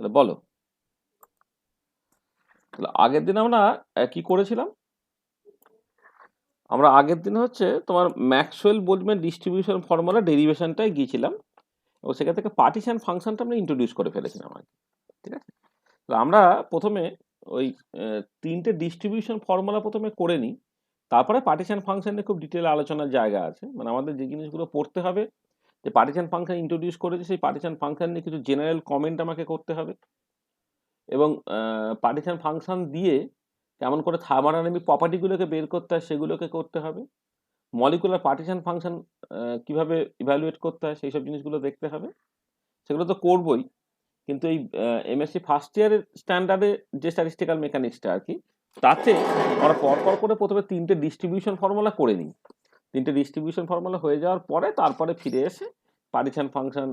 তাহলে বলো। তাহলে আগের দিন আমরা কি করেছিলাম? আমরা আগের দিন হচ্ছে তোমার ম্যাক্সওয়েল বোলজম্যান ডিস্ট্রিবিউশন ফর্মুলা ডেরিভেশনটাই গিয়েছিলাম, এবং সেখান থেকে পার্টিশন ফাংশনটা আমরা ইন্ট্রোডিউস করে ফেলেছিলাম আগে। ঠিক আছে, তো আমরা প্রথমে ওই তিনটে ডিস্ট্রিবিউশন ফর্মুলা প্রথমে করে নিই, তারপরে পার্টিশন ফাংশন নিয়ে খুব ডিটেল আলোচনার জায়গা আছে। মানে আমাদের যে জিনিসগুলো পড়তে হবে, যে পার্টিশন ফাংশন ইন্ট্রোডিউস করেছে সেই পার্টিশন ফাংশন নিয়ে কিছু জেনারেল কমেন্ট আমাকে করতে হবে, এবং পার্টিশন ফাংশন দিয়ে কেমন করে থার্মোডাইনামিক প্রপার্টিগুলোকে বের করতে হয় সেগুলোকে করতে হবে, মলিকুলার পার্টিশন ফাংশন কিভাবে ইভ্যালুয়েট করতে হয় সেই সব জিনিসগুলো দেখতে হবে। সেগুলো তো করবই, কিন্তু এই এমএসসি ফার্স্ট ইয়ারের স্ট্যান্ডার্ডে যে স্ট্যাটিস্টিক্যাল মেকানিক্সটা আর কি, তাতে আমরা পরপর করে প্রথমে তিনটে ডিস্ট্রিবিউশন ফর্মুলা করে নিই। তিনটে ডিস্ট্রিবিউশন ফর্মুলা হয়ে যাওয়ার পরে তারপরে ফিরে এসে পার্টিশন ফাংশন,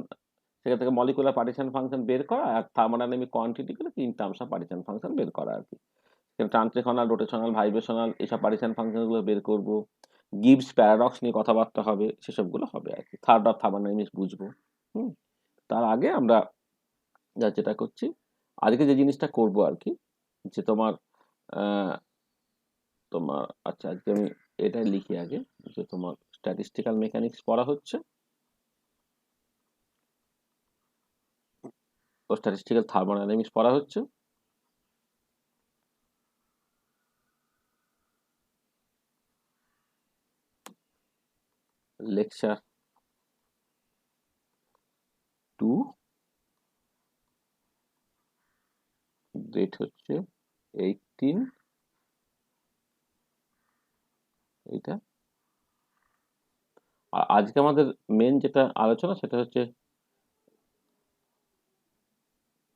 সেখান থেকে মলিকুলার পার্টিশন ফাংশন বের করা, আর থার্মোডাইনামিক কোয়ান্টিটিগুলো in terms of partition function বের করা আর কি। ট্রান্সলেশনাল, রোটেশনাল, ভাইব্রেশনাল এইসব পার্টিশন ফাংশনগুলো বের করবো। গিবস প্যারাডক্স নিয়ে কথাবার্তা হবে, সেসবগুলো হবে আর কি। থার্ড অফ থার্মোডাইনামিক্স বুঝবো। হুম, তার আগে আমরা যেটা করছি, আজকে যে জিনিসটা করব আর কি, যে তোমার আহ, তোমার আচ্ছা আজকে আমি এটাই লিখি আগে, যে তোমার স্ট্যাটিস্টিক্যাল মেকানিক্স পড়া হচ্ছে ও স্ট্যাটিস্টিক্যাল থার্মোডাইনামিক্স পড়া হচ্ছে। লেকচার 2, ডেট হচ্ছে 18, এইটা। আর আজকে আমাদের মেন যেটা আলোচনা সেটা হচ্ছে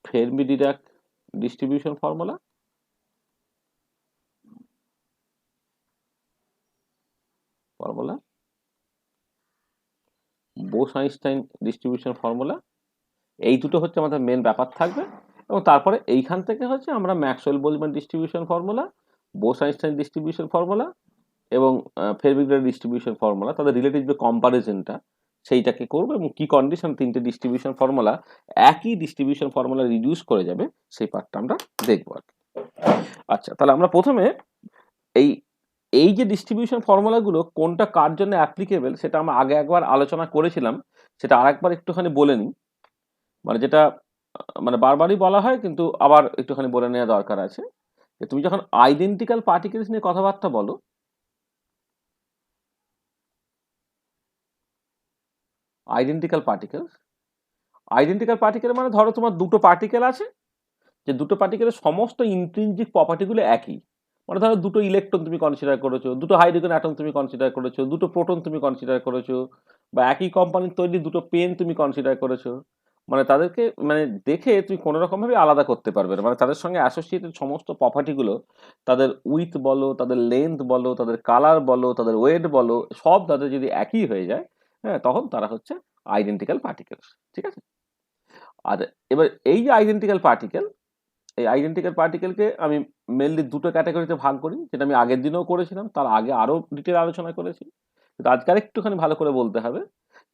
ফেরমি Dirac distribution formula, Bose-Einstein distribution formula. এই দুটো হচ্ছে আমাদের মেন ব্যাপার থাকবে, এবং তারপরে এইখান থেকে হচ্ছে আমরা Maxwell Boltzmann distribution formula, Bose-Einstein distribution formula এবং ফেরমি-ডিরাক ডিস্ট্রিবিউশন ফর্মুলা, তাদের রিলেটিভ যে কম্পারিজনটা সেইটাকে করবো, এবং কি কন্ডিশন তিনটে ডিস্ট্রিবিউশন ফর্মুলা একই ডিস্ট্রিবিউশন ফর্মুলা রিডিউস করে যাবে সেই পার্টটা আমরা দেখবো আর কি। আচ্ছা, তাহলে আমরা প্রথমে এই এই যে ডিস্ট্রিবিউশন ফর্মুলাগুলো কোনটা কার জন্য অ্যাপ্লিকেবল সেটা আমরা আগে একবার আলোচনা করেছিলাম, সেটা আরেকবার একটুখানি বলে নিই। মানে যেটা মানে বারবারই বলা হয়, কিন্তু আবার একটুখানি বলে নেওয়া দরকার আছে, যে তুমি যখন আইডেন্টিক্যাল পার্টিকেলস নিয়ে কথাবার্তা বলো, আইডেন্টিক্যাল পার্টিকেলস, আইডেন্টিক্যাল পার্টিকেল মানে ধরো তোমার দুটো পার্টিকেল আছে, যে দুটো পার্টিকেলের সমস্ত ইন্ট্রিনজিক প্রপার্টিগুলো একই। মানে ধরো দুটো ইলেকট্রন তুমি কনসিডার করেছো, দুটো হাইড্রোজেন অ্যাটম তুমি কনসিডার করেছো, দুটো প্রোটন তুমি কনসিডার করেছো, বা একই কোম্পানির তৈরি দুটো পেন তুমি কনসিডার করেছো। মানে তাদেরকে মানে দেখে তুমি কোনো রকম ভাবে আলাদা করতে পারবে না, মানে তাদের সঙ্গে অ্যাসোসিয়েটেড সমস্ত প্রপার্টিগুলো, তাদের উইথ বলো, তাদের লেন্থ বলো, তাদের কালার বলো, তাদের ওয়েট বলো, সব তাদের যদি একই হয়ে যায়, হ্যাঁ, তখন তারা হচ্ছে আইডেন্টিক্যাল পার্টিকেলস। ঠিক আছে, আর এবার এই যে আইডেন্টিক্যাল পার্টিকেল, এই আইডেন্টিক্যাল পার্টিকেলকে আমি মেনলি দুটো ক্যাটাগরিতে ভাগ করি, যেটা আমি আগের দিনেও করেছিলাম, তার আগে আরো ডিটেল আলোচনা করেছি, কিন্তু আজকে একটুখানি ভালো করে বলতে হবে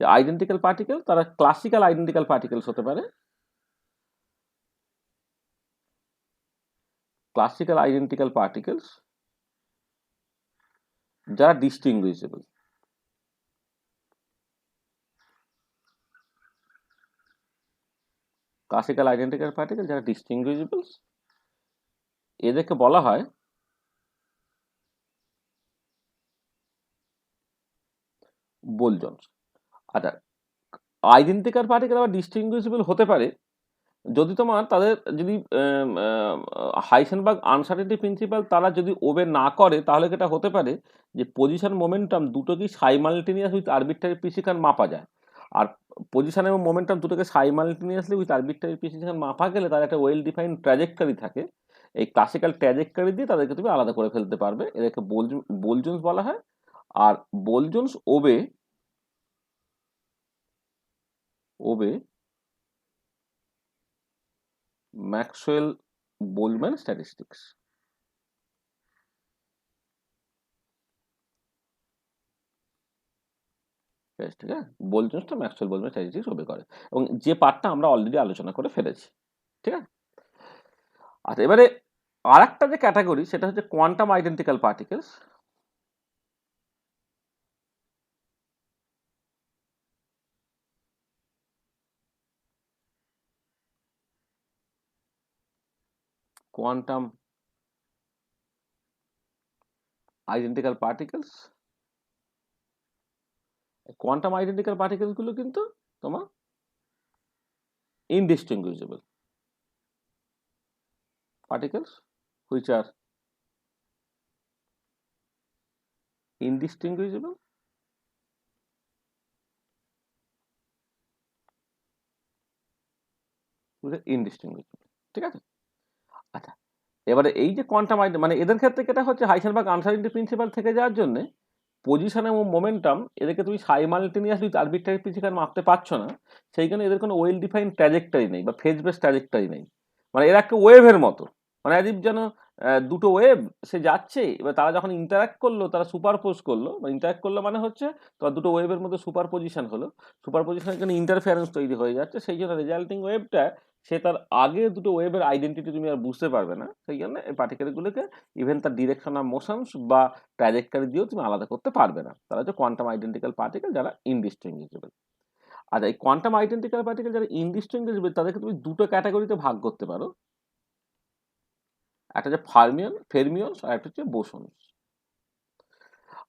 যে আইডেন্টিক্যাল পার্টিকেল তারা ক্লাসিক্যাল আইডেন্টিক্যাল পার্টিকেলস হতে পারে, ক্লাসিক্যাল আইডেন্টিক্যাল পার্টিকেলস যারা ডিস্টিংগুইশেবল, ক্লাসিক্যাল আইডেন্টিক্যাল পার্টিকেল যারা ডিস্টিংগুইশেবল, এদেরকে বলা হয় বোলজনস। আচ্ছা, আইডেন্টিক্যাল পার্টিকেল আবার ডিস্টিংগুইশেবল হতে পারে যদি তোমার তাদের যদি হাইসেনবার্গ আনসার্টেনিটি প্রিন্সিপাল তারা যদি ওবে না করে, তাহলে যেটা হতে পারে যে পজিশন মোমেন্টাম দুটোকেই সাইমালটেনিয়াস উইথ আরবিট্রারি প্রিসিশন মাপা যায়। আর পজিশন এবং মোমেন্টাম দুটোকে সাইমালটেনিয়াসলি উইথ আরবিট্রারি প্রিসিশন মাপা গেলে তার একটা ওয়েল ডিফাইন্ড ট্র্যাজেক্টরি থাকে। এই ক্লাসিক্যাল ট্র্যাজেক্টরি দিয়ে তাদেরকে তুমি আলাদা করে ফেলতে পারবে, এদেরকে বোলজন্স বলা হয়। আর বোলজন্স ওবে ওবে ম্যাক্সওয়েল বোলম্যান স্ট্যাটিস্টিক্স। বেশ, ঠিক আছে, বোলজন্সটা ম্যাক্সওয়েল বোলম্যান স্ট্যাটিস্টিক্স ওবে করে, এবং যে পার্টটা আমরা অলরেডি আলোচনা করে ফেলেছি। ঠিক আছে? আচ্ছা, এবারে আর একটা যে ক্যাটাগরি সেটা হচ্ছে quantum identical particles. Quantum identical particles, quantum identical particles গুলো কিন্তু তোমার ইনডিস্টিংগুইশেবল particles which are indistinguishable indistinguishable, ঠিক আছে? আচ্ছা, এবারে এই যে কোয়ান্টাম মানে এদের ক্ষেত্রে যেটা হচ্ছে হাইসেনবার্গ আনসার্টেনিটি প্রিন্সিপাল থেকে যাওয়ার জন্য পজিশন এবং মোমেন্টাম এদেরকে তুমি সাইমালটেনিয়াসলি আরবিট্রারি প্রিন্সিপাল মাপতে পারছো না, সেই কারণে এদের কোনো ওয়েল ডিফাইন্ড ট্র্যাজেক্টরি নেই বা ফেজ বেস ট্র্যাজেক্টরি নেই। মানে এরা একটা ওয়েভের মতো, মানে অ্যাজ ইফ যেন দুটো ওয়েভ সে যাচ্ছে, এবার তারা যখন ইন্টারাক্ট করলো তারা সুপারপোজ করলো, বা ইন্টারাক্ট করলো মানে হচ্ছে তোমার দুটো ওয়েভের মধ্যে সুপার পজিশন হলো, সুপার পজিশনের জন্য ইন্টারফারেন্স তৈরি হয়ে যাচ্ছে, সেই জন্য রেজাল্টিং ওয়েভটা সে তার আগে দুটো ওয়েভের আইডেন্টিটি তুমি আর বুঝতে পারবে না, সেই জন্য এই পার্টিকেলগুলোকে ইভেন তার ডিরেকশন অফ মোশনস বা ট্র্যাজেক্টরি দিয়েও তুমি আলাদা করতে পারবে না। তারা হচ্ছে কোয়ান্টাম আইডেন্টিক্যাল পার্টিকেল যারা ইনডিস্টিংগুইশেবল। আর এই কোয়ান্টাম আইডেন্টিক্যাল পার্টিকেল যারা ইনডিস্টিংগুইশেবল তাদেরকে তুমি দুটো ক্যাটাগরিতে ভাগ করতে পারো, একটা হচ্ছে ফেরমিয়নস আর একটা হচ্ছে বোসনস।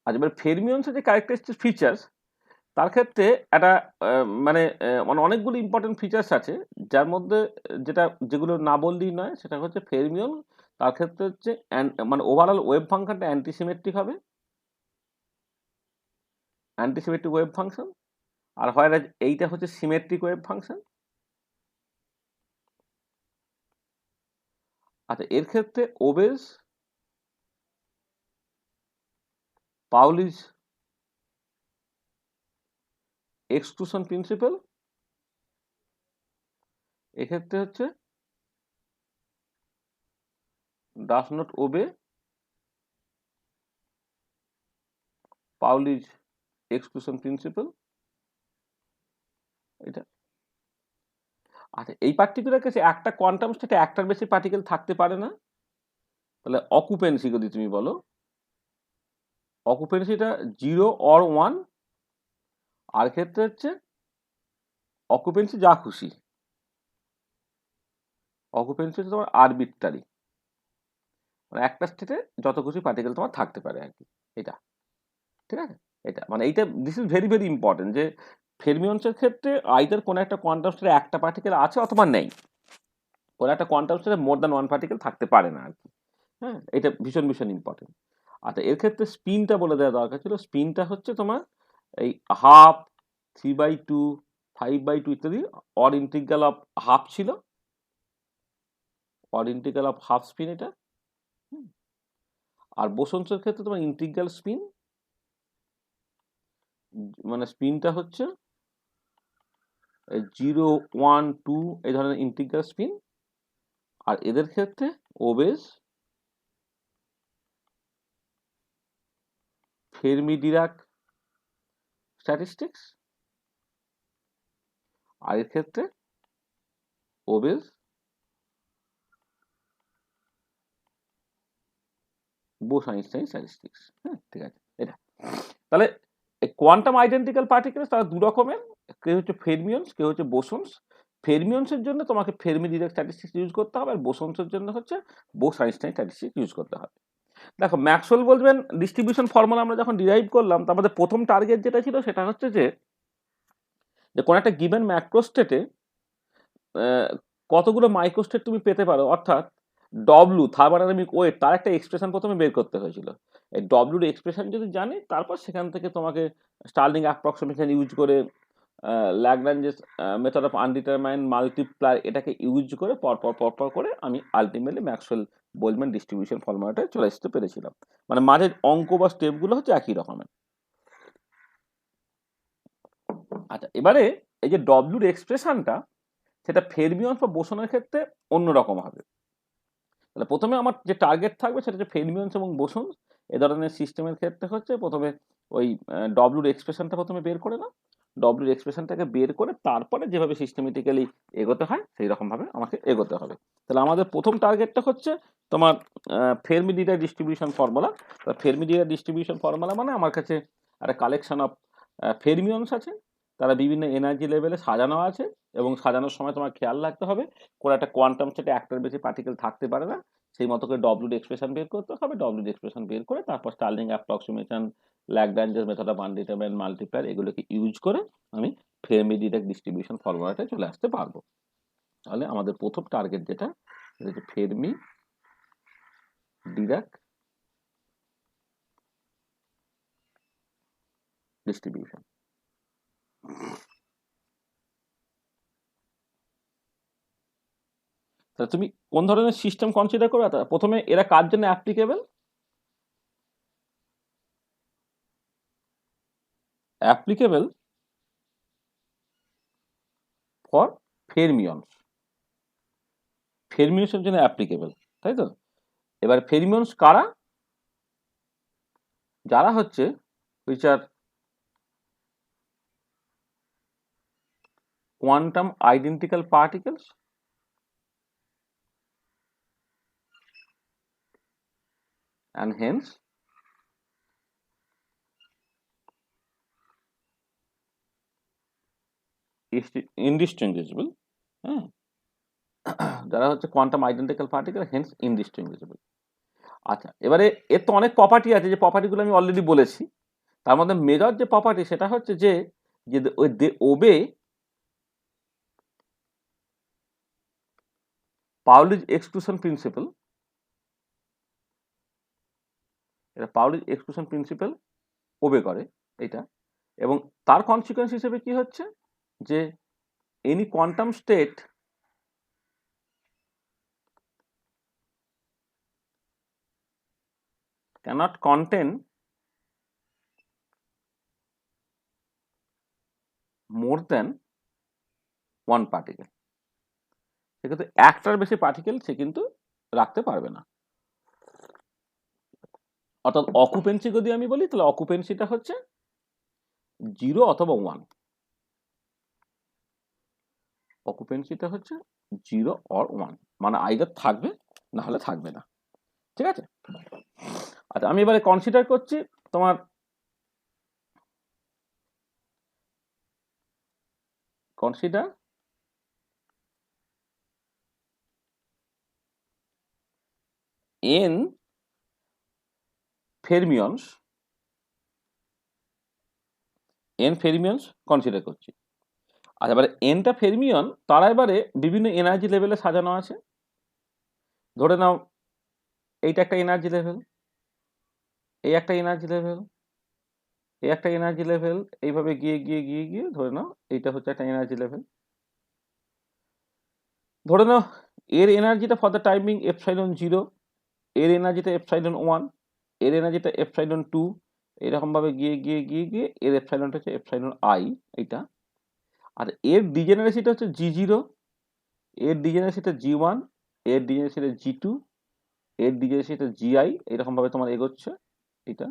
আর এবার ফেরমিয়নসের যে ক্যারেক্টারিস্টিক ফিচার্স, তার ক্ষেত্রে একটা মানে অনেকগুলো ইম্পর্টেন্ট ফিচার্স আছে, যার মধ্যে যেগুলো না বললেই নয় সেটা হচ্ছে ফেরমিয়ন তার ক্ষেত্রে হচ্ছে মানে ওভারঅল ওয়েভ ফাংশনটা অ্যান্টিসিমেট্রিক হবে, অ্যান্টিসিমেট্রিক ওয়েভ ফাংশন। আর হয় এইটা হচ্ছে সিমেট্রিক ওয়েভ ফাংশন। আচ্ছা, এর ক্ষেত্রে ওবেজ পাউলিজ এক্সক্লুশন প্রিন্সিপাল এক্ষেত্রে হচ্ছে ডাস নট ওবে পাউলিজ এক্সক্লুশন প্রিন্সিপাল, এটা। আচ্ছা, এই পার্টিকুলার কেসে একটা কোয়ান্টাম স্টেটে একটার বেশি পার্টিকেল থাকতে পারে না। তাহলে অকুপেন্সি যদি তুমি বলো, অকুপেন্সিটা 0 or 1, আর ক্ষেত্রে হচ্ছে অকুপেন্সি যা খুশি, অকুপেন্সি হচ্ছে তোমার আরবিট্রারি, মানে একটা স্টেটে যত খুশি পার্টিকেল তোমার থাকতে পারে আর কি, এটা। ঠিক আছে? এটা মানে এইটা this is very very important যে ফেরমিয়নসের ক্ষেত্রে আইদার কোনো একটা কোয়ান্টাম স্টেটে একটা পার্টিকেল আছে অথবা নেই, কোনো একটা কোয়ান্টাম স্টেটে মোর দ্যান ওয়ান পার্টিকেল থাকতে পারে না আর কি। হ্যাঁ, এটা ভীষণ ভীষণ ইম্পর্টেন্ট। আচ্ছা, এর ক্ষেত্রে স্পিনটা বলে দেওয়া দরকার ছিল। স্পিনটা হচ্ছে তোমার এই হাফ, 3/2, 5/2 ইত্যাদি, অর ইন্টিগ্রাল অফ হাফ ছিল, or integral of half spin এটা। আর বোসনসের ক্ষেত্রে তোমার ইন্টিগ্রাল স্পিন, মানে স্পিনটা হচ্ছে 0, 1, 2 এই ধরনের ইন্টিগ্রাল স্পিন। আর এদের ক্ষেত্রে ওবেজ ফেরমি ডিরাক স্ট্যাটিস্টিক্স, আর এর ক্ষেত্রে ওবেজ বোস আইনস্টাইন স্ট্যাটিস্টিক্স। হ্যাঁ, ঠিক আছে, এটা। তাহলে এই কোয়ান্টাম আইডেন্টিক্যাল পার্টিকেলস তারা দু রকমের, কেউ হচ্ছে ফেরমিয়ন্স, কেউ হচ্ছে বোসন্স। ফেরমিয়ন্সের জন্য তোমাকে ফেরমি ডিরাক স্ট্যাটিস্টিক্স ইউজ করতে হবে, আর বোসন্সের জন্য হচ্ছে বোস আইনস্টাইন স্ট্যাটিস্টিক্স ইউজ করতে হবে। দেখো, ম্যাক্সওয়েল বলবেন ডিস্ট্রিবিউশন ফর্মুলা আমরা যখন ডিরাইভ করলাম, তার মধ্যে প্রথম টার্গেট যেটা ছিল সেটা হচ্ছে যে কোনো একটা গিভেন ম্যাক্রোস্টেটে কতগুলো মাইক্রোস্টেট তুমি পেতে পারো, অর্থাৎ ডব্লু থার্মোডাইনামিক ওয়েট তার একটা এক্সপ্রেশন প্রথমে বের করতে হয়েছিল। এই ডব্লুর এক্সপ্রেশন যদি জানি, তারপর সেখান থেকে তোমাকে স্টার্লিং অ্যাপ্রক্সিমেশন ইউজ করে Lagrange's method of undetermined multiply এটাকে ইউজ করে পরপর করে আমি আলটিমেটলি ম্যাক্সওয়েল বোলম্যান ডিস্ট্রিবিউশন ফর্মুলাটায় চলে আসতে পেরেছিলাম। মানে মাঝের অঙ্ক বা স্টেপগুলো হচ্ছে একই রকমের। আচ্ছা, এবারে এই যে ডব্লুর এক্সপ্রেশনটা, সেটা ফেরমিয়ন বা বোসনের ক্ষেত্রে অন্যরকম হবে। তাহলে প্রথমে আমার যে টার্গেট থাকবে সেটা হচ্ছে ফেরমিয়নস এবং বোসন এ ধরনের সিস্টেমের ক্ষেত্রে হচ্ছে প্রথমে ওই ডব্লুর এক্সপ্রেশনটা প্রথমে বের করে নাও, ডব্লিউর এক্সপ্রেশনটাকে বের করে তারপরে যেভাবে সিস্টেমেটিক্যালি এগোতে হয় সেই রকমভাবে আমাকে এগোতে হবে। তাহলে আমাদের প্রথম টার্গেটটা হচ্ছে তোমার Fermi Dirac distribution formula. Fermi Dirac distribution formula মানে আমার কাছে একটা কালেকশন অফ ফেরমিয়নস আছে, তারা বিভিন্ন এনার্জি লেভেলে সাজানো আছে, এবং সাজানোর সময় তোমার খেয়াল রাখতে হবে কোনো একটা কোয়ান্টাম স্টেটে একটার বেশি পার্টিকেল থাকতে পারে না। সেই মতো করে ডব্লিউর এক্সপ্রেশন বের করতে হবে, ডব্লিউর এক্সপ্রেশন বের করে তারপর স্টার্লিং অ্যাপ্রক্সিমেশন, ল্যাগ্রাঞ্জের মেথড অফ আনডিটারমাইন্ড মাল্টিপ্লায়ার এগুলোকে ইউজ করে আমি ফেরমি ডিরাক ডিস্ট্রিবিউশন ফর্মুলাটা চলে আসতে পারবো। তাহলে আমাদের প্রথম টার্গেট যেটা হচ্ছে ফেরমি ডিরাক ডিস্ট্রিবিউশন। তাহলে তুমি কোন ধরনের সিস্টেম কনসিডার করবে? প্রথমে এরা কার জন্য অ্যাপ্লিকেবল? অ্যাপ্লিকেবল ফর ফেরমিয়নস, ফেরমিয়নসের জন্য অ্যাপ্লিকেবল, তাই তো? এবার ফেরমিয়নস কারা? যারা হচ্ছে which are quantum identical particles and hence indistinguishable, হ্যাঁ, যারা হচ্ছে কোয়ান্টাম আইডেন্টিক্যাল পার্টিকেল হেন্স ইনডিস্টিংগুইশেবল। আচ্ছা, এবারে এর তো অনেক প্রপার্টি আছে, যে প্রপার্টিগুলো আমি অলরেডি বলেছি। তার মধ্যে মেজর যে প্রপার্টি সেটা হচ্ছে যে ওই দে ওবে পাউলির এক্সক্লুশন প্রিন্সিপাল। এটা পাউলির এক্সক্লুশন প্রিন্সিপাল ওবে করে এটা, এবং তার কনসিকুয়েন্স হিসেবে কি হচ্ছে যে any quantum state cannot contain more than one particle। সেক্ষেত্রে একটার বেশি পার্টিকেল সে কিন্তু রাখতে পারবে না। অর্থাৎ অকুপেন্সি যদি আমি বলি, তাহলে অকুপেন্সিটা হচ্ছে 0 অথবা 1। অকুপেন্সিটা হচ্ছে 0 অর 1, মানে আইদার থাকবে না হলে থাকবে না। ঠিক আছে? আচ্ছা, আমি এবারে কনসিডার করছি তোমার কনসিডার n ফেরমিয়নস, n ফেরমিয়নস কনসিডার করছি। আচ্ছা, এবারে nটা ফেরমিয়ন, তারা এবারে বিভিন্ন এনার্জি লেভেলে সাজানো আছে। ধরে নাও এইটা একটা এনার্জি লেভেল, এই একটা এনার্জি লেভেল, এই একটা এনার্জি লেভেল, এইভাবে গিয়ে গিয়ে গিয়ে গিয়ে ধরে নাও এইটা হচ্ছে একটা এনার্জি লেভেল। ধরে নাও এর এনার্জিটা ফর দ্য টাইমিং এপসাইলন 0, এর এনার্জিটা এপসাইলন 1, এর এনার্জিটা এপসাইলন 2, এরকম ভাবে গিয়ে গিয়ে গিয়ে গিয়ে এর এপসাইলনটা হচ্ছে এপসাইলন i এইটা। আর এর ডিজেনারেসিটা হচ্ছে G0, এর ডিজেনারেসিটা G1, এর ডিজেনারেসিটা G2, এর ডিজেনারেসিটা GI, এরকম ভাবে তোমার এগোচ্ছে এটা।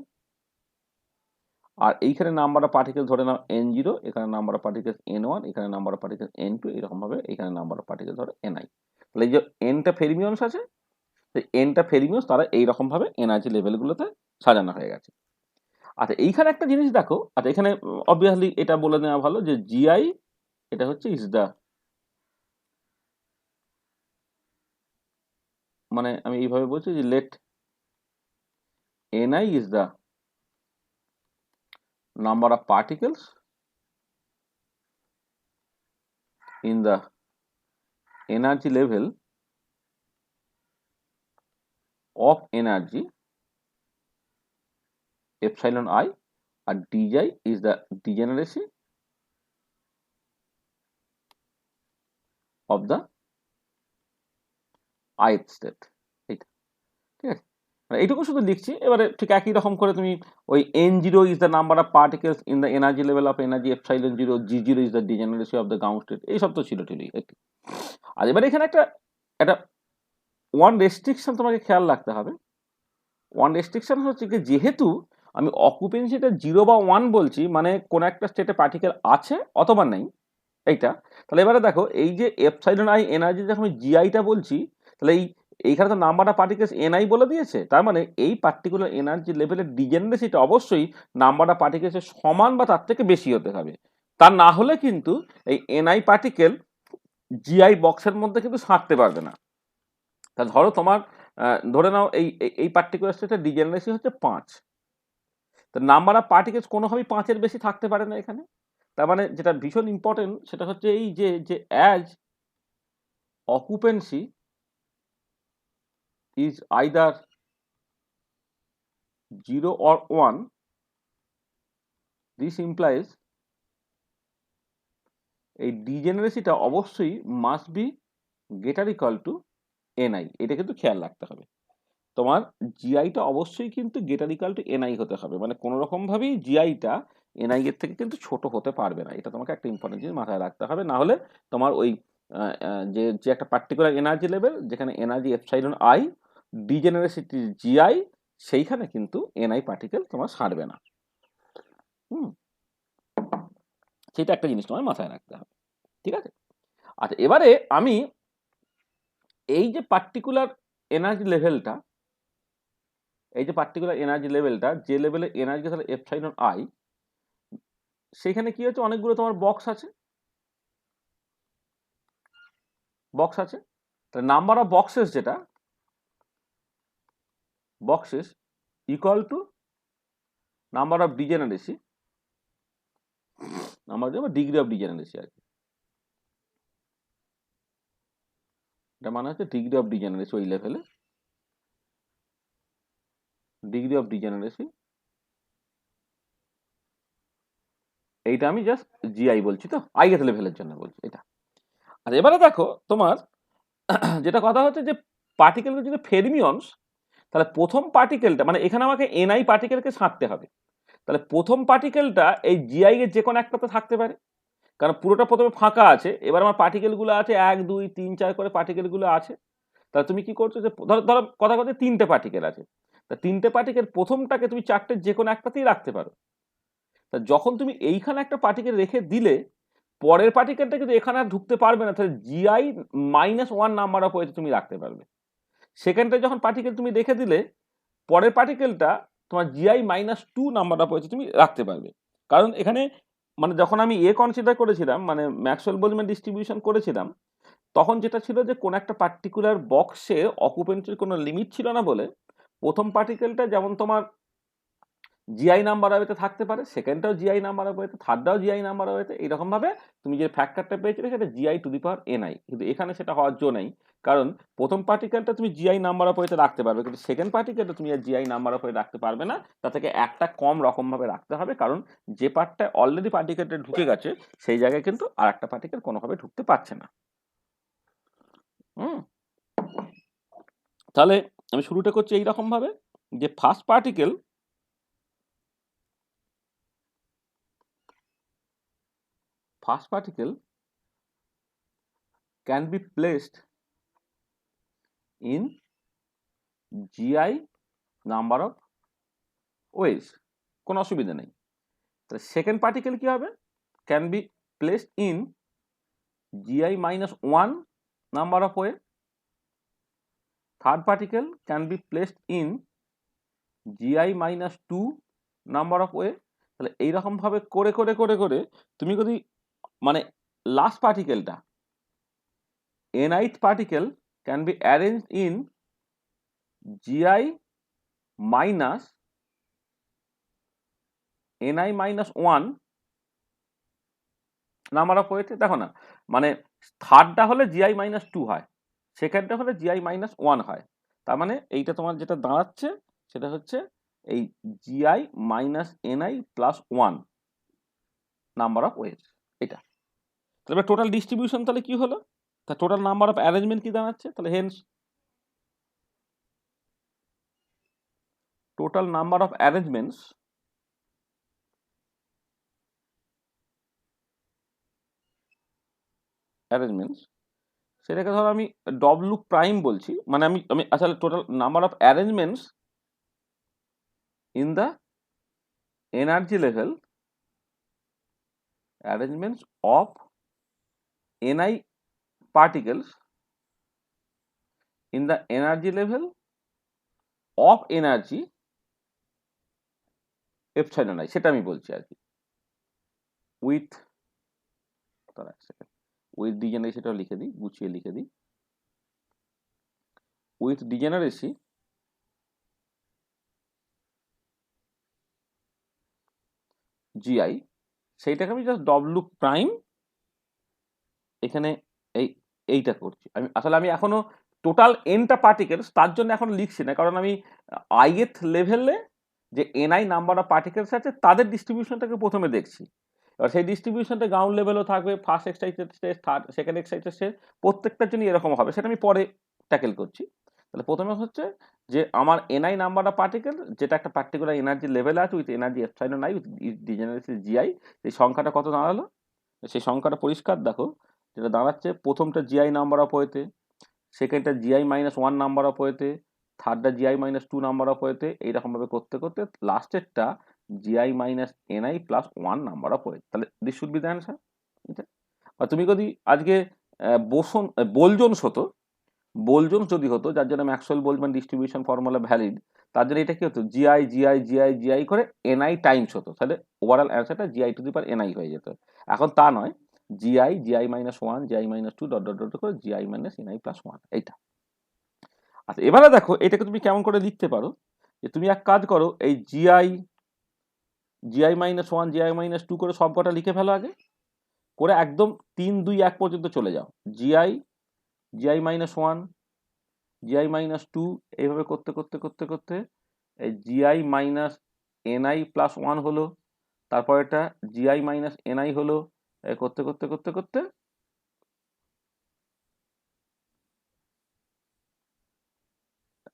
আর এইখানে নাম্বার অফ পার্টিকেল ধরে নাও n0, এখানে নাম্বার অফ পার্টিকেল n1, এখানে নাম্বার অফ পার্টিকেল n2, এরকম ভাবে এখানে নাম্বার অফ পার্টিকেল ধরো ni। তাহলে এই যে nটা ফেরমিয়নস আছে, nটা ফেরমিয়নস তারা এইরকম ভাবে এনার্জি লেভেলগুলোতে সাজানো হয়ে গেছে। আচ্ছা, এইখানে একটা জিনিস দেখো। আচ্ছা, এখানে অবভিয়াসলি এটা বলে নেওয়া ভালো যে GI এটা হচ্ছে ইজ দ্য, মানে আমি এইভাবে বলছি যে late ni is the number of particles in the energy level of energy epsilon I, আর dj is the degeneracy of the ith state। এইটা ঠিক আছে, মানে এইটুকু শুধু লিখছি। এবারে ঠিক একই রকম করে তুমি ওই n0 is the number of particles in the energy level of energy epsilon 0, g0 is the degeneracy of the ground state, এইসব তো ছিল ঠিক একটু। আর এবারে এখানে একটা একটা ওয়ান রেস্ট্রিকশন তোমাকে খেয়াল রাখতে হবে। ওয়ান রেস্ট্রিকশন হচ্ছে কি, যেহেতু আমি অকুপেন্সিটা 0 বা 1 বলছি, মানে কোন একটা স্টেটে পার্টিকেল আছে অথবা নেই, এইটা। তাহলে এবারে দেখো, এই যে এপসাইলন আই এনার্জি যখন আমি জিআইটা বলছি, তাহলে এইখানে তো নাম্বার অফ পার্টিকেলস এনআই বলে দিয়েছে, তার মানে এই পার্টিকুলার এনার্জি লেভেলের ডিজেনারেসিটা অবশ্যই নাম্বার অফ পার্টিকেলসের সমান বা তার থেকে বেশি হতে হবে। তা না হলে কিন্তু এই এনআই পার্টিকেল জিআই বক্সের মধ্যে কিন্তু সাঁটতে পারবে না। তা ধরো তোমার ধরে নাও এই পার্টিকুলার স্টেটের ডিজেনারেসি হচ্ছে 5, তো নাম্বার অফ পার্টিকেলস কোনোভাবেই 5-এর বেশি থাকতে পারে না এখানে। তার মানে যেটা ভীষণ ইম্পর্টেন্ট সেটা হচ্ছে এই যে as occupancy is either 0 or 1, this implies এই ডিজেনারেসিটা অবশ্যই must be greater equal to NI. এটা কিন্তু খেয়াল রাখতে হবে, তোমার জিআইটা অবশ্যই কিন্তু গ্রেটার ইকুয়াল টু এনআই হতে হবে, মানে কোনো রকম ভাবেই জিআইটা এনআই এর থেকে কিন্তু ছোট হতে পারবে না। এটা তোমাকে একটা ইম্পর্টেন্ট জিনিস মাথায় রাখতে হবে, না হলে তোমার ওই যে যে একটা পার্টিকুলার এনার্জি লেভেল যেখানে এনার্জি এপসাইলন আই, ডিজেনারেসিটি জিআই, সেইখানে কিন্তু এনআই পার্টিকেল তোমার ছাড়বে না। সেটা একটা জিনিস তোমার মাথায় রাখতে হবে, ঠিক আছে? আচ্ছা, এবারে আমি এই যে পার্টিকুলার এনার্জি লেভেলটা, যে লেভেলে এনার্জি তাহলে এপসাইলন আই, সেখানে কি হচ্ছে, অনেকগুলো তোমার বক্স আছে, তাহলে নাম্বার অফ বক্সেস, যেটা boxes equal to number of degeneracy, degree of degeneracy আর কি। এটা মানে হচ্ছে ডিগ্রি অফ ডিজেনারেসি, ওই লেভেলে ডিগ্রি অফ ডিজেনারেসি, এইটা আমি জাস্ট জিআই বলছি, তো আইএস লেভেলের জন্য বলছি এটা। আর এবারে দেখো তোমার যেটা কথা হচ্ছে যে পার্টিকেলগুলো যদি ফেরমিয়নস, তাহলে প্রথম পার্টিকেলটা, মানে এখানে আমাকে এনআই পার্টিকেলকে ছাঁটতে হবে, তাহলে প্রথম পার্টিকেলটা এই জিআই এর যে কোনো একটাতে থাকতে পারে, কারণ পুরোটা প্রথমে ফাঁকা আছে। এবার আমার পার্টিকেলগুলো আছে 1 2 3 4 করে পার্টিকেলগুলো আছে। তাহলে তুমি কি করছো, যে ধরো ধরো কথা কথা 3টে পার্টিকেল আছে, তা 3টে পার্টিকেল প্রথমটাকে তুমি 4টে যে কোনো একটাতেই রাখতে পারো। তা যখন তুমি এইখানে একটা পার্টিকেল রেখে দিলে, পরের পার্টিকেলটা কিন্তু এখানে আর ঢুকতে পারবে না, তাহলে জিআই -1 নাম্বার অফ ওয়েতে তুমি রাখতে পারবে। সেকেন্ডে যখন পার্টিকেল তুমি রেখে দিলে, পরের পার্টিকেলটা তোমার জিআই -2 নাম্বার অফ ওয়েতে তুমি রাখতে পারবে। কারণ এখানে মানে যখন আমি কনসিডার করেছিলাম, মানে ম্যাক্সওয়েল বোলম্যান ডিস্ট্রিবিউশন করেছিলাম, তখন যেটা ছিল যে কোন একটা পার্টিকুলার বক্সে অকুপেন্সির কোনো লিমিট ছিল না বলে, প্রথম পার্টিকেলটা যেমন তোমার জিআই নাম্বার ওয়েতে থাকতে পারে, সেকেন্ডটাও জিআই নাম্বার ওয়েতে, থার্ডটাও জিআই নাম্বার ওয়েতে, এইরকম ভাবে তুমি যে ফ্যাক্টরটা পেয়েছিলে সেটা GI to the power NI. কিন্তু এখানে সেটা হওয়ার জো নেই, কারণ প্রথম পার্টিকেলটা তুমি জিআই নাম্বার অফ ওয়েতে রাখতে পারবে, কিন্তু সেকেন্ড পার্টিকেলটা তুমি আর জিআই নাম্বার অফ ওয়েতে রাখতে পারবে না। তা থেকে একটা কম রকম ভাবে রাখতে হবে, কারণ যে পার্টটা অলরেডি পার্টিকেলটা ঢুকে গেছে সেই জায়গায় কিন্তু আর একটা পার্টিকেল কোনোভাবে ঢুকতে পারছে না। হুম, তাহলে আমি শুরুটা করছি এইরকম ভাবে, যে first particle can be placed in GI number of ways, কোনো অসুবিধা নেই। তাহলে সেকেন্ড পার্টিকেল কি হবে, can be placed in GI -1 number of way. Third particle can be placed in GI -2 number of way. তাহলে এইরকম ভাবে করে করে করে করে তুমি যদি মানে last পার্টিকেলটা nth particle can be arranged in GI minus ni -1 number of ওয়েতে। দেখো না, মানে থার্ডটা হলে জিআই -2 হয়, সেকেন্ডটা হলে জিআই -1 হয়, তার মানে এইটা তোমার যেটা দাঁড়াচ্ছে সেটা হচ্ছে এই GI -ni +1 number of ways, এটা। তাহলে টোটাল ডিস্ট্রিবিউশন তাহলে কি হলো, তা টোটাল নাম্বার অফ অ্যারেঞ্জমেন্ট কি দাঁড়াচ্ছে, তাহলে hence total number of arrangements সেটাকে ধরো আমি ডব্লু প্রাইম বলছি, মানে আমি আমি আসলে total number of arrangements in the energy level arrangements of Ni particles in the energy level of energy epsilon I, সেটা আমি বলছি আর কি, উইথ এক সেকেন্ড, উইথ ডিজেনারেসিটাও লিখে দিই, গুছিয়ে লিখে দিই, উইথ ডিজেনারেসি জিআই, সেইটাকে আমি জাস্ট ডব্লু প্রাইম এখানে এইটা করছি আমি। আসলে আমি এখনো টোটাল এনটা পার্টিকেলস তার জন্য এখন লিখছি না, কারণ আমি আইএথ লেভেলে যে এনআই নাম্বার অফ পার্টিকেলস আছে তাদের ডিস্ট্রিবিউশনটাকে প্রথমে দেখছি। এবার সেই ডিস্ট্রিবিউশনটা গ্রাউন্ড লেভেলও থাকবে, first excited stage, third second excited stage, প্রত্যেকটার জন্য এরকম হবে, সেটা আমি পরে ট্যাকেল করছি। তাহলে প্রথমে হচ্ছে যে আমার এনআই নাম্বার অফ পার্টিকেল যেটা একটা পার্টিকুলার এনার্জি লেভেলে আছে with energy epsilon I with degeneracy GI, এই সংখ্যাটা কত দাঁড়ালো? সেই সংখ্যাটা পরিষ্কার দেখো, যেটা দাঁড়াচ্ছে প্রথমটা জিআই নাম্বার অফ ওয়েতে, সেকেন্ডটা GI minus one number of ওয়েতে, থার্ডটা GI minus two number of ওয়েতে, এইরকমভাবে করতে করতে লাস্টেরটা GI minus NI plus one number of ওয়েতে। তাহলে this should be the answer. আর তুমি যদি আজকে বোসন বোলজোনস হতো, বোলজোনস যদি হতো যার জন্য Maxwell Boltzmann distribution formula valid, তার জন্য এটা কি হতো, জিআই জিআই জিআই জিআই করে এনআই টাইমস হতো, তাহলে ওভারঅল অ্যান্সারটা GI to the power NI হয়ে যেত। এখন তা নয়, GI GI minus one GI minus two dot dot dot করে GI minus NI plus one, এইটা। আচ্ছা এবারে দেখো এটাকে তুমি কেমন করে লিখতে পারো, যে তুমি এক কাজ করো, এই GI GI minus one GI minus two করে সব কটা লিখে ফেলো আগে, করে একদম 3 2 1 পর্যন্ত চলে যাও, GI GI minus one GI minus two, এইভাবে করতে করতে করতে করতে এই GI minus NI plus one হলো, তারপর এটা জিআই মাইনাস এনআই হলো, করতে করতে করতে করতে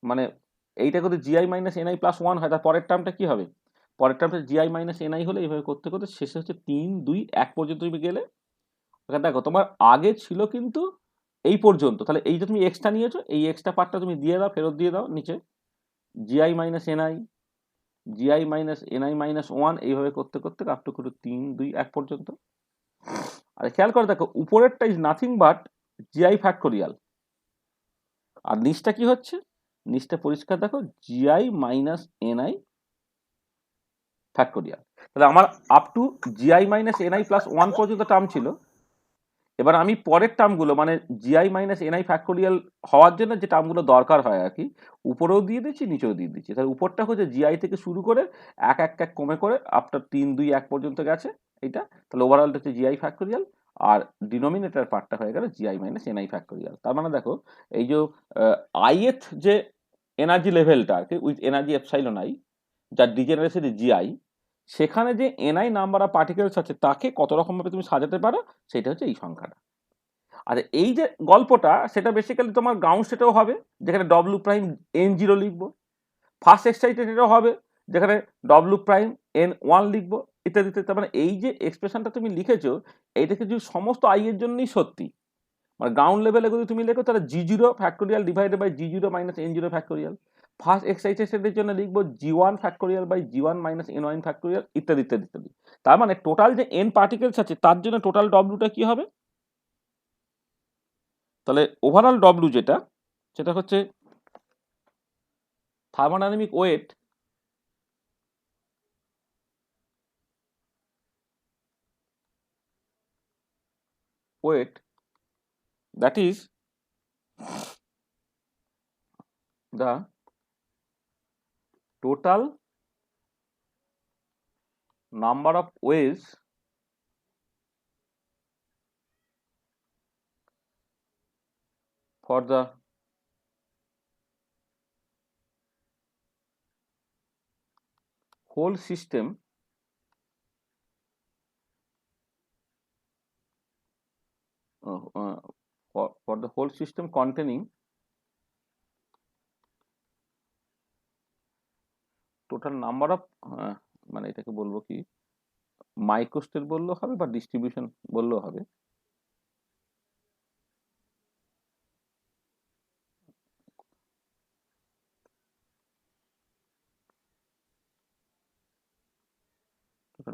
মানে এইটা যদি GI minus NI plus one হয়, তার পরের টার্মটা কি হবে, পরের টার্মটা জিআই মাইনাস এনআই হলে, এইভাবে করতে করতে শেষে হচ্ছে 3 2 1 পর্যন্ত তুমি গেলে। দেখো তোমার আগে ছিল কিন্তু এই পর্যন্ত, তাহলে এই যে তুমি এক্সট্রা নিয়েছো, এই এক্সট্রা পার্টটা তুমি দিয়ে দাও, ফেরত দিয়ে দাও নিচে, GI minus NI GI minus NI minus one, এইভাবে করতে করতে আপ টু 3 2 1 পর্যন্ত। আর খেয়াল করে দেখো উপরেরটা is nothing but GI factorial, আর নিচটা কি হচ্ছে, নিচটা পরিষ্কার দেখো জিআই মাইনাস এনআই ফ্যাক্টোরিয়াল। তাহলে আমার up to GI minus NI plus one পর্যন্ত টার্ম ছিল। এবার আমি পরের টার্মগুলো মানে জিআই মাইনাস এনআই ফ্যাক্টোরিয়াল হওয়ার জন্য যে টার্মগুলো দরকার হয় আর কি, উপরেও দিয়ে দিচ্ছি নিচেও দিয়ে দিচ্ছি। তাহলে উপরটা হচ্ছে জিআই থেকে শুরু করে এক এক এক কমে করে আফটার 3 2 1 পর্যন্ত গেছে এইটা, তাহলে ওভারঅলটা হচ্ছে জিআই ফ্যাক্টোরিয়াল, আর ডিনোমিনেটর পার্টটা হয়ে গেল জিআই মাইনাস এনআই ফ্যাক্টোরিয়াল। তার মানে দেখো এই যে আইএথ যে এনার্জি লেভেলটা আর কি উইথ এনার্জি এপসাইলন আই, যার ডিজেনারেসি জিআই, সেখানে যে এনআই নাম্বার অফ পার্টিকেলস আছে তাকে কত রকম ভাবে তুমি সাজাতে পারো, সেটা হচ্ছে এই সংখ্যাটা। আর এই যে গল্পটা সেটা বেসিক্যালি তোমার গ্রাউন্ড স্টেটেও হবে, যেখানে ডব্লু প্রাইম এন জিরো লিখবো, ফার্স্ট এক্সাইটেডেও হবে যেখানে ডব্লু প্রাইম এন ওয়ান লিখবো, ইত্যাদি ইত্যাদি। তার মানে এই যে এক্সপ্রেশনটা তুমি লিখেছো, এইটা কিন্তু সমস্ত আই এর জন্যই সত্যি। মানে গ্রাউন্ড লেভেলে যদি তুমি লেখো তাহলে G zero factorial divided by G zero minus N zero factorial, first এক্সাইটেশনের জন্য লিখবো G one factorial by G one minus N one factorial, ইত্যাদি ইত্যাদি ইত্যাদি। তার মানে টোটাল যে এন পার্টিকেলস আছে তার জন্য টোটাল ডব্লুটা কি হবে, তাহলে ওভারঅল ডব্লু যেটা, সেটা হচ্ছে thermodynamic weight that is the total number of waves for the whole system for the whole system containing total number of মানে এটাকে বলবো কি, মাইক্রোস্টেট বললেও হবে বা ডিস্ট্রিবিউশন বললেও হবে,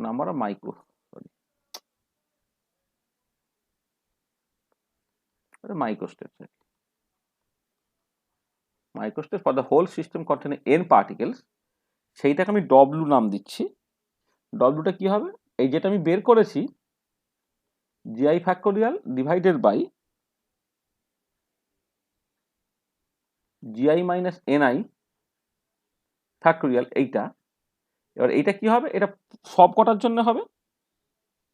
number of micro microstates for the whole system containing n particles, সেইটাকে আমি ডব্লু নাম দিচ্ছি। ডব্লুটা কি হবে, এই যেটা আমি বের করেছি GI factorial divided by GI minus NI factorial, এইটা। এবার এইটা কি হবে, এটা সব কটার জন্য হবে।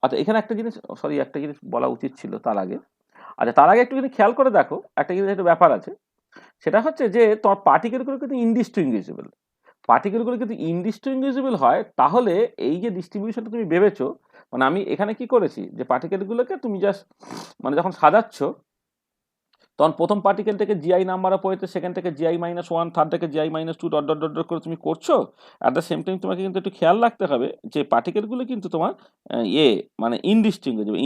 আচ্ছা এখানে একটা জিনিস, সরি একটা জিনিস বলা উচিত ছিল তার আগে। আচ্ছা তার আগে একটু যদি খেয়াল করে দেখো, একটা জিনিস একটা ব্যাপার আছে, সেটা হচ্ছে যে তোমার পার্টিকেলগুলো কিন্তু ইনডিস্টিংগুইশেবল। পার্টিকেলগুলো যদি ইনডিস্টিংগুইশেবল হয়, তাহলে এই যে ডিস্ট্রিবিউশনটা তুমি ভেবেছো, মানে আমি এখানে কি করেছি যে পার্টিকেলগুলোকে তুমি জাস্ট মানে যখন সাজাচ্ছ, তখন প্রথম পার্টিকেলটাকে জিআই নাম্বারে পড়েছে, সেকেন্ড থেকে জিআই মাইনাস ওয়ান, থার্ড থেকে GI minus two, dot dot dot dot করে তুমি করছো। অ্যাট দ্য সেম টাইম তোমাকে কিন্তু একটু খেয়াল রাখতে হবে যে পার্টিকেলগুলো কিন্তু তোমার মানে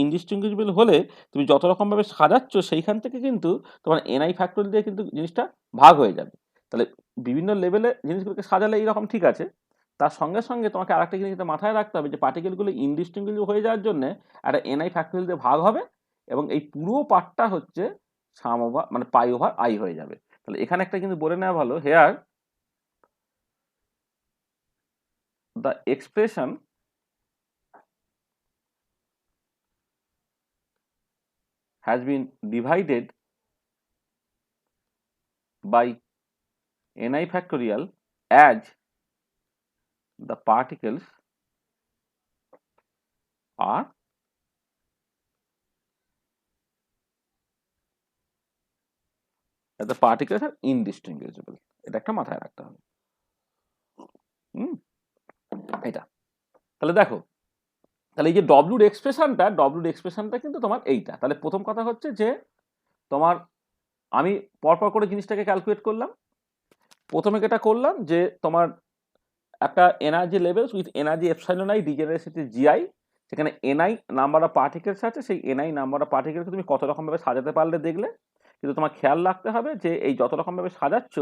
ইনডিস্টিংগুইশেবল হলে তুমি যত রকমভাবে সাজাচ্ছ সেইখান থেকে কিন্তু তোমার এনআই ফ্যাক্টর দিয়ে কিন্তু জিনিসটা ভাগ হয়ে যাবে। তাহলে বিভিন্ন লেভেলে জিনিসগুলোকে সাজালে এইরকম ঠিক আছে, তার সঙ্গে সঙ্গে তোমাকে আরেকটা জিনিস মাথায় রাখতে হবে যে পার্টিকেলগুলো ইনডিস্টিংগুইশেবল হয়ে যাওয়ার জন্য একটা এনআই ফ্যাক্টর দিয়ে ভাগ হবে, এবং এই পুরো পার্টটা হচ্ছে সাম ওভার মানে পাই ওভার আই হয়ে যাবে। তাহলে এখানে একটা কিন্তু বলে নেওয়া ভালো, here the expression has been divided by ni factorial as the particles are indistinguishable। এটা একটা মাথায় রাখতে হবে। এটা তাহলে দেখো, তাহলে এই যে ডব্লুর এক্সপ্রেশনটা কিন্তু তোমার এইটা। তাহলে প্রথম কথা হচ্ছে যে তোমার, আমি পরপর করে জিনিসটাকে ক্যালকুলেট করলাম। প্রথমে যেটা করলাম যে তোমার একটা energy level with energy epsilon I ডিজেনারেসিটি জিআই, সেখানে এনআই নাম্বার অফ পার্টিকেলস আছে, সেই এনআই নাম্বার অফ পার্টিকেলকে তুমি কত রকমভাবে সাজাতে পারলে দেখলে। কিন্তু তোমার খেয়াল রাখতে হবে যে এই যত রকমভাবে সাজাচ্ছ,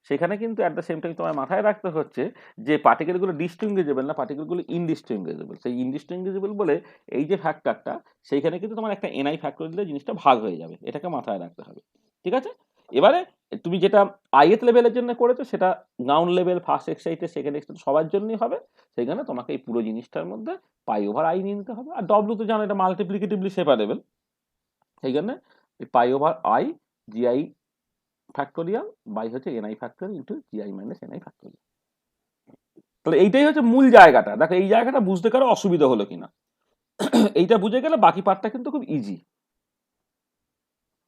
সেখানে কিন্তু অ্যাট দ্য সেম টাইম তোমার মাথায় রাখতে হচ্ছে যে পার্টিকেলগুলো ডিস্টিংগুইশেবল না, পার্টিকেলগুলো ইনডিস্টিংগুইশেবল। সেই ইনডিস্টিংগুইশেবল বলে এই যে ফ্যাক্টরটা, সেইখানে কিন্তু তোমার একটা এনআই ফ্যাক্টর দিলে জিনিসটা ভাগ হয়ে যাবে, এটাকে মাথায় রাখতে হবে। ঠিক আছে, এবারে তুমি যেটা আইএথ লেভেলের জন্য করেছো সেটা গ্রাউন্ড লেভেল, ফার্স্ট এক্সাইটে, সেকেন্ড এক্সাইটে সবার জন্যই হবে। সেখানে তোমাকে এই পুরো জিনিসটার মধ্যে পাই ওভার আই নিয়ে নিতে হবে। আর ডব্লিউ তো জানো এটা মাল্টিপ্লিকেটিভলি সেপারেবল, সেই জন্য pi over I GI factorial by হচ্ছে NI factorial into GI minus NI factorial. তাহলে এইটাই হচ্ছে মূল জায়গাটা। দেখো এই জায়গাটা বুঝতে কারো অসুবিধা হলো কিনা, এইটা বুঝে গেলে বাকি পার্টটা কিন্তু খুব ইজি।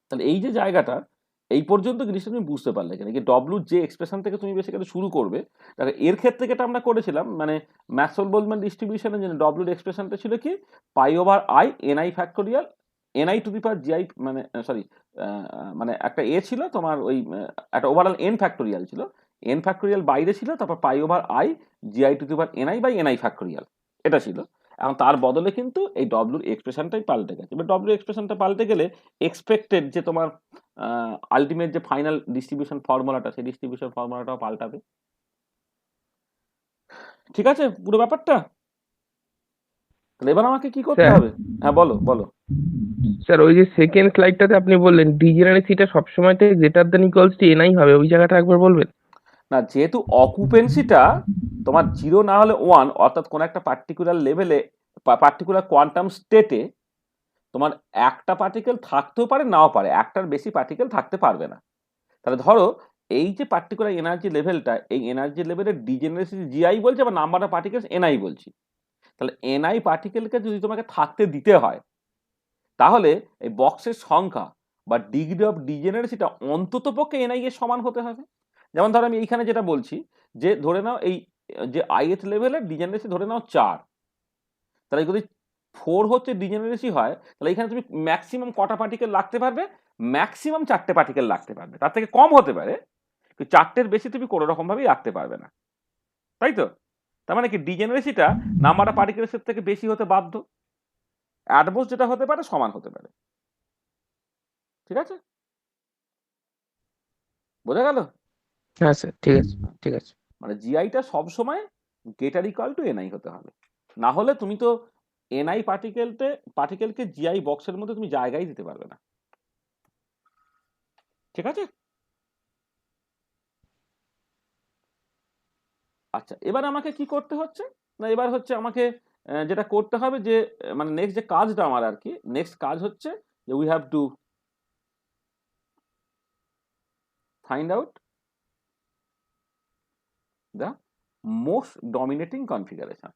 তাহলে এই যে জায়গাটা, এই পর্যন্ত জিনিসটা তুমি বুঝতে পারলে কিনা, ডব্লু যে এক্সপ্রেশন থেকে তুমি বেসিক্যালি শুরু করবে। দেখো এর ক্ষেত্রে যেটা আমরা করেছিলাম, মানে ম্যাক্সওয়েল বোলম্যান ডিস্ট্রিবিউশনের জন্য ডব্লুর এক্সপ্রেশনটা ছিল কি, pi over I NI factorial, NI to the power GI, মানে সরি মানে একটা ছিল তোমার ওই একটা ওভারঅল এন ফ্যাক্টোরিয়াল ছিল, এন ফ্যাক্টোরিয়াল বাইরে ছিল, তারপর pi over I GI to the power NI by NI factorial, এটা ছিল। এখন তার বদলে কিন্তু এই ডব্লুর এক্সপ্রেশনটাই পাল্টে গেছে। এবার ডব্লুর এক্সপ্রেশনটা পাল্টে গেলে এক্সপেক্টেড যে তোমার আলটিমেট যে ফাইনাল ডিস্ট্রিবিউশন ফর্মুলাটা, সেই ডিস্ট্রিবিউশন ফর্মুলাটাও পাল্টাবে। ঠিক আছে পুরো ব্যাপারটা? তাহলে এবার আমাকে কি করতে স্যার হবে? হ্যাঁ বলো বলো। স্যার ওই যে সেকেন্ড স্লাইডটাতে আপনি বললেন ডিজেনারেসিটা সবসময় greater than equals to NI হবে, ওই জায়গাটা একবার বলবেন? না, যেহেতু অকুপেন্সিটা তোমার 0 না হলে 1, অর্থাৎ কোন একটা পার্টিকুলার লেভেলে পার্টিকুলার কোয়ান্টাম স্টেটে তোমার একটা পার্টিকেল থাকতেও পারে নাও পারে, একটার বেশি পার্টিকেল থাকতে পারবে না। তাহলে ধরো এই যে পার্টিকুলার এনার্জি লেভেলটা, এই এনার্জি লেভেলের ডিজেনারেসিটি জিআই বলছে, বা নাম্বার অফ পার্টিকেলস এনআই বলছি। তাহলে এনআই পার্টিকেলকে যদি তোমাকে থাকতে দিতে হয়, তাহলে এই বক্সের সংখ্যা বা ডিগ্রি অফ ডিজেনারেসিটা অন্তত পক্ষে এনআই এর সমান হতে হবে। যেমন ধরো আমি এইখানে যেটা বলছি যে ধরে নাও এই যে আইএথ লেভেলের ডিজেনারেসি ধরে নাও 4, তাহলে যদি 4 হচ্ছে ডিজেনারেসি হয়, তাহলে এখানে তুমি ম্যাক্সিমাম কটা পার্টিকেল রাখতে পারবে? ম্যাক্সিমাম 4টে পার্টিকেল রাখতে পারবে, তার থেকে কম হতে পারে, কিন্তু 4টের বেশি তুমি কোনো রকম ভাবেই রাখতে পারবে না, তাই তো? তার মানে কি ডিজেনারেসিটা নাম্বার অফ পার্টিকেলসের থেকে বেশি হতে বাধ্য, অ্যাটমোস্ট যেটা হতে পারে সমান হতে পারে। ঠিক আছে, বোঝা গেল? হ্যাঁ স্যার, ঠিক আছে ঠিক আছে। মানে জিআইটা সবসময় গ্রেটার ইকুয়াল টু এনআই হতে হবে। না হলে তুমি তো এনআই পার্টিকেলকে জিআই বক্সের মধ্যে তুমি জায়গায় দিতে পারবে না। ঠিক আছে? আচ্ছা, এবার আমাকে কি করতে হচ্ছে, না এবার হচ্ছে আমাকে যেটা করতে হবে যে মানে নেক্সট যে কাজটা আমার আর কি, নেক্সট কাজ হচ্ছে যে we have to find out the most dominating configuration.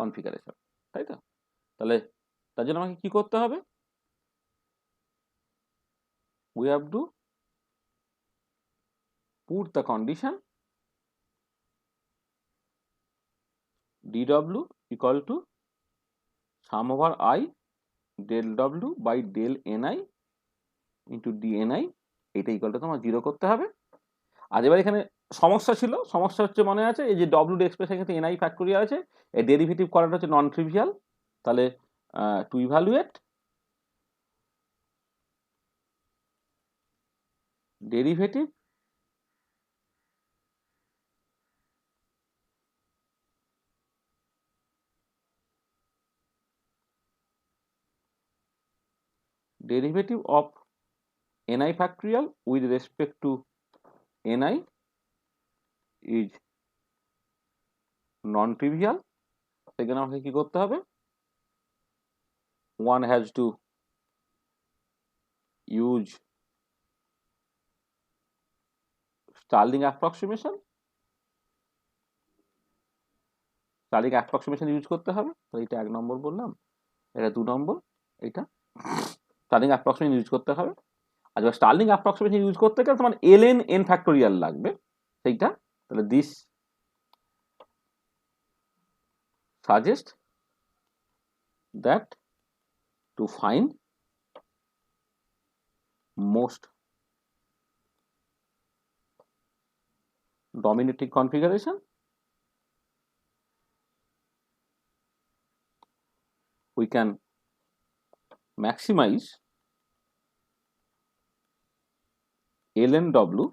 Configuration, তাই তো? তাহলে তার জন্য আমাকে কি করতে হবে? We have to put the condition dw equal to sum over I del w by del ni into dni, এটা ইকুয়াল টু তোমার 0 করতে হবে। আর এবার এখানে সমস্যা ছিল, সমস্যা হচ্ছে মনে আছে এই যে ডব্লিউ এক্সপ্রেশন ক্ষেত্রে এনআই ফ্যাক্টোরিয়াল আছে, এই ডেরিভেটিভ করাটা হচ্ছে নন ট্রিভিয়াল। তাহলে two evaluate derivative derivative of ni factorial with respect to ni is non trivial। সেখানে আমাকে কি করতে হবে? one has to use Stirling approximation, Stirling approximation use করতে হবে। তো এটা 1 নম্বর বললাম, এটা 2 নম্বর, এটা Stirling approximation ইউজ করতে হবে। আর যখন Stirling approximation ইউজ করতে গেলে তোমার ln n ফ্যাক্টোরিয়াল লাগবে সেইটা। তাহলে this suggest that to find most dominating configuration we can maximize ln w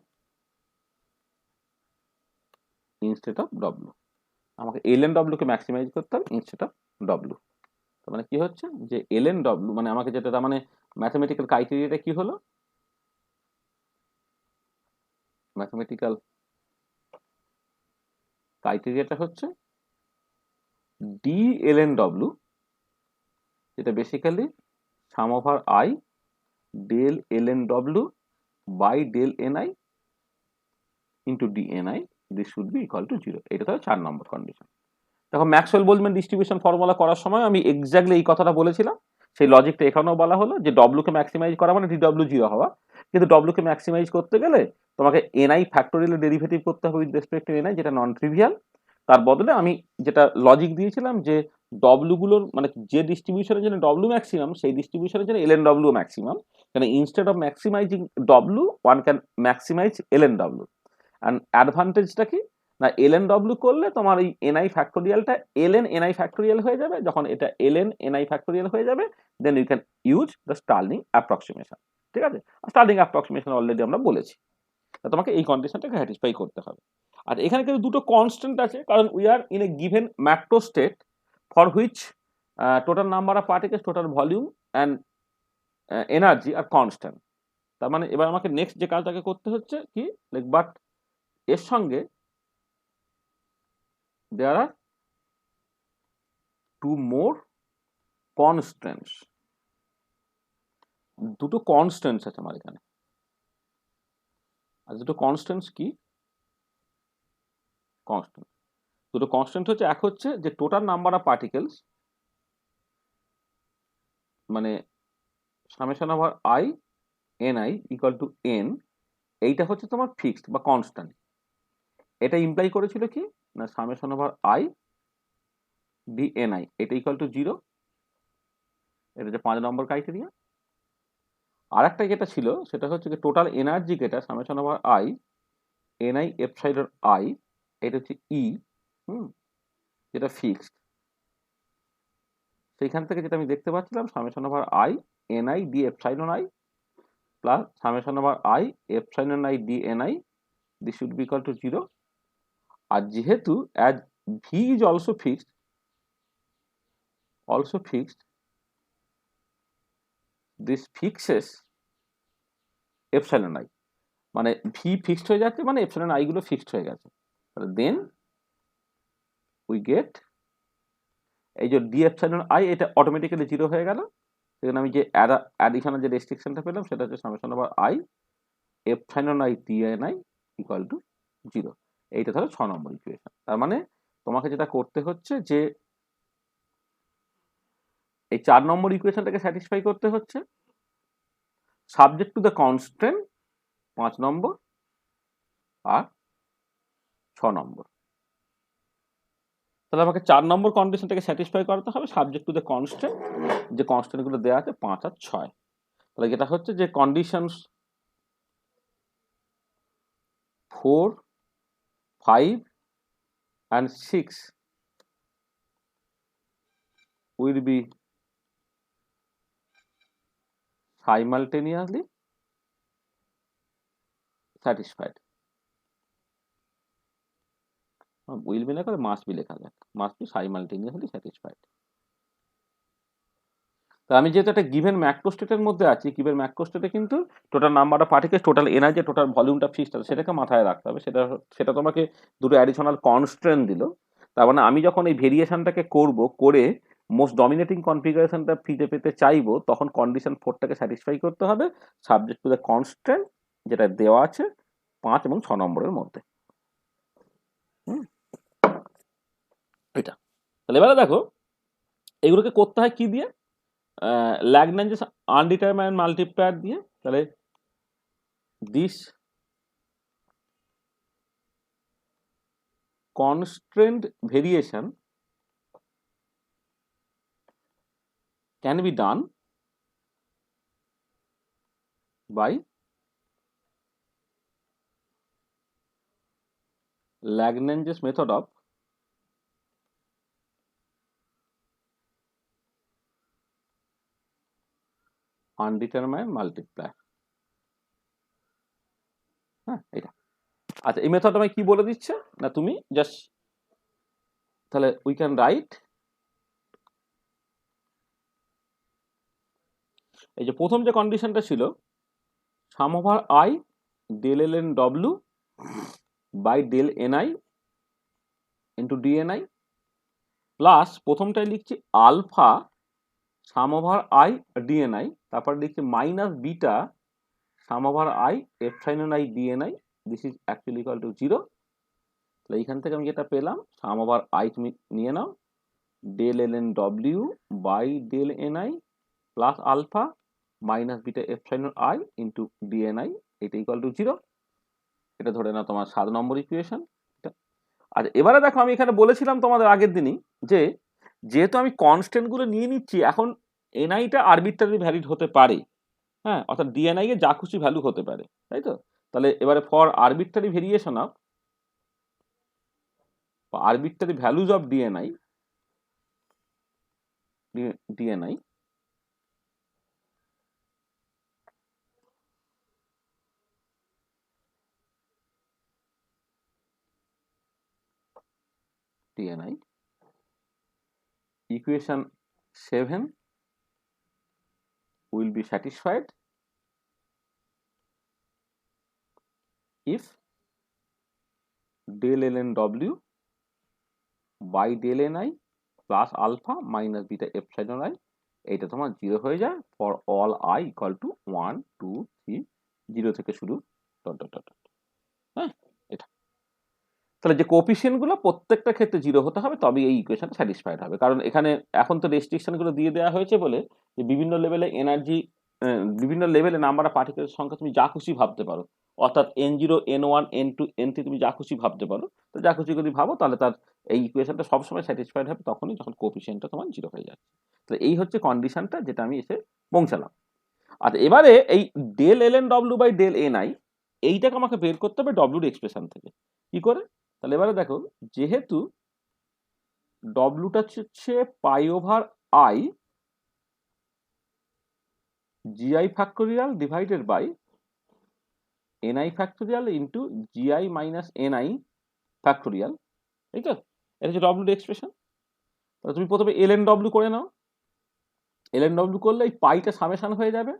instead of w। আমাকে ln w কে ম্যাক্সিমাইজ করতে হবে ইনস্টেড অফ w। তার মানে কি হচ্ছে যে ln w মানে আমাকে যেটা, তার মানে ম্যাথমেটিক্যাল ক্রাইটেরিয়াটা কি হলো? ম্যাথমেটিক্যাল ক্রাইটেরিয়াটা হচ্ছে ডি ln w, যেটা basically sum over I del ln w by del ni into dni, this should be equal to 0। এটা তো 4 নম্বর কন্ডিশন। দেখো ম্যাক্সওয়েল বোলজম্যান ডিস্ট্রিবিউশন ফর্মুলা করার সময় আমি এক্স্যাক্টলি এই কথাটা বলেছিলাম, সেই লজিকটা এখানেও বলা হলো যে ডব্লিউ কে ম্যাক্সিমাইজ করা মানে ডিডব্লিউ 0 হওয়া। কিন্তু ডব্লিউ কে ম্যাক্সিমাইজ করতে গেলে তোমাকে এনআই ফ্যাক্টোরিয়াল ডেরিভেটিভ করতে হবে উইথ রেসপেক্ট টু এনআই, যেটা নন ট্রিভিয়াল। তার বদলে আমি যেটা লজিক দিয়েছিলাম যে ডব্লিউ গুলোর মানে যে ডিস্ট্রিবিউশনের জন্য ডব্লিউ ম্যাক্সিমাম সেই ডিস্ট্রিবিউশনের জন্য এলএন ডব্লিউ ম্যাক্সিমাম, কারণ instead of maximising W one can maximise LN W. And অ্যাডভান্টেজটা কি, না এলএন ডব্লিউ করলে তোমার এই এনআই ফ্যাক্টোরিয়ালটা এলএন এনআই ফ্যাক্টোরিয়াল হয়ে যাবে। যখন এটা এলএন এনআই ফ্যাক্টোরিয়াল হয়ে যাবে then you can use the Stirling approximation. ঠিক আছে? স্টার্লিং অ্যাপ্রক্সিমেশন অলরেডি আমরা বলেছি। তোমাকে এই কন্ডিশনটাকে স্যাটিসফাই করতে হবে। আর এখানে কিন্তু দুটো কনস্ট্যান্ট আছে, কারণ we are in a given macro state for which total number of particles, total volume and energy are constant. তার মানে এবার আমাকে নেক্সট যে কাজটাকে করতে হচ্ছে কি, বাট এর সঙ্গে দেয়ার আর টু মোর কনস্ট্যান্টস, দুটো কনস্ট্যান্টস আছে আমার এখানে। আর দুটো কনস্ট্যান্টস কি? কনস্ট্যান্ট দুটো কনস্ট্যান্ট হচ্ছে, এক হচ্ছে যে টোটাল নাম্বার অফ পার্টিকেলস মানে summation over I N I equal two N, এইটা হচ্ছে তোমার ফিক্সড বা কনস্ট্যান্ট। এটা ইমপ্লাই করেছিল কি, না summation over I D N I, এটা ইকুয়াল টু 0। এটা হচ্ছে 5 নম্বর ক্রাইটেরিয়া। আর একটা যেটা ছিল সেটা হচ্ছে যে টোটাল এনার্জি, যেটা summation over I N I epsilon I, এটা হচ্ছে ই, যেটা ফিক্সড। সেইখান থেকে যেটা আমি দেখতে পাচ্ছিলাম summation over I N I D epsilon I plus summation over I epsilon I D N I, this should be equal to 0। আর যেহেতু as V is also fixed, this fixes epsilon i, মানে V fixed হয়ে যাচ্ছে, মানে epsilon I গুলো fixed হয়ে গেছে। Then we get এই যে ডি এপসাইলন আই, এটা অটোমেটিক্যালি 0 হয়ে গেল। সেখানে আমি যে অ্যাডিশনাল যে রেস্ট্রিকশনটা পেলাম সেটা হচ্ছে summation over I epsilon I D N I equal to 0। এইটা ধরো 6 নম্বর ইকুয়েশন। তার মানে তোমাকে যেটা করতে হচ্ছে যে এই 4 নম্বর ইকুয়েশনটাকে স্যাটিসফাই করতে হচ্ছে, সাবজেক্ট টু দ্য কনস্ট্যান্ট 5 নম্বর আর 6 নম্বর। তাহলে আমাকে 4 নম্বর কন্ডিশনটাকে স্যাটিসফাই করতে হবে, সাবজেক্ট টু দ্য কনস্ট্যান্ট, যে কনস্ট্যান্টগুলো দেওয়া আছে 5 আর 6। তাহলে যেটা হচ্ছে যে conditions 4, 5 and 6 will be simultaneously satisfied. will be না করে must be লেখা যাক, must be simultaneously satisfied। তা আমি যেহেতু একটা গিভেন ম্যাক্রো স্টেটের মধ্যে আছি, গিভেন ম্যাক্রো স্টেটে কিন্তু total number of particles, total energy, total ভলিউমটা ফিক্সড আছে, সেটাকে মাথায় রাখতে হবে। সেটা তোমাকে দুটো অ্যাডিশনাল কনস্ট্রেন্ট দিল। তার মানে আমি যখন এই ভেরিয়েশনটাকে করে মোস্ট ডমিনেটিং কনফিগারেশনটা ফিতে পেতে চাইবো, তখন কন্ডিশন 4টাকে স্যাটিসফাই করতে হবে, সাবজেক্ট টু দ্য কনস্ট্রেন্ট যেটা দেওয়া আছে 5 এবং 6 নম্বরের মধ্যে। এটা তাহলে এবারে দেখো এগুলোকে করতে হয় কি দিয়ে, ল্যাগরেঞ্জেস আনডিটারমাইন্ড মাল্টিপ্লায়ার দিয়ে। তাহলে this constraint variation can be done by Lagrange's method of undetermined multiplier। হ্যাঁ, এটা আচ্ছা, এই মেথড আমায় কি বলে দিচ্ছে না, তুমি জাস্ট তাহলে উই ক্যান রাইট, এই যে প্রথম যে কন্ডিশনটা ছিল sum over I del L N W by del N I into D N I, plus প্রথমটাই লিখছি alpha sum over I D N I, তারপর লিখছি minus beta sum over I epsilon I D N I, this is actually equal to 0। তাহলে এইখান থেকে আমি যেটা পেলাম, সাম ওভার আই তুমি নিয়ে নাও, del L N W by del N I plus alpha minus beta epsilon I into D N I, এটা ইকুয়াল টু 0। এটা ধরে নাও তোমার 7 নম্বর ইকুয়েশন। আর এবারে দেখো আমি এখানে বলেছিলাম তোমাদের আগের দিনই যে যেহেতু আমি কনস্ট্যান্ট গুলো নিয়ে নিচ্ছি, এখন এনআইটা আরবিট্রারি ভ্যালিড হতে পারে, হ্যাঁ, অর্থাৎ ডিএনআই এ যা খুশি ভ্যালু হতে পারে, তাই তো। তাহলে এবারে for arbitrary variation of arbitrary values of DNI equation 7 will be satisfied if del ln w by del ni plus alpha minus beta epsilon I, এইটা তোমার 0 হয়ে যায় for all I equal to 1 2 3, 0 থেকে শুরু ডট ডট ডট। হ্যাঁ, এটা তাহলে যে কোএফিসিয়েন্ট গুলো প্রত্যেকটা ক্ষেত্রে 0 হতে হবে, তবে এই ইকুয়েশনটা স্যাটিসফাইড হবে। কারণ এখানে এখন তো রেস্ট্রিকশন গুলো দিয়ে দেওয়া হয়েছে বলে যে বিভিন্ন লেভেলে এনার্জি, বিভিন্ন লেভেলে নাম্বার অফ পার্টিকেলের সংখ্যা তুমি যা খুশি ভাবতে পারো, অর্থাৎ n0 n1 n2 n3 তুমি যা খুশি ভাবতে পারো। তো যা খুশি যদি ভাবো তাহলে তার এই ইকুয়েশনটা সবসময় স্যাটিসফাইড হবে তখনই যখন কোএফিসিয়েন্টটা তোমার 0 হয়ে যাচ্ছে। তো এই হচ্ছে কন্ডিশনটা যেটা আমি এসে পৌঁছালাম। আর এবারে এই del L N W by del N I, এইটাকে আমাকে বের করতে হবে ডব্লিউর এক্সপ্রেশন থেকে। কি করে? তাহলে এবারে দেখো, যেহেতু ডব্লিউটা হচ্ছে pi over I GI factorial divided by NI factorial into GI minus NI factorial, তাই তো? এটা হচ্ছে ডব্লিউর এক্সপ্রেশন। তাহলে তুমি প্রথমে LNW করে নাও। LNW করলে এই পাইটা সামেশন হয়ে যাবে,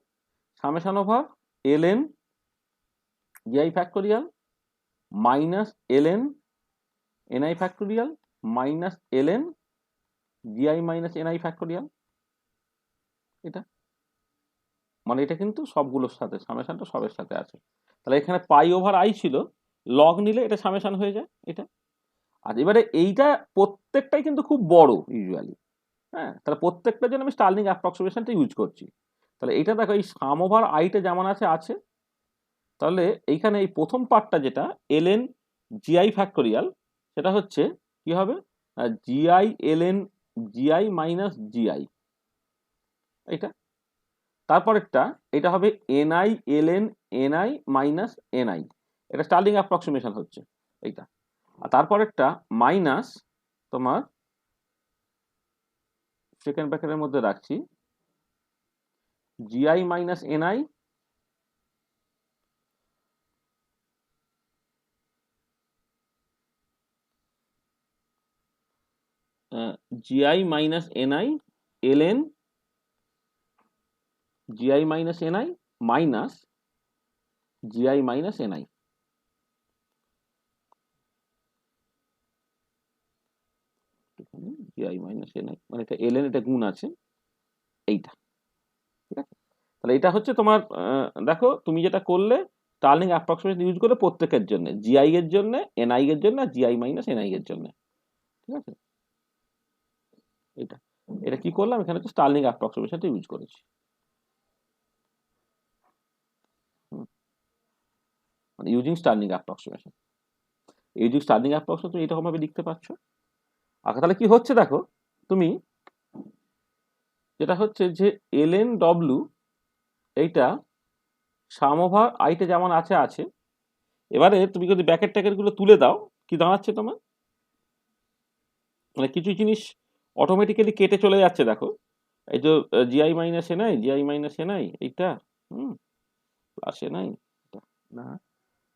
summation over LN GI factorial minus LN NI factorial minus LN GI minus NI factorial. এটা মানে এটা কিন্তু সবগুলোর সাথে সামেশনটা সবের সাথে আছে। তাহলে এখানে পাই ওভার আই ছিল, লগ নিলে এটা সামেশন হয়ে যায় এটা। আর এবারে এইটা প্রত্যেকটাই কিন্তু খুব বড় ইউজুয়ালি, হ্যাঁ, তাহলে প্রত্যেকটার জন্য আমি স্টার্লিং অ্যাপ্রক্সিমেশনটা ইউজ করছি। তাহলে এইটা দেখো এই সাম ওভার আইটা যেমন আছে আছে, তাহলে এইখানে এই প্রথম পার্টটা যেটা LN GI ফ্যাক্টোরিয়াল, সেটা হচ্ছে কি হবে GI LN GI minus GI, এটা। তারপরেরটা এটা হবে NI LN NI minus NI, এটা স্টার্লিং অ্যাপ্রক্সিমেশন হচ্ছে এইটা। আর তারপরেরটা মাইনাস তোমার সেকেন্ড ব্র্যাকেটের মধ্যে রাখছি GI minus NI GI minus NI LN GI minus NI minus GI minus NI। GI minus NI মানে এটা LN, এটা গুণ আছে এইটা, ঠিক আছে? তাহলে এটা হচ্ছে তোমার দেখো তুমি যেটা করলে স্টার্লিং অ্যাপ্রক্সিমেশন ইউজ করে প্রত্যেকের জন্য, GI এর জন্য, NI এর জন্য, GI মাইনাস NI এর জন্য, ঠিক আছে? এটা এটা কি করলাম, এখানে হচ্ছে স্টার্লিং অ্যাপ্রক্সিমেশনটা ইউজ করেছি, মানে using Stirling approximation. Using Stirling approximation তুমি এরকম ভাবে লিখতে পারছো। আচ্ছা, তাহলে কি হচ্ছে দেখো, তুমি যেটা হচ্ছে যে LNW এইটা সাম ওভার আইটা যেমন আছে আছে, এবারে তুমি যদি ব্যাকেট ট্যাকেট গুলো তুলে দাও, কি দাঁড়াচ্ছে তোমার, মানে কিছু জিনিস অটোমেটিক্যালি কেটে চলে যাচ্ছে দেখো। এই যে GI minus NI GI minus NI এইটা, প্লাস NI না,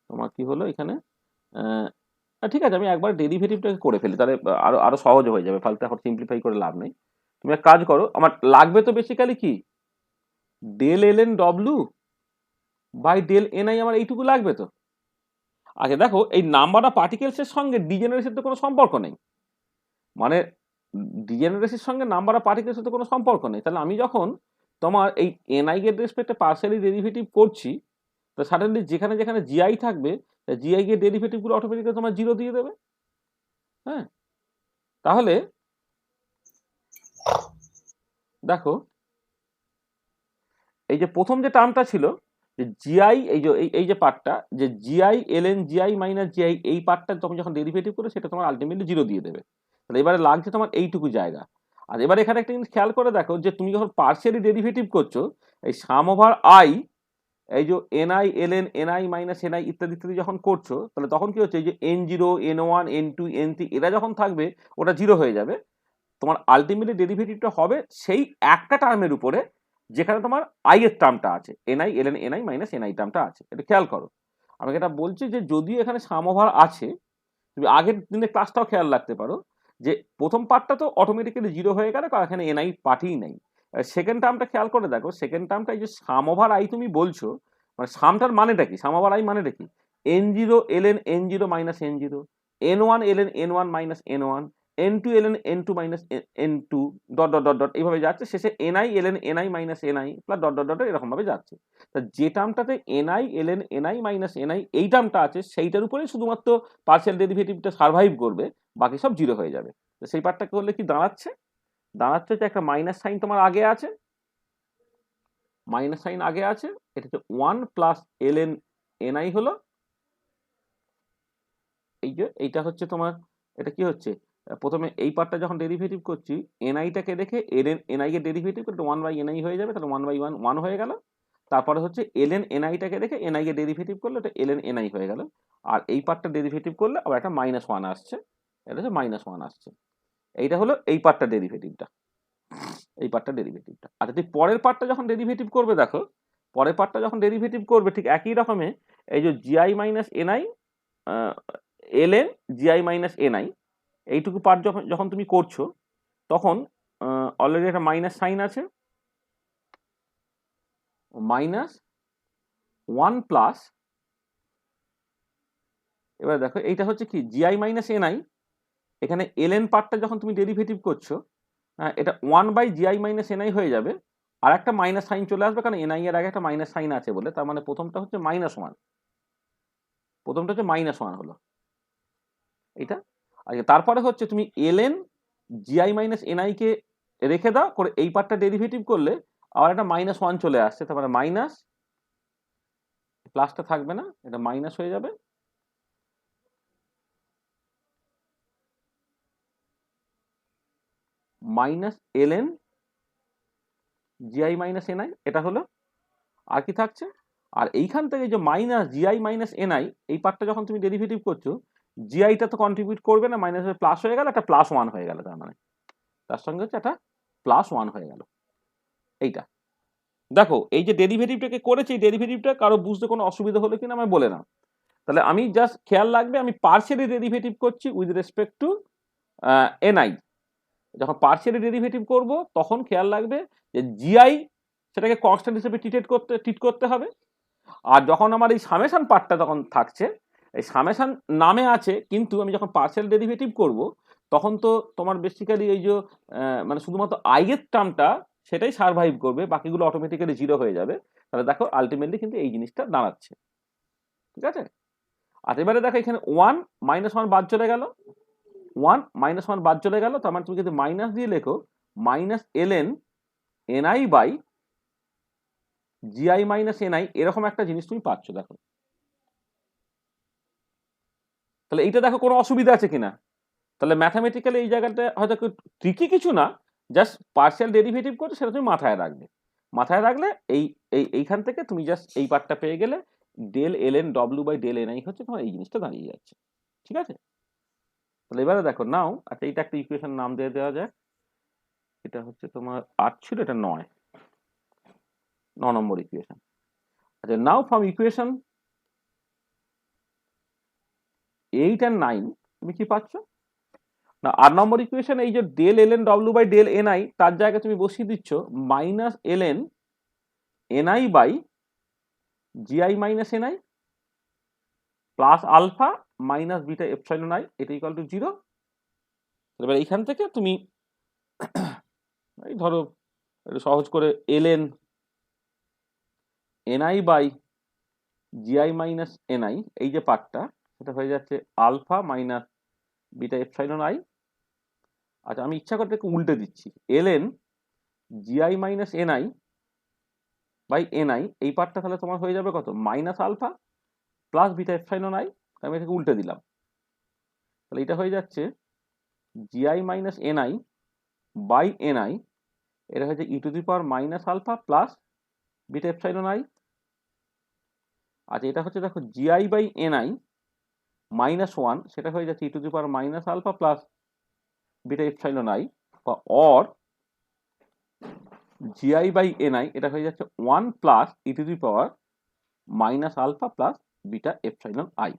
তোমার কি হলো এখানে ঠিক আছে, আমি একবার ডেরিভেটিভটাকে করে ফেলি, তাহলে আরো আরো সহজ হয়ে যাবে, ফালতু এখন সিম্পলিফাই করে লাভ নেই। তুমি এক কাজ করো, আমার লাগবে তো বেসিক্যালি কি del LNW by del NI, আমার এইটুকু লাগবে তো। আচ্ছা দেখো, এই নাম্বার অফ পার্টিকেলসের সঙ্গে ডিজেনারেসির তো কোনো সম্পর্ক নেই, মানে ডিজেনারেসির সঙ্গে নাম্বার অফ পার্টিকেলসের তো কোনো সম্পর্ক নেই। তাহলে আমি যখন তোমার এই NI এর রেসপেক্টে পার্সিয়ালি ডেরিভেটিভ করছি, তো সাডেনলি যেখানে যেখানে GI থাকবে, GI এর ডেরিভেটিভ গুলো অটোমেটিক্যালি তোমার 0 দিয়ে দেবে, হ্যাঁ। তাহলে দেখো এই যে প্রথম যে টার্মটা ছিল যে GI, এই যে পার্টটা যে GI LN GI minus GI, এই পার্টটা তুমি যখন ডেরিভেটিভ করে সেটা তোমার আলটিমেটলি 0 দিয়ে দেবে। তাহলে এবারে লাগছে তোমার এইটুকু জায়গা। আর এবারে এখানে একটা জিনিস খেয়াল করে দেখো, যে তুমি যখন পার্সিয়ালি ডেরিভেটিভ করছো এই সাম ওভার আই, এই যে NI LN NI minus NI ইত্যাদি ইত্যাদি যখন করছো, তাহলে তখন কি হচ্ছে, এই যে N0 N1 N2 N3 এরা যখন থাকবে ওটা 0 হয়ে যাবে। তোমার আলটিমেটলি ডেরিভেটিভটা হবে সেই একটা টার্মের উপরে যেখানে তোমার আই এর টার্মটা আছে, NI LN NI minus NI টার্মটা আছে। এটা খেয়াল করো, আমি এটা বলছি যে যদিও এখানে সাম ওভার আছে, তুমি আগের দিনের ক্লাসটাও খেয়াল রাখতে পারো যে প্রথম পার্টটা তো অটোমেটিক্যালি 0 হয়ে গেল, কারণ এখানে NI পার্টই নাই। সেকেন্ড টার্মটা খেয়াল করে দেখো, সেকেন্ড টার্মটা এই যে সাম ওভার আই তুমি বলছো, মানে সামটার মানেটা কি, সাম ওভার আই মানেটা কি, N0 LN N0 minus N0, N1 LN N1 minus N1, N2 LN N2 minus N2, dot dot dot dot এইভাবে যাচ্ছে, শেষে NI LN NI minus NI plus dot dot dot এরকম ভাবে যাচ্ছে। তা যে টার্মটাতে NI LN NI minus NI এই টার্মটা আছে, সেইটার উপরেই শুধুমাত্র পার্সিয়াল ডেরিভেটিভটা সার্ভাইভ করবে, বাকি সব 0 হয়ে যাবে। তো সেই পার্টটা করলে কি দাঁড়াচ্ছে, দাঁড়াচ্ছে যে একটা মাইনাস সাইন তোমার আগে আছে, মাইনাস সাইন আগে আছে, এটা হচ্ছে 1 প্লাস LN NI হলো, এই যে এইটা হচ্ছে তোমার, এটা কি হচ্ছে, প্রথমে এই পার্টটা যখন ডেরিভেটিভ করছি NI-টাকে দেখে LN NI এর ডেরিভেটিভ করতে 1 বাই NI হয়ে যাবে, তাহলে 1 বাই 1 1 হয়ে গেল। তারপরে হচ্ছে LN NI-টাকে দেখে NI এর ডেরিভেটিভ করলে এটা LN NI হয়ে গেল। আর এই পার্টটা ডেরিভেটিভ করলে আবার একটা -1 আসছে, এটা হচ্ছে -1 আসছে। এইটা হলো এই পার্টটা ডেরিভেটিভটা। এই পার্টটা ডেরিভেটিভটা। আচ্ছা তুই পরের পার্টটা যখন ডেরিভেটিভ করবে, দেখো পরের পার্টটা যখন ডেরিভেটিভ করবে ঠিক একই রকমে এই যে GI minus NI LN GI minus NI এইটুকু পার্ট যখন যখন তুমি করছো তখন অলরেডি একটা মাইনাস সাইন আছে, মাইনাস 1 প্লাস, এবার দেখো এইটা হচ্ছে কি জিআই মাইনাস এনআই, এখানে এলএন পার্টটা যখন তুমি ডেরিভেটিভ করছো এটা 1 বাই জিআই মাইনাস এনআই হয়ে যাবে, আর একটা মাইনাস সাইন চলে আসবে কারণ এনআই এর আগে একটা মাইনাস সাইন আছে বলে, তার মানে প্রথমটা হচ্ছে -1, প্রথমটা হচ্ছে -1 হলো এটা। আচ্ছা তারপরে হচ্ছে তুমি এলএন জিআই মাইনাস এনআই কে রেখে দাও, করে এই পার্টটা ডেরিভেটিভ করলে আবার একটা -1 চলে আসছে, তার মানে মাইনাস, প্লাসটা থাকবে না, এটা মাইনাস হয়ে যাবে, minus LN GI minus NI এটা হলো। আর কি থাকছে, আর এইখান থেকে যে মাইনাস জিআই মাইনাস এনআই এই পার্টটা যখন তুমি ডেরিভেটিভ করছো জিআইটা তো কন্ট্রিবিউট করবে না, মাইনাস প্লাস হয়ে গেল, একটা +1 হয়ে গেল, তার মানে তার সঙ্গে হচ্ছে একটা +1 হয়ে গেল এইটা। দেখো এই যে ডেরিভেটিভটাকে করেছি, এই ডেরিভেটিভটা কারো বুঝতে কোনো অসুবিধা হলো কিনা আমায় বলে নাও। তাহলে আমি জাস্ট খেয়াল রাখবে আমি পার্শিয়ালি ডেরিভেটিভ করছি উইথ রেসপেক্ট টু এনআই। যখন পার্শিয়ালি ডেরিভেটিভ করব তখন খেয়াল রাখবে যে জিআই সেটাকে কনস্ট্যান্ট হিসেবে ট্রিট করতে হবে, আর যখন আমার এই সামেশন পার্টটা যখন থাকছে, এই সামেশন নামে আছে কিন্তু আমি যখন পার্শিয়াল ডেরিভেটিভ করব তখন তো তোমার বেসিক্যালি এই যে মানে শুধুমাত্র আই এর টার্মটা সেটাই সারভাইভ করবে, বাকিগুলো অটোমেটিক্যালি 0 হয়ে যাবে। তাহলে দেখো আলটিমেটলি কিন্তু এই জিনিসটা দাঁড়াচ্ছে, ঠিক আছে। আর এবারে দেখো এখানে 1 -1 বাদ চলে গেল, 1 -1 বাদ চলে গেল, তার মানে তুমি যদি মাইনাস দিয়ে লেখো minus LN NI by GI minus NI, এরকম একটা জিনিস তুমি পাচ্ছ। দেখো তাহলে এইটা দেখো কোনো অসুবিধা আছে কিনা, তাহলে ম্যাথামেটিক্যালি এই জায়গাটা হয়তো ট্রিকি কিছু না, জাস্ট পার্শিয়াল ডেরিভেটিভ করছো সেটা তুমি মাথায় রাখবে, মাথায় রাখলে এইখান থেকে তুমি জাস্ট এই পার্টটা পেয়ে গেলে del LN W by del NI হচ্ছে তোমার এই জিনিসটা দাঁড়িয়ে যাচ্ছে, ঠিক আছে। তাহলে এবারে দেখো নাও, আচ্ছা এটা একটা ইকুয়েশন নাম দিয়ে দেওয়া যায়, এটা হচ্ছে তোমার 8 ছিল, এটা 9 নম্বর ইকুয়েশন। আচ্ছা নাও ফ্রম ইকুয়েশন 8 and 9 তুমি কি পাচ্ছ না, 8 নম্বর ইকুয়েশন এই যে del LN W by del NI তার জায়গায় তুমি বসিয়ে দিচ্ছ minus LN NI by GI minus NI plus alpha minus beta epsilon I, এটা ইকুয়াল টু 0। এবার এইখান থেকে তুমি এই ধরো একটু সহজ করে LN NI by GI minus NI এই যে পার্টটা সেটা হয়ে যাচ্ছে alpha minus beta epsilon I. আচ্ছা আমি ইচ্ছা করতে একটু উল্টে দিচ্ছি, LN GI minus NI by NI এই পার্টটা তাহলে তোমার হয়ে যাবে কত, minus alpha plus beta epsilon I, আমি এটাকে উল্টে দিলাম, তাহলে এটা হয়ে যাচ্ছে GI minus NI by NI, এটা হচ্ছে ই to the power minus alpha plus beta epsilon I. আচ্ছা এটা হচ্ছে দেখো জিআই বাই এনআই -1, সেটা হয়ে যাচ্ছে ই to the power minus alpha plus beta epsilon I, বা অর জিআই বাই এনআই এটা হয়ে যাচ্ছে 1 plus E to the power minus alpha plus beta epsilon I.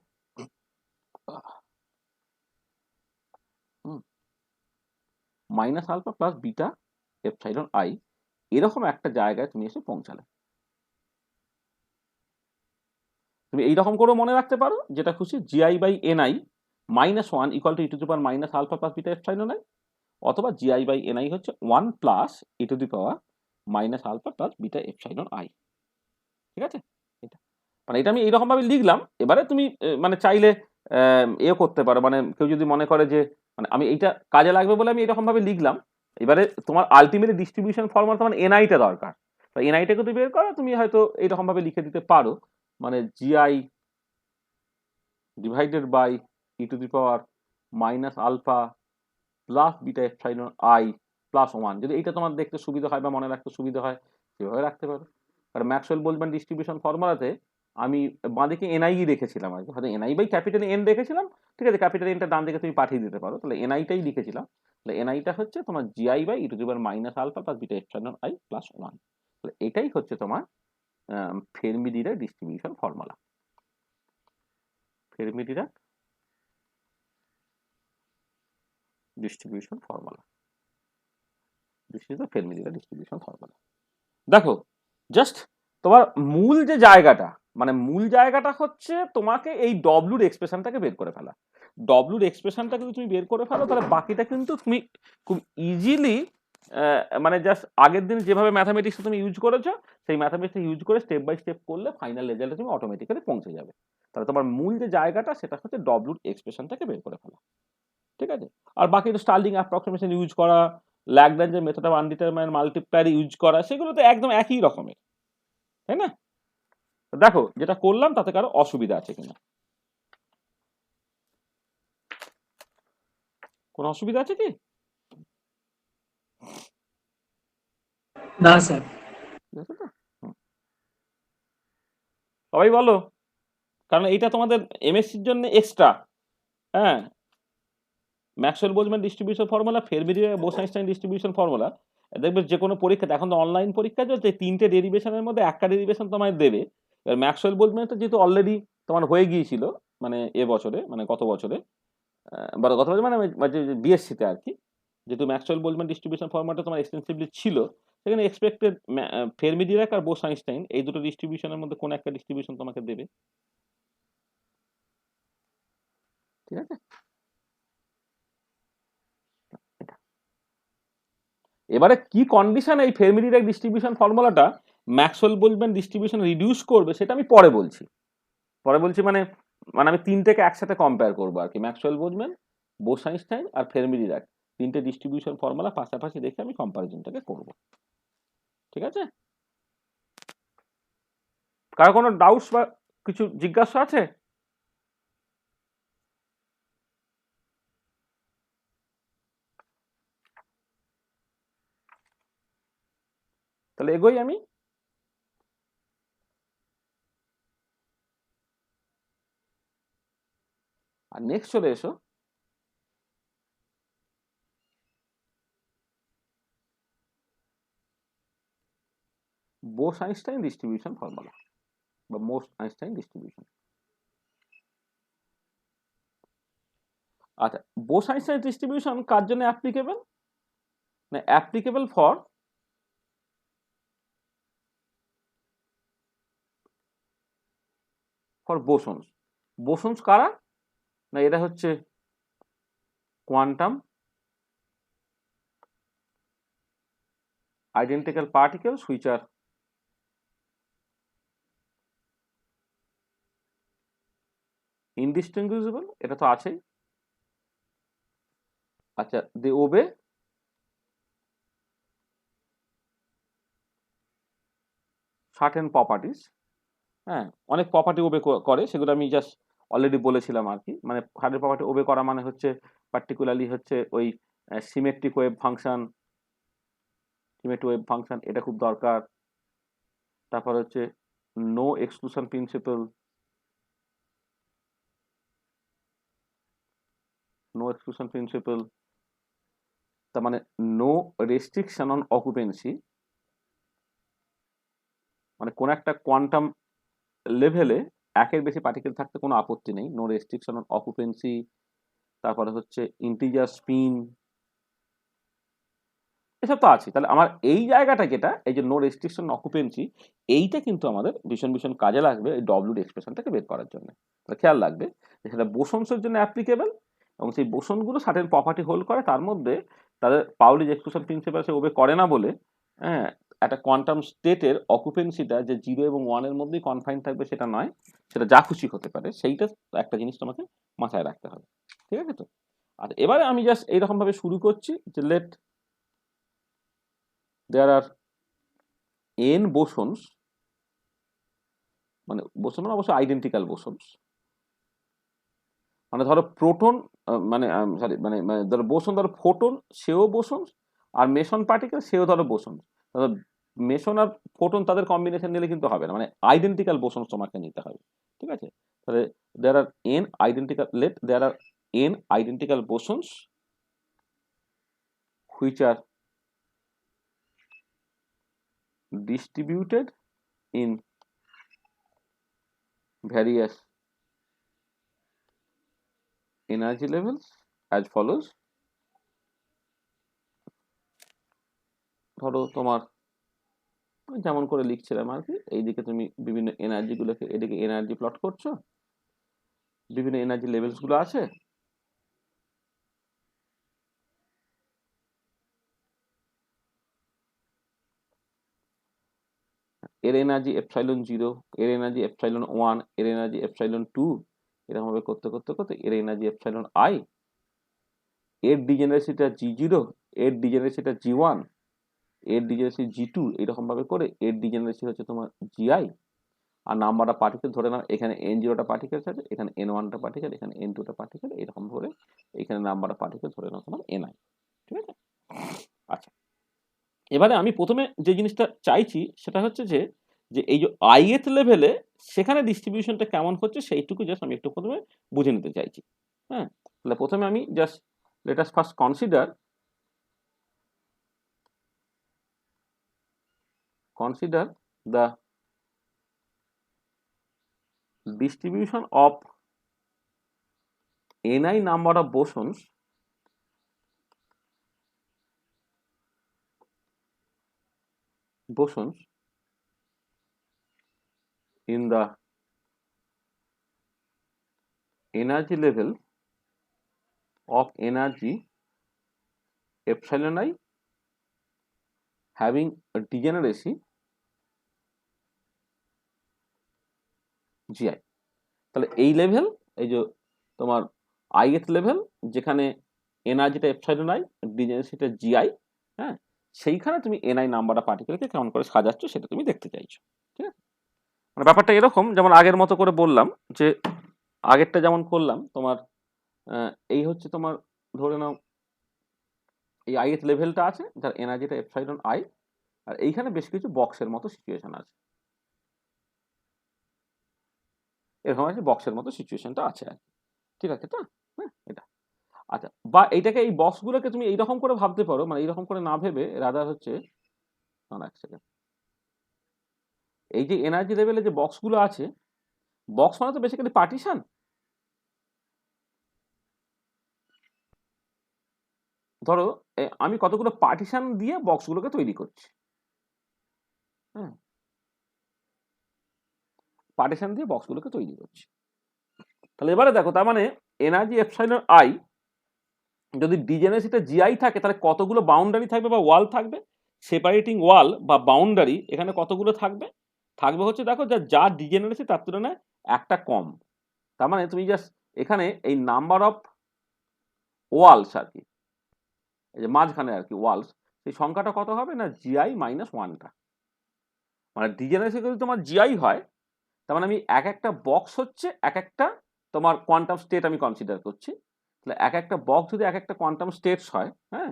Minus alpha plus beta epsilon I, এরকম একটা জায়গায় তুমি এসে পৌঁছালে। তুমি এইরকম করে মনে রাখতে পারো যেটা খুশি, GI by NI -1 equal to E to the power minus alpha plus beta epsilon I, অথবা জিআই বাই এনআই হচ্ছে 1 plus E to the power minus alpha plus beta epsilon I, ঠিক আছে। এটা মানে এটা আমি এইরকম ভাবে লিখলাম। এবারে তুমি মানে চাইলে এ করতে পারো, মানে কেউ যদি মনে করে যে মানে আমি এইটা কাজে লাগবে বলে আমি এরকম ভাবে লিখলাম, এবারে তোমার আলটিমেটলি ডিস্ট্রিবিউশন ফর্মুলা তোমার এনআইটা দরকার, তো এনআইটাকে তুমি বের করো, তুমি হয়তো এইরকম ভাবে লিখে দিতে পারো, মানে GI divided by E to the power minus alpha plus beta epsilon I plus 1, যদি এইটা তোমার দেখতে সুবিধা হয় বা মনে রাখতে সুবিধা হয় সেভাবে রাখতে পারো। আর ম্যাক্সওয়েল বোলজম্যান ডিস্ট্রিবিউশন ফর্মুলাতে আমি বাঁদিকে এনআই রেখেছিলাম, আর কি হয়তো এনআই বাই ক্যাপিটাল এন রেখেছিলাম, ঠিক আছে, ক্যাপিটাল এনটা ডান দিকে তুমি পাঠিয়ে দিতে পারো, তাহলে এনআইটাই লিখেছিলাম তাহলে এনআইটা হচ্ছে তোমার GI by E to the power minus alpha plus beta epsilon I plus 1। তাহলে এটাই হচ্ছে তোমার Fermi Dirac distribution formula. Fermi Dirac distribution formula, this is the Fermi Dirac distribution formula. দেখো জাস্ট তোমার মূল যে জায়গাটা, মানে মূল জায়গাটা হচ্ছে তোমাকে এই ডব্লুর এক্সপ্রেশনটাকে বের করে ফেলা। ডব্লুর এক্সপ্রেশনটা যদি তুমি বের করে ফেলো তাহলে বাকিটা কিন্তু তুমি খুব ইজিলি মানে জাস্ট আগের দিন যেভাবে ম্যাথামেটিক্স তুমি ইউজ করেছো সেই ম্যাথামেটিক্স ইউজ করে স্টেপ বাই স্টেপ করলে ফাইনাল রেজাল্টে তুমি অটোমেটিক্যালি পৌঁছে যাবে। তাহলে তোমার মূল যে জায়গাটা সেটা হচ্ছে ডব্লুর এক্সপ্রেশনটাকে বের করে ফেলা, ঠিক আছে? আর বাকি তো স্টার্লিং অ্যাপ্রক্সিমেশন ইউজ করা, ল্যাগ্রাঞ্জের method of undetermined multiplier use করা, সেগুলো তো একদম একই রকমের, তাই না? দেখো যেটা করলাম তাতে কারো অসুবিধা আছে কিনা, কোনো অসুবিধা আছে কি? না স্যার। সবাই বলো, কারণ এইটা তোমাদের এমএসসির জন্য এক্সট্রা। হ্যাঁ, Maxwell Boltzmann distribution formula, Fermi Dirac Bose Einstein distribution formula, দেখবে যে কোনো পরীক্ষাতে, এখন তো অনলাইন পরীক্ষা চলছে, 3টে ডেরিভেশনের মধ্যে একটা ডেরিভেশন তোমায় দেবে। এবার ম্যাক্সওয়েল বোলম্যানটা যেহেতু অলরেডি তোমার হয়ে গিয়েছিল, মানে এবছরে, মানে গত বছরে, গত বছর মানে বিএসসিতে আর কি, যেহেতু ম্যাক্সওয়েল বোলম্যান ডিস্ট্রিবিউশন ফর্মুলাটা তোমার এক্সটেন্সিভলি ছিল, সেখানে এক্সপেক্টেড ফেরমি ডিরাক আর বোস-আইনস্টাইন এই দুটো ডিস্ট্রিবিউশনের মধ্যে কোন একটা ডিস্ট্রিবিউশন তোমাকে দেবে, ঠিক আছে? এবারে কি কন্ডিশন এই ফেরমি ডিরাক ডিস্ট্রিবিউশন ফর্মুলাটা ম্যাক্সওয়েল বোলম্যান ডিস্ট্রিবিউশন রিডিউস করবে সেটা আমি পরে বলছি। মানে মানে আমি তিনটেকে একসাথে কম্পেয়ার করবো আর কি, ম্যাক্সওয়েল বোলম্যান, বোস-আইনস্টাইন আর ফেরমি ডিরাক, তিনটে ডিস্ট্রিবিউশন ফর্মুলা পাশাপাশি দেখে আমি কম্পারিজনটাকে করব, ঠিক আছে? কারো কোনো ডাউটস বা কিছু জিজ্ঞাসা আছে? তাহলে এগোই আমি। আর নেক্সট চলে এসো বোস-আইনস্টাইন ডিস্ট্রিবিউশন ফর্মুলা বা মোস-আইনস্টাইন ডিস্ট্রিবিউশন। আচ্ছা, বোস-আইনস্টাইন ডিস্ট্রিবিউশন কার জন্য অ্যাপ্লিকেবল? না, অ্যাপ্লিকেবল ফর বোসনস। বোসনস কারা? না, এটা হচ্ছে quantum identical particles which are indistinguishable, এটা তো আছেই। আচ্ছা, they obey certain properties। হ্যাঁ, অনেক প্রপার্টি ওবে করে, সেগুলো আমি জাস্ট অলরেডি বলেছিলাম আর কি। মানে সার্টেন প্রপার্টি ওবে করা মানে হচ্ছে পার্টিকুলারলি হচ্ছে ওই সিমেট্রিক ওয়েভ ফাংশন, এটা খুব দরকার। তারপর হচ্ছে নো এক্সক্লুশন প্রিন্সিপাল, তার মানে নো রেস্ট্রিকশন অন অকুপেন্সি, মানে কোন একটা কোয়ান্টাম লেভেলে একের বেশি পার্টিকেল থাকতে কোনো আপত্তি নেই, নো রেস্ট্রিকশন অন অকুপেন্সি। তারপরে হচ্ছে ইন্টিজার স্পিন, এসব তো আছে। তাহলে আমার এই জায়গাটা যেটা, এই যে নো রেস্ট্রিকশন অকুপেন্সি, এইটা কিন্তু আমাদের ভীষণ ভীষণ কাজে লাগবে এই ডব্লিউর এক্সপ্রেশনটাকে বের করার জন্য। তাহলে খেয়াল রাখবে যে সেটা বোসনসের জন্য অ্যাপ্লিকেবল, এবং সেই বোসনগুলো সার্টেন প্রপার্টি হোল্ড করে, তার মধ্যে তাদের পাউলির এক্সক্লুশন প্রিন্সিপাল সে ওবে করে না বলে, হ্যাঁ, একটা কোয়ান্টাম স্টেটের অকুপেন্সিটা যে 0 এবং 1 এর মধ্যেই কনফাইন থাকবে সেটা নয়, সেটা যা খুশি হতে পারে, সেইটা একটা জিনিস তোমাকে মাথায় রাখতে হবে, ঠিক আছে তো? আর এবারে আমি জাস্ট এইরকম ভাবে শুরু করছি যে let there are n bosons, মানে বোসন অবশ্য আইডেন্টিক্যাল বোসনস, মানে ধরো প্রোটন, মানে সরি মানে ধরো বোসন, ধরো ফোটন সেও বোসন, আর মেসন পার্টিকেল সেও ধরো বোসন। ধরো মেসন আর ফোটন তাদের কম্বিনেশন নিলে কিন্তু হবে না, মানে আইডেন্টিক্যাল বোসনস তোমাকে নিতে হবে, ঠিক আছে? তাহলে there are n identical, let there are n identical bosons which are distributed in various energy levels as follows. ধরো তোমার যেমন করে লিখছিলাম আর কি, এইদিকে তুমি বিভিন্ন এনার্জি গুলোকে, এদিকে এনার্জি প্লট করছো, বিভিন্ন এনার্জি লেভেলস গুলো আছে, এর এনার্জি এপসাইলন 0, এর এনার্জি এপসাইলন 1, এর এনার্জি এপসাইলন 2, এরকম ভাবে করতে করতে করতে এর এনার্জি এপসাইলন I, এর ডিজেনারেসিটা G0, এর ডিজেনারেসিটা G1, এর ডিজেনারেসি G2, এরকম ভাবে করে এর ডিজেনারেসি হচ্ছে তোমার GI। আর নাম্বার অফ পার্টিকেল ধরে নাও এখানে N0টা পার্টিকেল আছে, এখানে N1টা পার্টিকেল, এখানে N2টা পার্টিকেল, এরকম ধরে এখানে নাম্বার অফ পার্টিকেল ধরে নাও তোমার Ni। ঠিক আছে? আচ্ছা, এবারে আমি প্রথমে যে জিনিসটা চাইছি সেটা হচ্ছে যে যে এই যে ith লেভেলে সেখানে ডিস্ট্রিবিউশনটা কেমন হচ্ছে সেইটুকু জাস্ট আমি একটু প্রথমে বুঝে নিতে চাইছি। হ্যাঁ, তাহলে প্রথমে আমি just let us first consider the distribution of Ni number of bosons in the energy level of energy epsilon I having a degeneracy GI। তাহলে এই লেভেল, এই যে তোমার ith লেভেল যেখানে এনার্জিটা এপসাইলন I, ডিজেনারেসিটা GI, হ্যাঁ, সেইখানে তুমি Ni নাম্বার অফ পার্টিকেলকে কেমন করে সাজাচ্ছ সেটা তুমি দেখতে চাইছো। ঠিক আছে? মানে ব্যাপারটা এরকম, যেমন আগের মতো করে বললাম যে আগেরটা যেমন করলাম তোমার এই হচ্ছে তোমার ধরে নাও এই ith লেভেলটা আছে যার এনার্জিটা এপসাইলন I, আর এইখানে বেশ কিছু বক্সের মতো সিচুয়েশন আছে, এরকম আছে বক্সের মতো সিচুয়েশনটা আছে আর কি। ঠিক আছে তো? হ্যাঁ, এটা আচ্ছা, বা এইটাকে এই বক্সগুলোকে তুমি এইরকম করে ভাবতে পারো, মানে এইরকম করে না ভেবে রাদার হচ্ছে, এক সেকেন্ড, এই যে এনার্জি লেভেলে যে বক্সগুলো আছে, বক্স মানে তো বেসিক্যালি পার্টিশন। ধরো আমি কতগুলো পার্টিশন দিয়ে বক্সগুলোকে তৈরি করছি। হ্যাঁ, পার্টিশন দিয়ে বক্সগুলোকে তৈরি করছি। তাহলে এবারে দেখো, তার মানে এনার্জি এপসাইলন I যদি ডিজেনারেসিটা GI থাকে তাহলে কতগুলো বাউন্ডারি থাকবে বা ওয়াল থাকবে, সেপারেটিং ওয়াল বা বাউন্ডারি এখানে কতগুলো থাকবে? থাকবে হচ্ছে দেখো যা ডিজেনারেসি তার তুলনায় একটা কম। তার মানে তুমি জাস্ট এখানে এই নাম্বার অফ ওয়ালস আর কি, এই যে মাঝখানে আর কি ওয়ালস, সেই সংখ্যাটা কত হবে না GI - 1টা। মানে ডিজেনারেসি যদি তোমার GI হয়, তার মানে আমি এক একটা বক্স হচ্ছে এক একটা তোমার কোয়ান্টাম স্টেট আমি কনসিডার করছি। তাহলে এক একটা বক্স যদি এক একটা কোয়ান্টাম স্টেটস হয়, হ্যাঁ,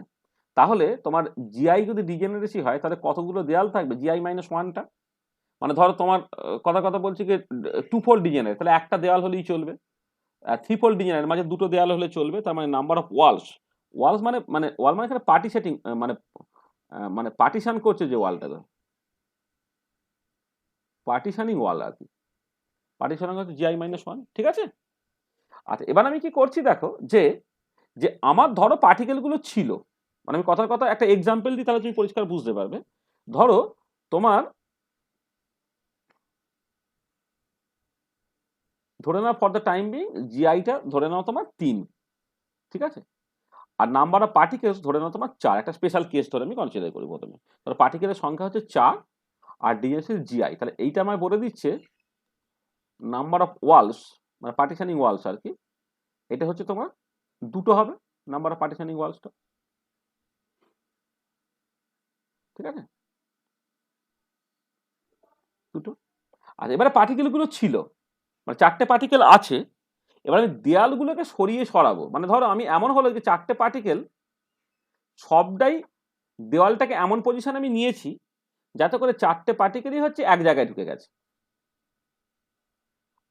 তাহলে তোমার GI যদি ডিজেনারেসি হয় তাহলে কতগুলো দেয়াল থাকবে GI - 1টা। মানে ধরো তোমার কথা বলছি যে 2 ফোল্ড ডিজেনারেট, তাহলে একটা দেয়াল হলেই চলবে। 3 ফোল্ড ডিজেনারেট মাঝে দুটো দেয়াল হলে চলবে। তার মানে নাম্বার অফ ওয়ালস, ওয়ালস মানে ওয়াল মানে এখানে পার্টিশনিং, মানে পার্টিশন করছে যে ওয়ালটাকে, পার্টিশনিং ওয়াল আর কি, পার্টিশনিং হচ্ছে GI - 1। ঠিক আছে? আচ্ছা, এবার আমি কি করছি দেখো, যে যে আমার ধরো পার্টিকেলগুলো ছিল, মানে আমি কথার কথা একটা এক্সাম্পল দিই তাহলে তুমি পরিষ্কার বুঝতে পারবে। ধরো তোমার ধরে নাও ফর দ্য টাইম বিং GIটা ধরে নাও তোমার 3, ঠিক আছে, আর নাম্বার অফ পার্টিকেলস ধরে নাও তোমার 4। একটা স্পেশাল কেস ধরে আমি কনসিডার করি প্রথমে। ধরো পার্টিকেলের সংখ্যা হচ্ছে 4 আর ডিএনএসি GI, তাহলে এইটা আমায় বলে দিচ্ছে নাম্বার অফ ওয়ালস, মানে পার্টিশনিং ওয়ালস আর কি, এটা হচ্ছে তোমার 2টো হবে নাম্বার অফ পার্টিশনিং ওয়ালসটা। ঠিক আছে, 2টো। আচ্ছা, এবারে পার্টিকেলগুলো ছিল, মানে 4টে পার্টিকেল আছে, এবার আমি দেয়ালগুলোকে সরাবো। মানে ধরো আমি এমন হলো যে 4টে পার্টিকেল সবটাই দেওয়ালটাকে এমন পজিশন আমি নিয়েছি যাতে করে 4টে পার্টিকেলই হচ্ছে এক জায়গায় ঢুকে গেছে।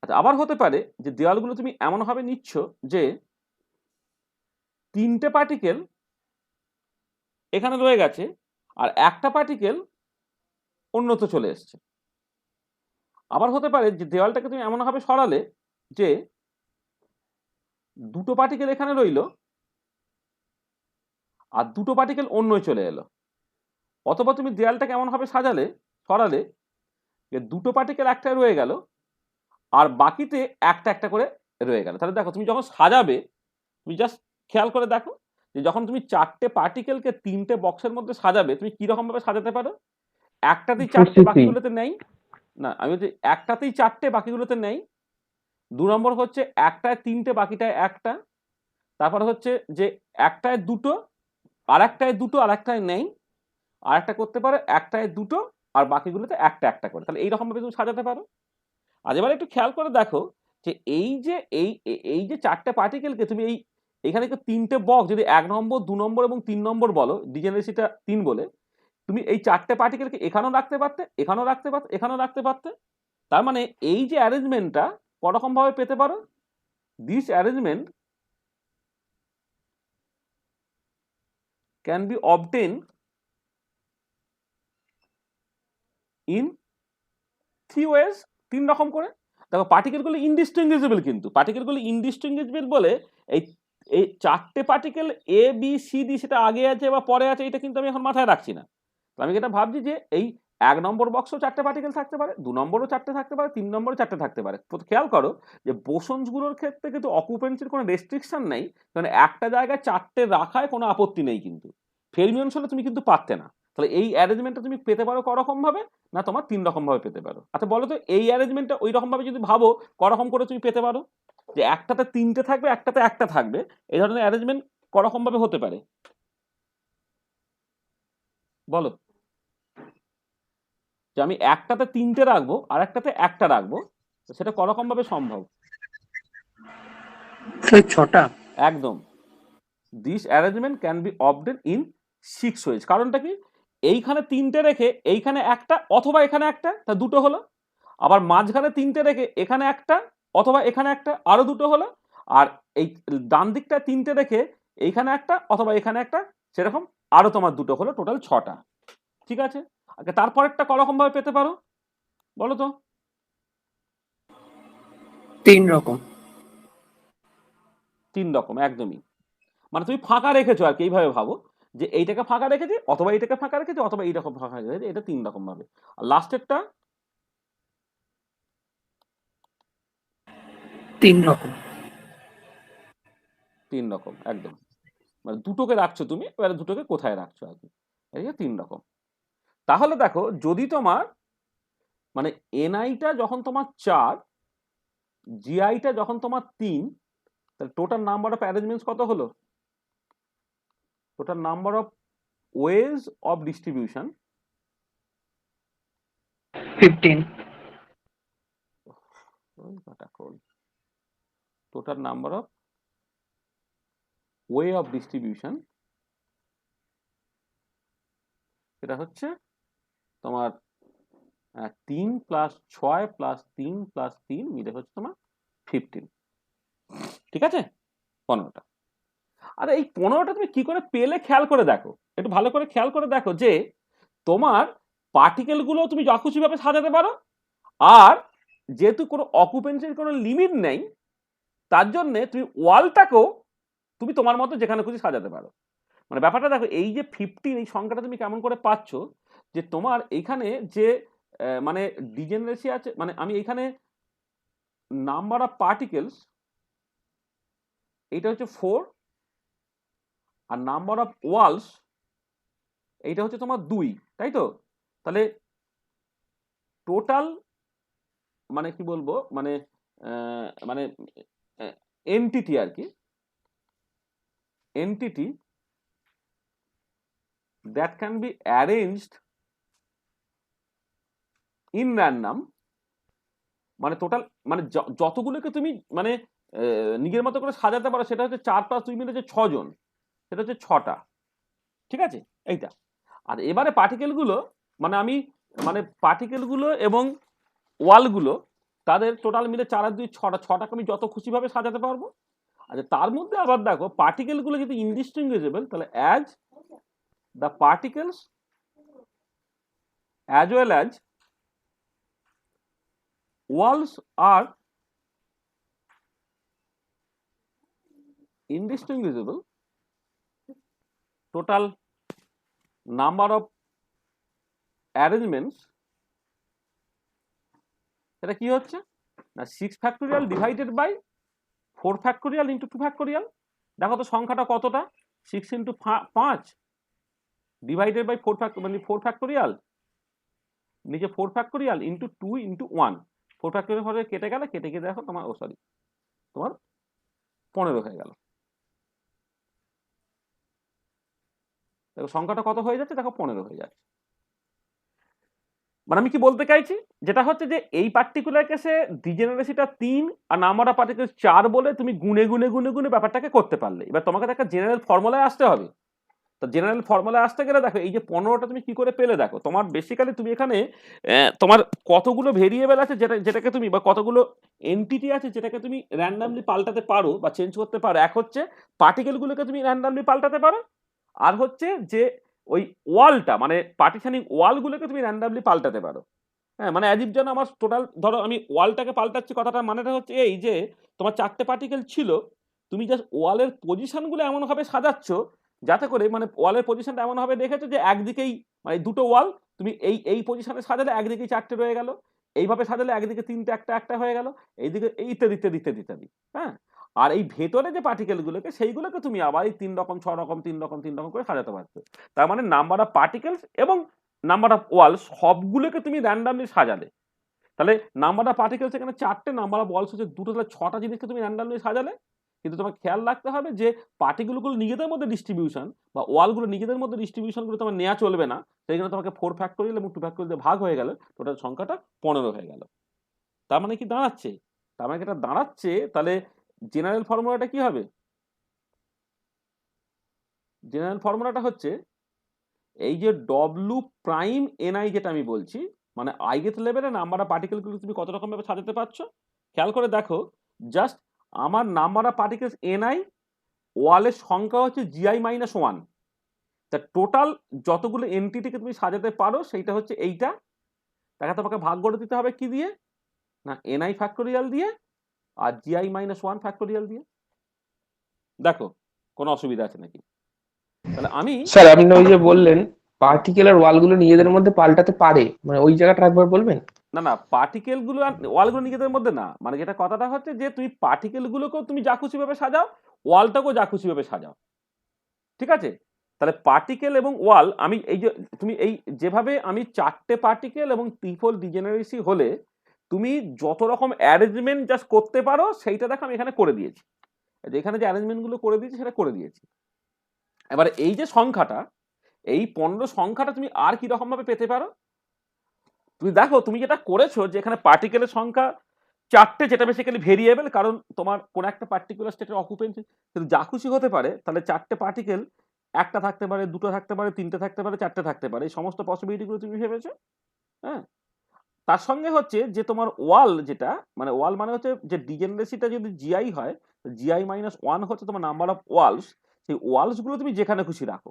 আচ্ছা, আবার হতে পারে যে দেওয়ালগুলো তুমি এমনভাবে নিচ্ছ যে 3টে পার্টিকেল এখানে রয়ে গেছে, আর একটা পার্টিকেল অন্যত্র চলে এসছে। আবার হতে পারে যে দেওয়ালটাকে তুমি এমনভাবে সরালে যে দুটো পার্টিকেল এখানে রইলো আর দুটো পার্টিকেল অন্যই চলে এলো। অথবা তুমি দেয়ালটাকে এমনভাবে সরালে যে দুটো পার্টিকেল একটাই রয়ে গেল আর বাকিতে একটা একটা করে রয়ে গেল। তাহলে দেখো তুমি যখন সাজাবে, তুমি জাস্ট খেয়াল করে দেখো যে যখন তুমি চারটে পার্টিকেলকে তিনটে বক্সের মধ্যে সাজাবে, তুমি কিরকম ভাবে সাজাতে পারো? একটাতেই চারটে, বাকিগুলোতে নেই। না, আমি বলছি একটাতেই চারটে, বাকিগুলোতে নেই। 2 নম্বর হচ্ছে একটায় তিনটে, বাকিটায় একটা। তারপরে হচ্ছে যে একটায় দুটো, আর একটায় দুটো, আর একটায় নেই। আর একটা করতে পারো একটায় দুটো আর বাকিগুলোতে একটা একটা করে। তাহলে এইরকম ভাবে তুমি সাজাতে পারো। আর এবার একটু খেয়াল করে দেখো যে এই যে চারটে পার্টিকেলকে তুমি এইখানে তিনটে বক্স যদি 1 নম্বর, 2 নম্বর এবং 3 নম্বর বলো, ডিজেনারেসিটা 3 বলে, তুমি এই চারটে পার্টিকেলকে এখানেও রাখতে পারতে, এখানেও রাখতে পারতে, এখানেও রাখতে পারতে। তার মানে এই যে অ্যারেঞ্জমেন্টটা করকম ভাবে পেতে পারো? This arrangement can be obtained in 3 ways, 3 রকম করে। দেখো পার্টিকেলগুলো ইনডিস্টিংগুইশেবল, কিন্তু পার্টিকেলগুলো ইনডিস্টিংগুইশেবল বলে এই এই চারটে particle A B C D সেটা আগে আছে বা পরে আছে এটা কিন্তু আমি এখন মাথায় রাখছি না। তো আমি যেটা ভাবছি যে এই 1 নম্বর বক্সেও চারটে পার্টিকেল থাকতে পারে, 2 নম্বরও চারটে থাকতে পারে, 3 নম্বরও চারটে থাকতে পারে। তো খেয়াল করো যে বোসনসগুলোর ক্ষেত্রে কিন্তু অকুপেন্সির কোনো রেস্ট্রিকশন নেই, কারণ একটা জায়গায় চারটে রাখায় কোনো আপত্তি নেই। কিন্তু ফেরমিয়ন্স হলে তুমি কিন্তু পারতে না। তাহলে এই অ্যারেঞ্জমেন্টটা তুমি পেতে পারো করকম ভাবে? না তোমার 3 রকম ভাবে পেতে পারো। আচ্ছা বলো তো এই অ্যারেঞ্জমেন্টটা ওই রকম ভাবে যদি ভাবো করকম করে তুমি পেতে পারো? যে একটাতে তিনটে থাকবে, একটাতে একটা থাকবে, এই ধরনের অ্যারেঞ্জমেন্ট করকম ভাবে হতে পারে? বলো যে আমি একটাতে তিনটে রাখবো আর একটাতে একটা রাখবো, সেটা করকম ভাবে সম্ভব? স্যার 6টা। একদম। This arrangement can be obtained in 6 ways. কারণটা কি? এইখানে তিনটে রেখে এইখানে একটা অথবা এখানে একটা, তা দুটো হলো। আবার মাঝখানে তিনটে রেখে এখানে একটা অথবা এখানে একটা, আরো দুটো হলো। আর এই ডান দিকটা তিনটে রেখে এইখানে একটা অথবা এখানে একটা, সেরকম আরো তোমার দুটো হলো, টোটাল 6টা। ঠিক আছে, আগে তারপরেরটা করকম ভাবে পেতে পারো বলো তো? 3 রকম। 3 রকম, একদমই। মানে তুমি ফাঁকা রেখেছো আর কি, এইভাবে ভাবো যে এইটাকে ফাঁকা রেখেছি অথবা এইটাকে ফাঁকা রেখেছি অথবা এইরকম ফাঁকা রেখেছি, এটা 3 রকম ভাবে। আর লাস্টেরটা 3 রকম। 3 রকম, একদম। মানে দুটোকে রাখছো তুমি, এবারে দুটোকে কোথায় রাখছো আর কি, এই 3 রকম। তাহলে দেখো যদি তোমার মানে এনআইটা যখন তোমার 4, জিআইটা যখন তোমার 3, তাহলে টোটাল নাম্বার অফ অ্যারেঞ্জমেন্টস কত হলো? Total number of ways of distribution 15। Total number of way of distribution, সেটা হচ্ছে তোমার 3 + 6 + 3 + 3 মিলে হচ্ছে তোমার 15। ঠিক আছে, 15টা। আর এই 15টা তুমি কি করে পেলে খেয়াল করে দেখো, একটু ভালো করে খেয়াল করে দেখো যে তোমার পার্টিকেল গুলো তুমি যা খুশি ভাবে সাজাতে পারো, আর যেহেতু কোনো অকুপেন্সির কোনো লিমিট নেই, তার জন্য তুমি ওয়ালটাকেও তুমি তোমার মতো যেখানে খুশি সাজাতে পারো। মানে ব্যাপারটা দেখো, এই যে 15 এই সংখ্যাটা তুমি কেমন করে পাচ্ছ? যে তোমার এইখানে যে মানে ডিজেনারেসি আছে, মানে আমি এইখানে নাম্বার অফ পার্টিকেলস এইটা হচ্ছে 4, আর নাম্বার অফ ওয়ালস এইটা হচ্ছে তোমার 2, তাই তো? তাহলে টোটাল মানে কি বলবো, মানে মানে এনটিটি আর কি, entity that can be arranged in random, মানে টোটাল মানে যতগুলোকে তুমি মানে নিজের মতো করে সাজাতে পারো, সেটা হচ্ছে 4 + 2 মিলে হচ্ছে 6 জন, সেটা হচ্ছে 6টা। ঠিক আছে, এইটা। আর এবারে পার্টিকেলগুলো মানে আমি মানে পার্টিকেলগুলো এবং ওয়ালগুলো তাদের টোটাল মিলে 4 আর 2 6টা, 6টাকে আমি যত খুশিভাবে সাজাতে পারবো। আচ্ছা তার মধ্যে আবার দেখো পার্টিকেলগুলো যদি ইনডিস্টিংগুইশেবল, তাহলে as the particles as well as walls are indistinguishable. Total number of arrangements এটা কি হচ্ছে না 6 factorial divided by 4 factorial into 2 factorial. দেখো তো সংখ্যাটা কতটা, 6 ইন্টু 5 ডিভাইডেড বাই 4 মানে 4 ফ্যাক্টোরিয়াল, নিচে 4 ফ্যাক্টোরিয়াল ইন্টু 2 ইন্টু 1, 4 ফ্যাক্টোরিয়াল হয়ে কেটে গেলে, কেটে গিয়ে দেখো তোমার তোমার 15 হয়ে গেল। দেখো সংখ্যাটা কত হয়ে যাচ্ছে, দেখো 15 হয়ে যাচ্ছে। মানে আমি কি বলতে চাইছি, যেটা হচ্ছে যে এই পার্টিকুলার কেসে ডিজেনারেসিটা 3 আর নাম্বার অফ পার্টিকেলস 4 বলে তুমি গুনে গুনে গুনে গুনে ব্যাপারটাকে করতে পারলে। এবার তোমাকে একটা জেনারেল ফর্মুলায় আসতে হবে। তো জেনারেল ফর্মুলায় আসতে গেলে দেখো এই যে 15টা তুমি কি করে পেলে, দেখো তোমার বেসিক্যালি তুমি এখানে তোমার কতগুলো ভেরিয়েবল আছে যেটাকে তুমি, বা কতগুলো এন্টিটি আছে যেটাকে তুমি র্যান্ডামলি পাল্টাতে পারো বা চেঞ্জ করতে পারো। এক হচ্ছে পার্টিকেলগুলোকে তুমি র্যান্ডামলি পাল্টাতে পারো, আর হচ্ছে যে ওই ওয়ালটা মানে পার্টিশনিং ওয়ালগুলোকে তুমি র্যান্ডামলি পাল্টাতে পারো। হ্যাঁ, মানে অ্যাজ ইফ যেন আমার টোটাল, ধরো আমি ওয়ালটাকে পাল্টাচ্ছি, কথাটার মানেটা হচ্ছে এই যে তোমার 4টে পার্টিকেল ছিল, তুমি জাস্ট ওয়ালের পজিশনগুলো এমনভাবে সাজাচ্ছ যাতে করে মানে ওয়ালের পজিশনটা এমনভাবে দেখেছো যে একদিকেই মানে দুটো ওয়াল তুমি এই পজিশনে সাজালে একদিকেই 4টে রয়ে গেল, এইভাবে সাজালে একদিকে 3টে একটা একটা হয়ে গেল, এইদিকে এই ইত্যাদি ইত্যাদি ইত্যাদি ইত্যাদি। হ্যাঁ, আর এই ভেতরে যে পার্টিকেলগুলোকে সেইগুলোকে তুমি আবার এই 3 রকম 6 রকম 3 রকম 3 রকম করে সাজাতে পারছো। তার মানে নাম্বার অফ পার্টিকেলস এবং নাম্বার অফ ওয়াল সবগুলোকে তুমি র্যান্ডামলি সাজালে। তাহলে নাম্বার অফ পার্টিকেলস এখানে 4টে, নাম্বার অফ ওয়ালস হচ্ছে 2টো, তাহলে 6টা জিনিসকে তুমি র্যান্ডামলি সাজালে। কিন্তু তোমার খেয়াল রাখতে হবে যে পার্টিকেলগুলো নিজেদের মধ্যে ডিস্ট্রিবিউশন বা ওয়ালগুলো নিজেদের মধ্যে ডিস্ট্রিবিউশনগুলো তোমার নেওয়া চলবে না। সেই জন্য তোমাকে 4 ফ্যাক্টোরিয়াল এবং 2 ফ্যাক্টোরিয়াল দিয়ে ভাগ হয়ে গেল, টোটাল সংখ্যাটা 15 হয়ে গেল। তার মানে কি দাঁড়াচ্ছে, তার মানে এটা দাঁড়াচ্ছে তাহলে জেনারেল ফর্মুলাটা কি হবে? জেনারেল ফর্মুলাটা হচ্ছে এই যে ডব্লু প্রাইম এনআই যেটা আমি বলছি, মানে আইগেথ লেভেলে নাম্বার অফ পার্টিকেলগুলো তুমি কত রকম ভাবে সাজাতে পারছো। খেয়াল করে দেখো, জাস্ট আমার নাম্বার অফ পার্টিকেলস এনআই, ওয়ালের সংখ্যা হচ্ছে জিআই মাইনাস 1, তা টোটাল যতগুলো এন্টিটিকে তুমি সাজাতে পারো সেইটা হচ্ছে এইটা। তাকে তোমাকে ভাগ করে দিতে হবে কি দিয়ে, না এনআই ফ্যাক্টোরিয়াল দিয়ে আর জিআই মাইনাস 1 ফ্যাক্টোরিয়াল দিয়ে। দেখো কোনো অসুবিধা আছে নাকি? তাহলে আমি স্যার আপনি ওই যে বললেন পার্টিকেল আর ওয়ালগুলো নিজেদের মধ্যে পাল্টাতে পারে, মানে ওই জায়গাটা একবার বলবেন? না না, পার্টিকেলগুলো আর ওয়ালগুলো নিজেদের মধ্যে না, মানে যেটা কথাটা হচ্ছে যে তুমি পার্টিকেলগুলোকেও তুমি যা খুশি ভাবে সাজাও, ওয়ালটাকেও যা খুশি ভাবে সাজাও, ঠিক আছে? তাহলে পার্টিকেল এবং ওয়াল, আমি এই যে তুমি এই যেভাবে আমি 4টে পার্টিকেল এবং ট্রিপল ডিজেনারেসি হলে তুমি যত রকম অ্যারেঞ্জমেন্ট জাস্ট করতে পারো সেইটা দেখো আমি এখানে করে দিয়েছি। এখানে যে অ্যারেঞ্জমেন্টগুলো করে দিয়েছি সেটা করে দিয়েছি। এবার এই যে সংখ্যাটা, এই 15 সংখ্যাটা তুমি আর কি রকম ভাবে পেতে পারো? তুমি দেখো তুমি যেটা করেছো যে এখানে পার্টিকেলের সংখ্যা 4টে, যেটা বেসিক্যালি ভেরিয়েবল, কারণ তোমার কোন একটা পার্টিকুলার স্টেটের অকুপেন্সি কিন্তু যা খুশি হতে পারে। তাহলে 4টে পার্টিকেল একটা থাকতে পারে, দুটো থাকতে পারে, 3টে থাকতে পারে, 4টে থাকতে পারে, এই সমস্ত পসিবিলিটিগুলো তুমি ভেবেছো। হ্যাঁ, তার সঙ্গে হচ্ছে যে তোমার ওয়াল, যেটা মানে ওয়াল মানে হচ্ছে যে ডিজেনারেসিটা যদি জিআই হয়, জিআই মাইনাস 1 হচ্ছে তোমার নাম্বার অফ ওয়ালস, সেই ওয়ালসগুলো তুমি যেখানে খুশি রাখো।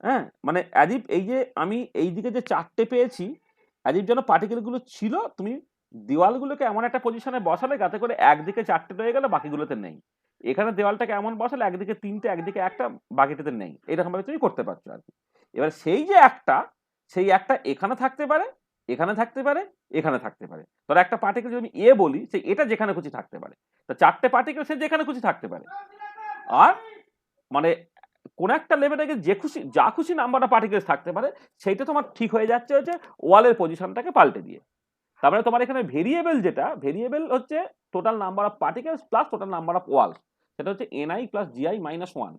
হ্যাঁ, মানে অ্যাজ ইফ এই যে আমি এইদিকে যে 4টে পেয়েছি, অ্যাজ ইফ যেন পার্টিকেলগুলো ছিল, তুমি দেওয়ালগুলোকে এমন একটা পজিশনে বসালে যাতে করে একদিকে 4টে রয়ে গেলে বাকিগুলোতে নেই। এখানে দেওয়ালটাকে এমন বসালে একদিকে 3টে একদিকে একটা বাকিটাতে নেই, এরকম ভাবে তুমি করতে পারছো আর কি। এবার সেই যে একটা, সেই একটা এখানে থাকতে পারে, এখানে থাকতে পারে, এখানে থাকতে পারে। ধরো একটা পার্টিকেল যদি আমি এ বলি, সেই এটা যেখানে খুশি থাকতে পারে। তা 4টে পার্টিকেল সে যেখানে খুশি থাকতে পারে। আর মানে কোন একটা লেভেলে যে খুশি যা খুশি নাম্বার অফ পার্টিকেলস থাকতে পারে, সেইটা তোমার ঠিক হয়ে যাচ্ছে হচ্ছে ওয়ালের পজিশনটাকে পাল্টে দিয়ে। তারপরে তোমার এখানে ভেরিয়েবল, যেটা ভেরিয়েবল হচ্ছে total number of particles plus total number of walls, সেটা হচ্ছে এনআই প্লাস জিআই মাইনাস 1।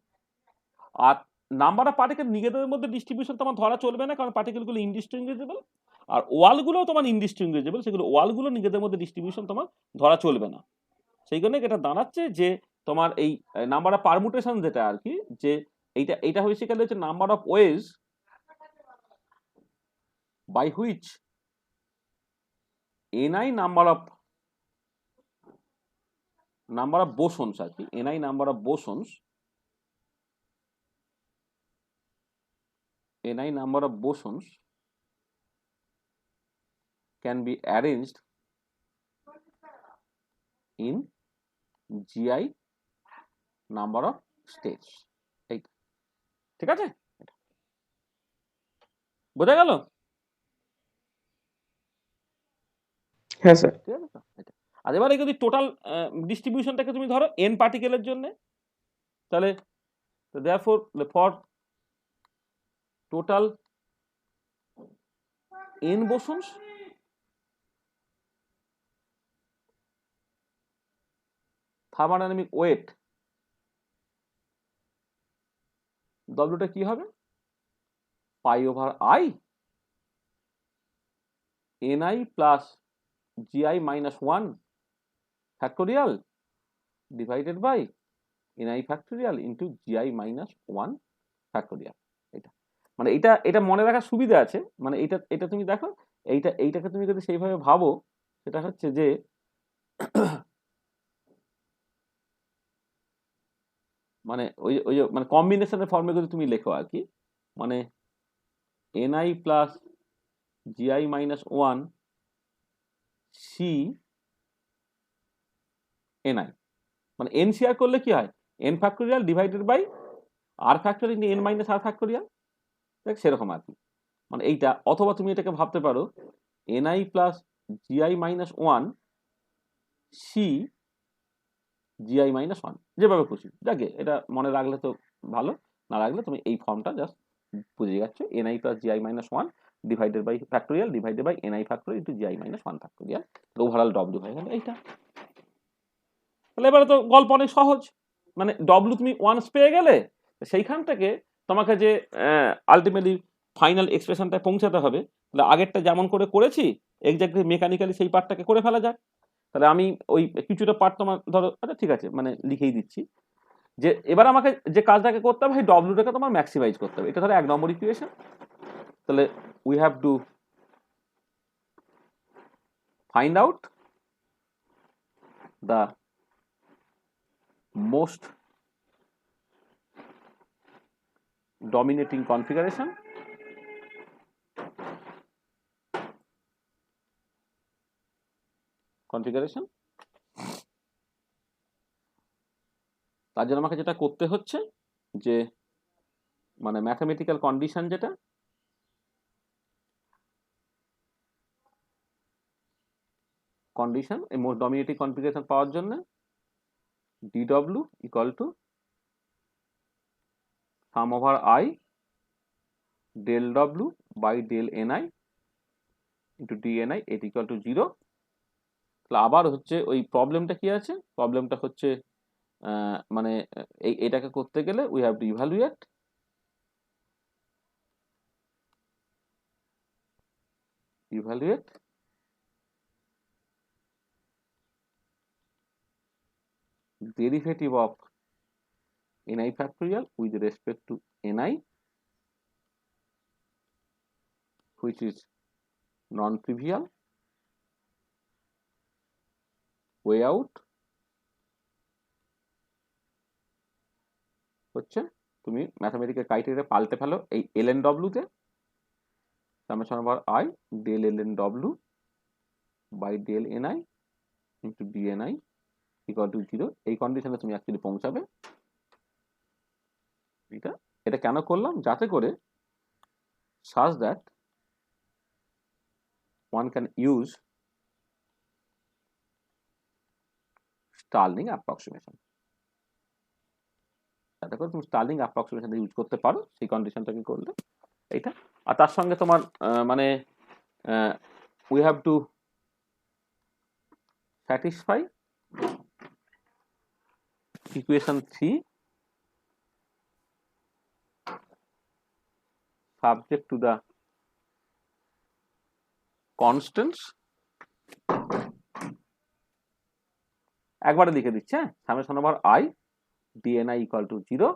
আর নাম্বার অফ পার্টিকেল নিজেদের মধ্যে ডিস্ট্রিবিউশন তোমার ধরা চলবে না, কারণ পার্টিকেলগুলো ইনডিস্টিংগুইজেবল। আর ওয়ালগুলো তোমার ইনডিস্টিংগুইজেবল, সেগুলো ওয়ালগুলো নিজেদের মধ্যে ডিস্ট্রিবিউশন তোমার ধরা চলবে না। সেই জন্য এটা দাঁড়াচ্ছে যে তোমার এই নাম্বার অফ পারমুটেশন যেটা আর কি, যে এইটা বেসিক্যালি হচ্ছে number of ways by which ni number of bosons আর কি, ni number of bosons ni number of bosons can be arranged in gi number of states. এই ঠিক আছে, বোঝা গেল? হ্যাঁ স্যার। ঠিক আছে তো? এটা। আর এবারে যদি টোটাল ডিস্ট্রিবিউশনটাকে তুমি ধরো n পার্টিকেলের জন্য, তাহলে therefore for total n bosons thermodynamic weight W টা কি হবে? Pi over i ni plus gi minus 1 factorial divided by ni factorial into gi minus 1 factorial. এটা মানে এটা মনে রাখার সুবিধা আছে, মানে এটা তুমি দেখো, এইটাকে তুমি যদি সেইভাবে ভাবো, সেটা হচ্ছে যে মানে ওই যে মানে কম্বিনেশনের ফর্মে যদি তুমি লেখো আর কি, মানে ni plus gi minus 1 C ni, মানে n শেয়ার করলে কি হয়, n factorial divided by r factorial into n minus r factorial, দেখ সেরকম আর কি। মানে এইটা, অথবা তুমি এটাকে ভাবতে পারো ni plus gi minus 1 C gi minus 1, যেভাবে খুশি, যাকে এটা মনে রাখলে তো ভালো, না রাখলে তুমি এই ফর্মটা জাস্ট বুঝে যাচ্ছ, ni plus gi minus 1 divided by factorial divided by ni factorial into gi minus 1 factorial, overall w হয়ে গেল এইটা। তাহলে এবারে তো গল্প অনেক সহজ, মানে w তুমি ওয়ান্স পেয়ে গেলে, সেইখান থেকে তোমাকে যে আলটিমেটলি ফাইনাল এক্সপ্রেশনটা পৌঁছাতে হবে, তাহলে আগেরটা যেমন করে করেছি এক্স্যাক্টলি মেকানিক্যালি সেই পার্টটাকে করে ফেলা যাক। তাহলে আমি ওই কিছুটা পার্ট তোমার ধরো, আচ্ছা ঠিক আছে, মানে লিখেই দিচ্ছি, যে এবার আমাকে যে কাজটাকে করতে হবে, সেই ডব্লিউটাকে তোমার ম্যাক্সিমাইজ করতে হবে। এটা ধরো 1 নম্বর ইকুয়েশন, তাহলে we have to find out the most dominating configuration তার জন্য আমাকে যেটা করতে হচ্ছে, যে মানে ম্যাথমেটিক্যাল কন্ডিশন, যেটা কন্ডিশন এই মোস্ট ডমিনেটিং কনফিগারেশন পাওয়ার জন্য dw equal to sum over I del w by del ni into dni it equal to 0। তাহলে আবার হচ্ছে ওই প্রবলেমটা কি আছে, প্রবলেমটা হচ্ছে মানে এটাকে করতে গেলে we have two evaluate derivative of ni factorial with respect to ni, which is non-trivial way out হচ্ছে তুমি ম্যাথমেটিক্যাল ক্রাইটেরিয়া পাল্টে ফেলো এই ln w তে, summation over i del ln w by del ni into dni equal to 0। এই কন্ডিশনে তুমি actually পৌঁছাবে। এটা কেন করলাম, যাতে করে such that one can use Stirling approximation, যাতে করে তুমি স্টার্লিং অ্যাপ্রক্সিমেশন ইউজ করতে পারো, সেই কন্ডিশনটাকে করলে এইটা। আর তার সঙ্গে তোমার মানে we have to satisfy equation 3 subject to the constants। একবারে লিখে দিচ্ছে, summation over i dni equal to 0,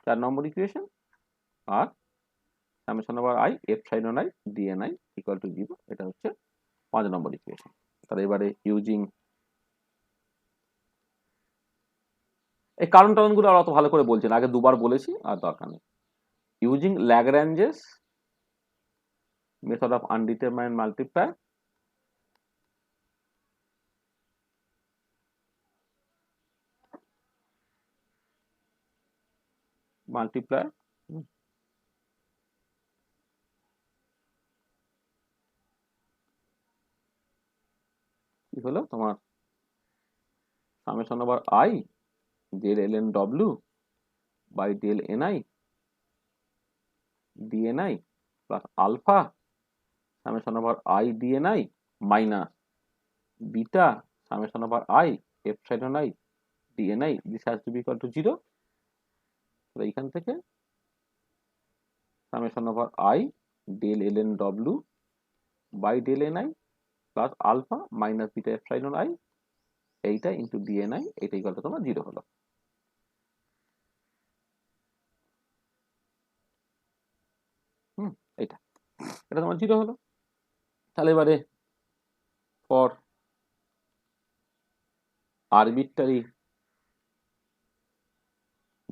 4 নম্বর ইকুয়েশন, আর summation over i epsilon i dni equal to 0, এটা হচ্ছে 5 নম্বর ইকুয়েশন। তাহলে এবারে ইউজিং এই কারণ টারণগুলো আর অত ভালো করে বলছি না, আগে দুবার বলেছি আর দরকার নেই। Using Lagrange's method of undetermined multiply, কি হলো তোমার summation over I del L N W by del N i dni plus alpha summation over i dni minus beta summation over I epsilon i dni, this has to be equal to 0। এইখান থেকে summation over I del L N W by del N I plus alpha minus beta epsilon I এইটা into dni, এইটা equal to তোমার 0 হলো। এটা এটা তোমার 0 হলো। তাহলে এবারে for arbitrary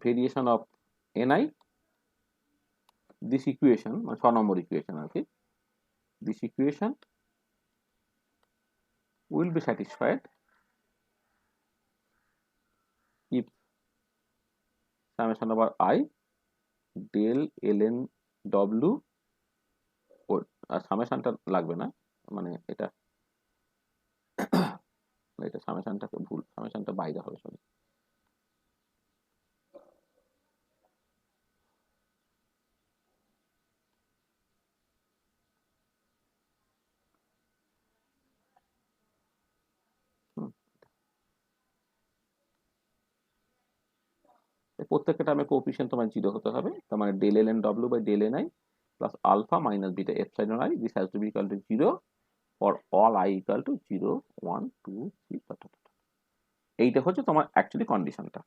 variation of NI, this equation মানে 6 নম্বর ইকুয়েশন আর কি, this equation will be satisfied if summation over I del ln w, আর সামেশনটা লাগবে না, মানে এটা এটা সামেশনটাকে ভুল, সামেশনটা বাইরে হবে সরি। প্রত্যেকটা টার্মে কোএফিসিয়েন্ট তোমার 0 হতে হবে, তার মানে del L N W by del N I plus alpha minus beta epsilon i, this has to be equal to 0 for all i equal to 0 1 2 3। এইটা হচ্ছে তোমার অ্যাকচুয়ালি কন্ডিশনটা,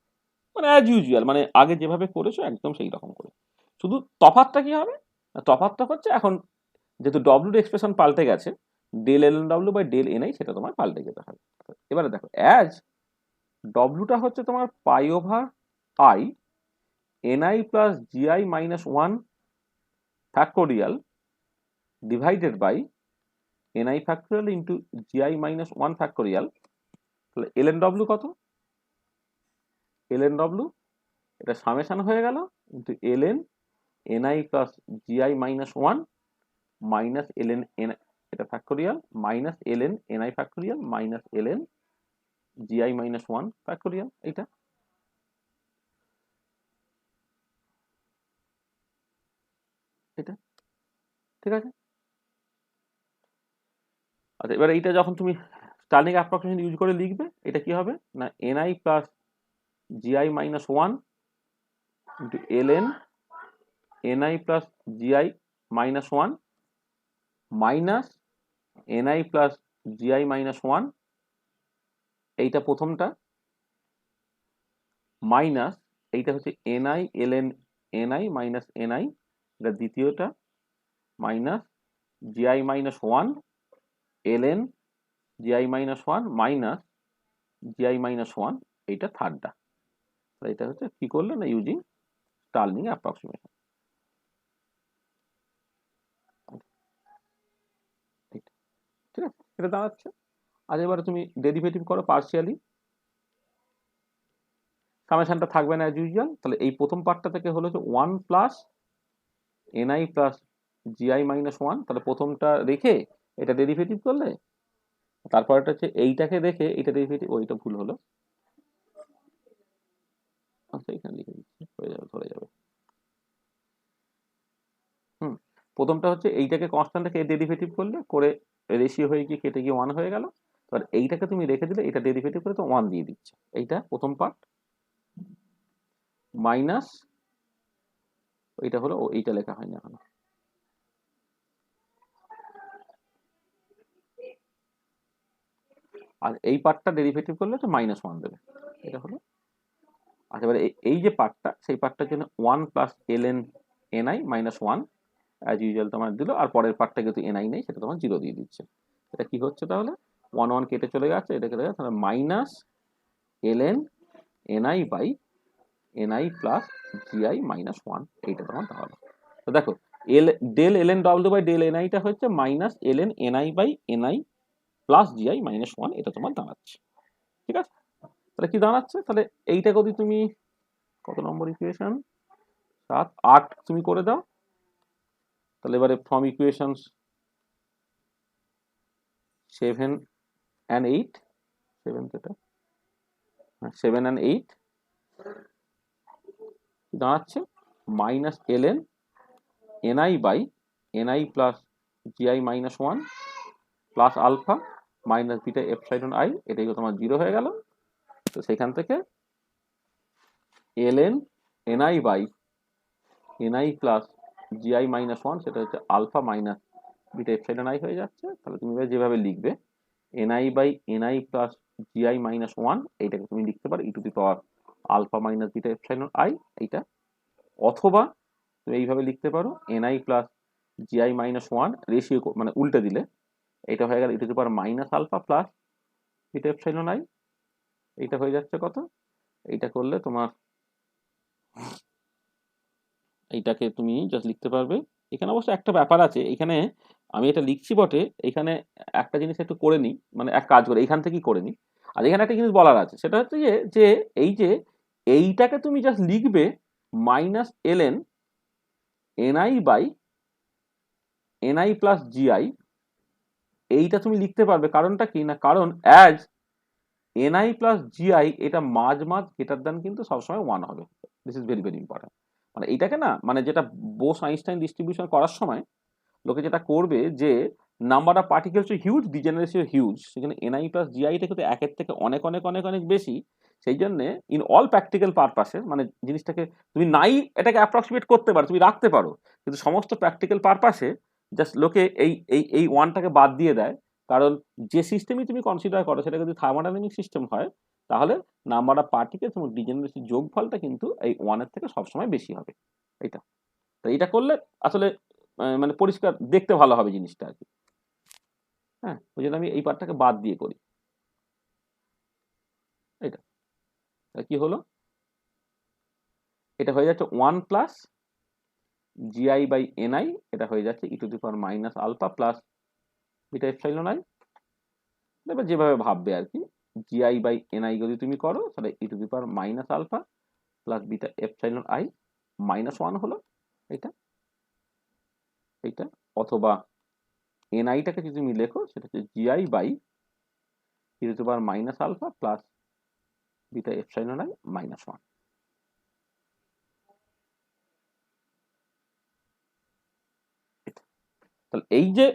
মানে অ্যাজ ইউজুয়াল, মানে আগে যেভাবে করেছো একদম সেই রকম করে। শুধু তফাৎটা কি হবে, তফাৎটা হচ্ছে এখন যেহেতু ডব্লিউর এক্সপ্রেশন পাল্টে গেছে, del L N W by del N i সেটা তোমার পাল্টে যেতে হবে। এবারে দেখো অ্যাজ ডব্লিউটা হচ্ছে তোমার pi over I NI plus GI minus 1 factorial divided by NI factorial into GI minus 1 factorial. তাহলে এল এন ডব্লিউ কত, এল এন ডব্লিউ এটা সামেশন হয়ে গেল into L N NI plus GI minus 1 minus এল N N এটা factorial minus L N NI factorial minus এল N GI minus 1 factorial. এইটা এটা ঠিক আছে। আচ্ছা এবার এইটা যখন তুমি স্টার্লিং অ্যাপ্রক্সিমেশন ইউজ করে লিখবে, এটা কি হবে না NI plus GI minus 1 into L N NI plus GI minus 1 minus NI plus GI minus 1, এইটা প্রথমটা, মাইনাস এইটা হচ্ছে NI L N NI minus NI, এটা দ্বিতীয়টা, minus GI minus 1 L N GI minus 1 minus GI minus 1, এইটা থার্ডটা। এটা হচ্ছে কি করলে না ইউজিং স্টার্লিং অ্যাপ্রক্সিমেশন। ঠিক আছে, এটা দাঁড়াচ্ছে। আর এবারে তুমি ডেরিভেটিভ করো পার্সিয়ালি, সামেশনটা থাকবে না অ্যাজ ইউজুয়াল। তাহলে এই প্রথম পার্টটা থেকে হলো যে 1 plus NI plus GI minus 1, তাহলে প্রথমটা রেখে এটা ডেরিভেটিভ করলে, তারপরটা হচ্ছে এইটাকে দেখে এটা ডেরিভেটিভ, ওইটা ভুল হলো, আচ্ছা এখানে লিখে দিচ্ছি হয়ে যাবে, ধরে যাবে। প্রথমটা হচ্ছে এইটাকে কনস্ট্যান্টটাকে ডেরিভেটিভ করলে করে রেশিও হয়ে গিয়ে কেটে গিয়ে 1 হয়ে গেল। এবার এইটাকে তুমি রেখে দিলে এটা ডেরিভেটিভ করে তো 1 দিয়ে দিচ্ছে, এইটা প্রথম পার্ট মাইনাস এইটা হলো, এইটা লেখা হয়নি এখন, আর এই পার্টটা ডেরিভেটিভ করলে তো মাইনাস 1 দেবে, এটা হলো। আচ্ছা এবারে এই যে পার্টটা সেই পার্টটার জন্য 1 plus L N NI minus 1 as usual তোমার দিল, আর পরের পার্টটা যেহেতু এনআই নেই সেটা তোমার 0 দিয়ে দিচ্ছে। এটা কি হচ্ছে তাহলে 1 1 কেটে চলে যাচ্ছে, এটা কেটে যাচ্ছে, তাহলে minus L N NI by NI plus GI minus one, এইটা তোমার দাঁড়ালো। তো দেখো del L N W by del এনআইটা হচ্ছে minus L N NI by NI plus GI minus one, এটা তোমার দাঁড়াচ্ছে। ঠিক আছে, তাহলে কি দাঁড়াচ্ছে, তাহলে এইটা যদি তুমি কত নম্বর ইকুয়েশন, 7 8 তুমি করে দাও, তাহলে এবারে ফ্রম ইকুয়েশন 7 and 8, 7 যেটা 7 and 8 দাঁড়াচ্ছে minus L N NI by NI plus GI minus one plus alpha minus beta epsilon I, এটাই তোমার 0 হয়ে গেল। তো সেখান থেকে L N NI by NI plus GI minus one, সেটা হচ্ছে alpha minus beta epsilon I হয়ে যাচ্ছে। তাহলে তুমি যেভাবে লিখবে NI by NI plus GI minus one, এইটাকে তুমি লিখতে পারো E to the power alpha minus beta epsilon I এইটা, অথবা তুমি এইভাবে লিখতে পারো NI plus GI minus one ratio মানে উল্টে দিলে এটা হয়ে গেল E to the power minus alpha plus beta epsilon I, এইটা হয়ে যাচ্ছে কত, এইটা করলে তোমার এইটাকে তুমি জাস্ট লিখতে পারবে। এখানে অবশ্য একটা ব্যাপার আছে, এখানে আমি এটা লিখছি বটে, এখানে একটা জিনিস একটু করে নিই, মানে এক কাজ করে এইখান থেকেই করে নিই। আর এখানে একটা জিনিস বলার আছে, সেটা হচ্ছে যে এই যে এইটাকে তুমি জাস্ট লিখবে minus L N NI by NI plus gi, এইটা তুমি লিখতে পারবে। কারণটা কি না, কারণ অ্যাজ এনআই প্লাস জিআই এটা মাঝ গ্রেটার দ্যান কিন্তু সবসময় 1 হবে। This is very very important. মানে এইটাকে না, মানে যেটা বোস আইনস্টাইন ডিস্ট্রিবিউশন করার সময় লোকে যেটা করবে যে number of particles huge, degeneracy huge, সেখানে এনআই প্লাস জিআইটা কিন্তু একের থেকে অনেক অনেক অনেক অনেক বেশি। সেই জন্য ইন অল প্র্যাকটিক্যাল পারপাসে, মানে জিনিসটাকে তুমি নাই এটাকে অ্যাপ্রক্সিমেট করতে পারো, তুমি রাখতে পারো, কিন্তু সমস্ত প্র্যাকটিক্যাল পারপাসে জাস্ট লোকে এই ওয়ানটাকে বাদ দিয়ে দেয়। কারণ যে সিস্টেমই তুমি কনসিডার করো সেটা যদি থার্মোডাইনামিক সিস্টেম হয়, তাহলে নাম্বার অফ পার্টিকেলস এবং ডিজেনারেসির যোগফলটা কিন্তু এই ওয়ানের থেকে সবসময় বেশি হবে। এইটা তো এইটা করলে আসলে মানে পরিষ্কার দেখতে ভালো হবে জিনিসটা আর কি। হ্যাঁ, ওই জন্য আমি এই পার্টটাকে বাদ দিয়ে করি। এটা কি হলো, এটা হয়ে যাচ্ছে 1 প্লাস জিআই বাই এনআই, এটা হয়ে যাচ্ছে ই to the power minus alpha plus beta epsilon I. এবার যেভাবে ভাববে আর কি, জিআই বাই এনআই যদি তুমি করো তাহলে E to the power minus alpha plus beta epsilon I minus 1 হলো এটা এইটা, অথবা এনআইটাকে যদি তুমি লেখো সেটা হচ্ছে gi by E to the power minus alpha plus beta epsilon I minus 1। তাহলে এই যে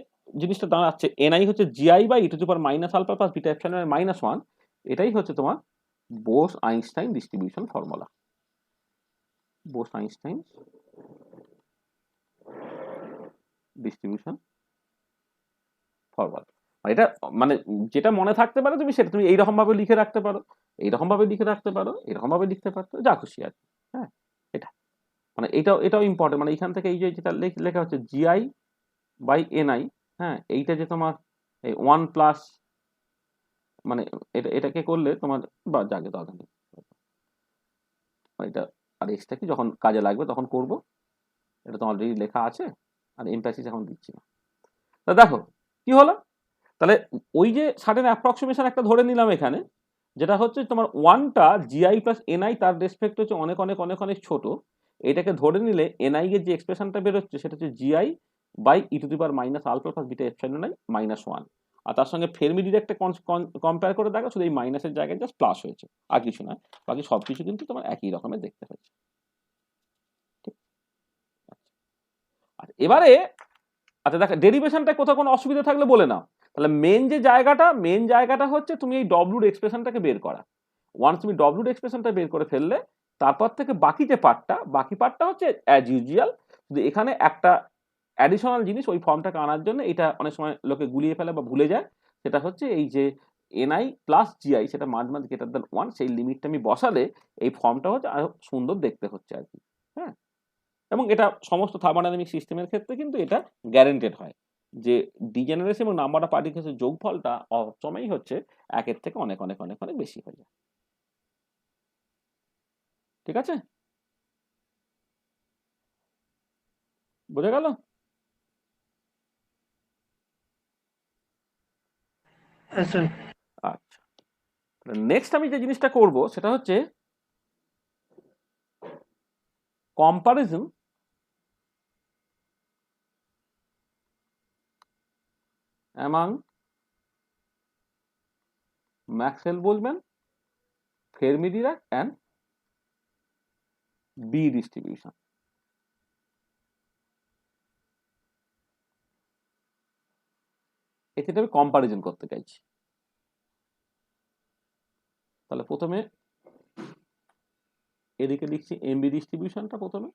জিনিসটা দাঁড়াচ্ছে এনআই হচ্ছে gi by E to the power minus alpha plus beta epsilon I minus 1, এটাই হচ্ছে তোমার Bose Einstein distribution formula. Bose Einstein distribution forward, এটা মানে যেটা মনে থাকতে পারে তুমি সেটা তুমি এইরকম ভাবে লিখে রাখতে পারো, এইরকম ভাবে লিখে রাখতে পারো, এরকম ভাবে লিখতে পারতো, যা খুশি আর কি। হ্যাঁ, এটা মানে এটাও ইম্পর্টেন্ট, মানে এখান থেকে এই যে যেটা লেখা হচ্ছে জিআই বাই এনআই, হ্যাঁ, এইটা যে তোমার এই 1 প্লাস, মানে এটাকে করলে তোমার বা জাগে দরকার নেই, এটা আর এক্সট্রা কি যখন কাজে লাগবে তখন করব, এটা তো অলরেডি লেখা আছে, আর এমপ্যাসিস এখন দিচ্ছি না। তা দেখো কি হলো, তাহলে ওই যে সার্টেন অ্যাপ্রক্সিমেশন একটা ধরে নিলাম এখানে, যেটা হচ্ছে তোমার ওয়ানটা জিআই প্লাস এনআই তার রেসপেক্ট হচ্ছে অনেক অনেক অনেক অনেক ছোট, এটাকে ধরে নিলে এনআই এর যে এক্সপ্রেশনটা বেরোচ্ছে সেটা হচ্ছে gi by E to the power minus alpha plus beta epsilon I minus 1, আর তার সঙ্গে ফেরমি ডিরেক্টে কম্পেয়ার করে দেখো শুধু এই মাইনাসের জায়গায় জাস্ট প্লাস হয়েছে, আর কিছু না, বাকি সবকিছু কিন্তু তোমার একই রকমের দেখতে হয়েছে। ঠিক, আর এবারে আচ্ছা দেখো ডেরিভেশনটা কোথাও কোনো অসুবিধা থাকলে বলে নাও। তাহলে মেন জায়গাটা হচ্ছে তুমি এই ডব্লিউর এক্সপ্রেশনটাকে বের করা। ওয়ান্স তুমি ডব্লিউর এক্সপ্রেশনটা বের করে ফেললে তারপর থেকে বাকি পার্টটা হচ্ছে অ্যাজ ইউজুয়াল, শুধু এখানে একটা অ্যাডিশনাল জিনিস ওই ফর্মটাকে আনার জন্য, এটা অনেক সময় লোকে গুলিয়ে ফেলে বা ভুলে যায়, সেটা হচ্ছে এই যে এনআই প্লাস জিআই সেটা মাঝ গ্রেটার দ্যান 1, সেই লিমিটটা আমি বসালে এই ফর্মটা হচ্ছে আরো সুন্দর দেখতে হচ্ছে আর কি। হ্যাঁ, এবং এটা সমস্ত থার্মোডাইনামিক সিস্টেমের ক্ষেত্রে কিন্তু এটা গ্যারেন্টেড হয় যে ডিজেনারেসি এবং নাম্বার অফ পার্টিকেলসের যোগফলটা অসময়ই হচ্ছে একের থেকে অনেক অনেক অনেক অনেক বেশি হয়ে যায়। ঠিক আছে, বোঝা গেল? হ্যাঁ স্যার। আচ্ছা, নেক্সট আমি যে জিনিসটা করব সেটা হচ্ছে comparison among Maxwell Boltzmann, Fermi Dirac and B distribution. এক্ষেত্রে আমি কম্পারিজন করতে চাইছি। তাহলে প্রথমে এদিকে লিখছি এমবি ডিস্ট্রিবিউশনটা প্রথমে,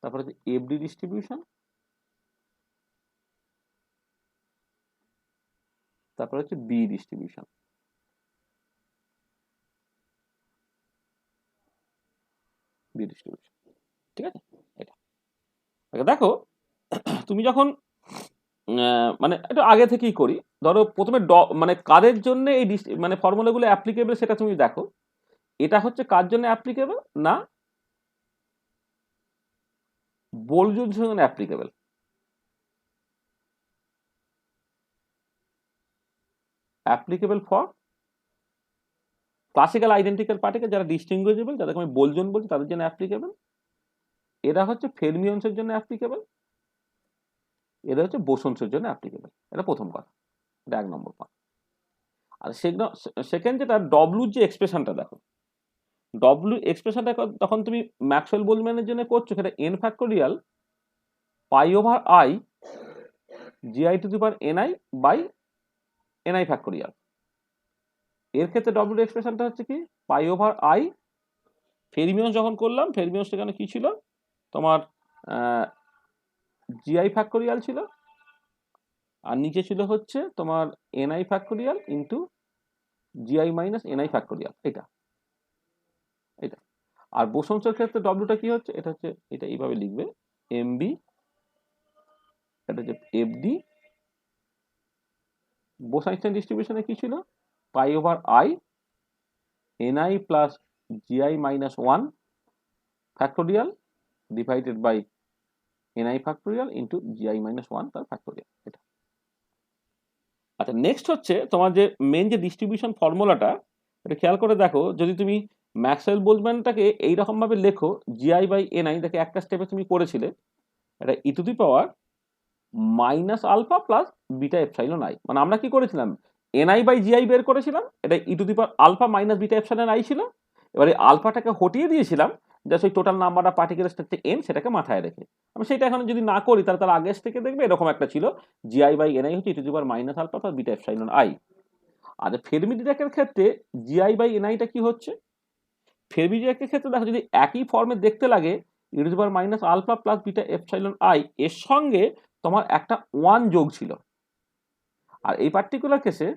তারপরে হচ্ছে এফডি ডিস্ট্রিবিউশন, তারপরে হচ্ছে বি ডিস্ট্রিবিউশন। বি ডিস্ট্রিবিউশন, ঠিক আছে? এটা দেখো, তুমি যখন মানে একটু আগে থেকেই করি, ধরো প্রথমে মানে কাদের জন্য এই মানে ফর্মুলাগুলো অ্যাপ্লিকেবল সেটা তুমি দেখো। এটা হচ্ছে কার জন্য অ্যাপ্লিকেবল না বোলজুর জন্য applicable. Applicable for classical identical particle যারা ডিস্টিংগুইজেবল, যাদেরকে আমি বোলজন বলছি, তাদের জন্য অ্যাপ্লিকেবল। এরা হচ্ছে ফেরমিয়ন্সের জন্য অ্যাপ্লিকেবল, এরা হচ্ছে বোসনসের জন্য অ্যাপ্লিকেবল। এটা প্রথম কথা, এটা 1 নম্বর পয়েন্ট। আর সেকেন্ড যেটা ডব্লিউর যে এক্সপ্রেশনটা দেখো, ডব্লিউ এক্সপ্রেশনটা তখন তুমি ম্যাক্সওয়েল বোলম্যানের জন্য করছো, সেটা n factorial pi over I GI to the power NI by NI factorial. এর ক্ষেত্রে ডব্লিউর এক্সপ্রেশনটা হচ্ছে কি পাই ওভার আই, ফেরমিয়ন্স যখন করলাম ফেরমিয়ন্স সেখানে কি ছিল তোমার জিআই ফ্যাক্টোরিয়াল ছিল, আর নিচে ছিল হচ্ছে তোমার NI factorial into GI minus NI factorial. এটা এটা আর বোসনসের ক্ষেত্রে ডব্লিউটা কি হচ্ছে, এটা হচ্ছে এটা এইভাবে লিখবে এমবি, এটা হচ্ছে এফডি। বোস-আইনস্টাইন ডিস্ট্রিবিউশনে কি ছিল pi over I NI plus GI minus 1 factorial divided by NI factorial into GI minus 1 তার ফ্যাক্টোরিয়াল। এটা আচ্ছা, নেক্সট হচ্ছে তোমার যে মেন যে ডিস্ট্রিবিউশন ফর্মুলাটা, এটা খেয়াল করে দেখো। যদি তুমি ম্যাক্সওয়েল বোলম্যানটাকে এইরকম ভাবে লেখো জিআই বাই এনআই, দেখে একটা স্টেপে তুমি করেছিলে এটা e to the power minus alpha plus beta epsilon i. মানে আমরা কি করেছিলাম, এনআই বাই জিআই বের করেছিলাম, এটা e to the power alpha minus beta epsilon i ছিল। এবারে আলফাটাকে হটিয়ে দিয়েছিলাম, জাস্ট ওই টোটাল নাম্বার অফ পার্টিকেলস থেকে এন সেটাকে মাথায় রেখে। আমি সেটা এখন যদি না করি তাহলে তার আগের থেকে দেখবে এরকম একটা ছিল জিআই বাই এনআই হচ্ছে ই to the power minus alpha plus beta epsilon i. আর ফেরমি-ডিরাকের ক্ষেত্রে জিআই বাই এনআইটা কি হচ্ছে, ফেরমি-ডিরাকের ক্ষেত্রে দেখো যদি একই ফর্মে দেখতে লাগে e to the power minus alpha plus beta epsilon i, এর সঙ্গে তোমার একটা 1 যোগ ছিল। আর এই পার্টিকুলার কেসে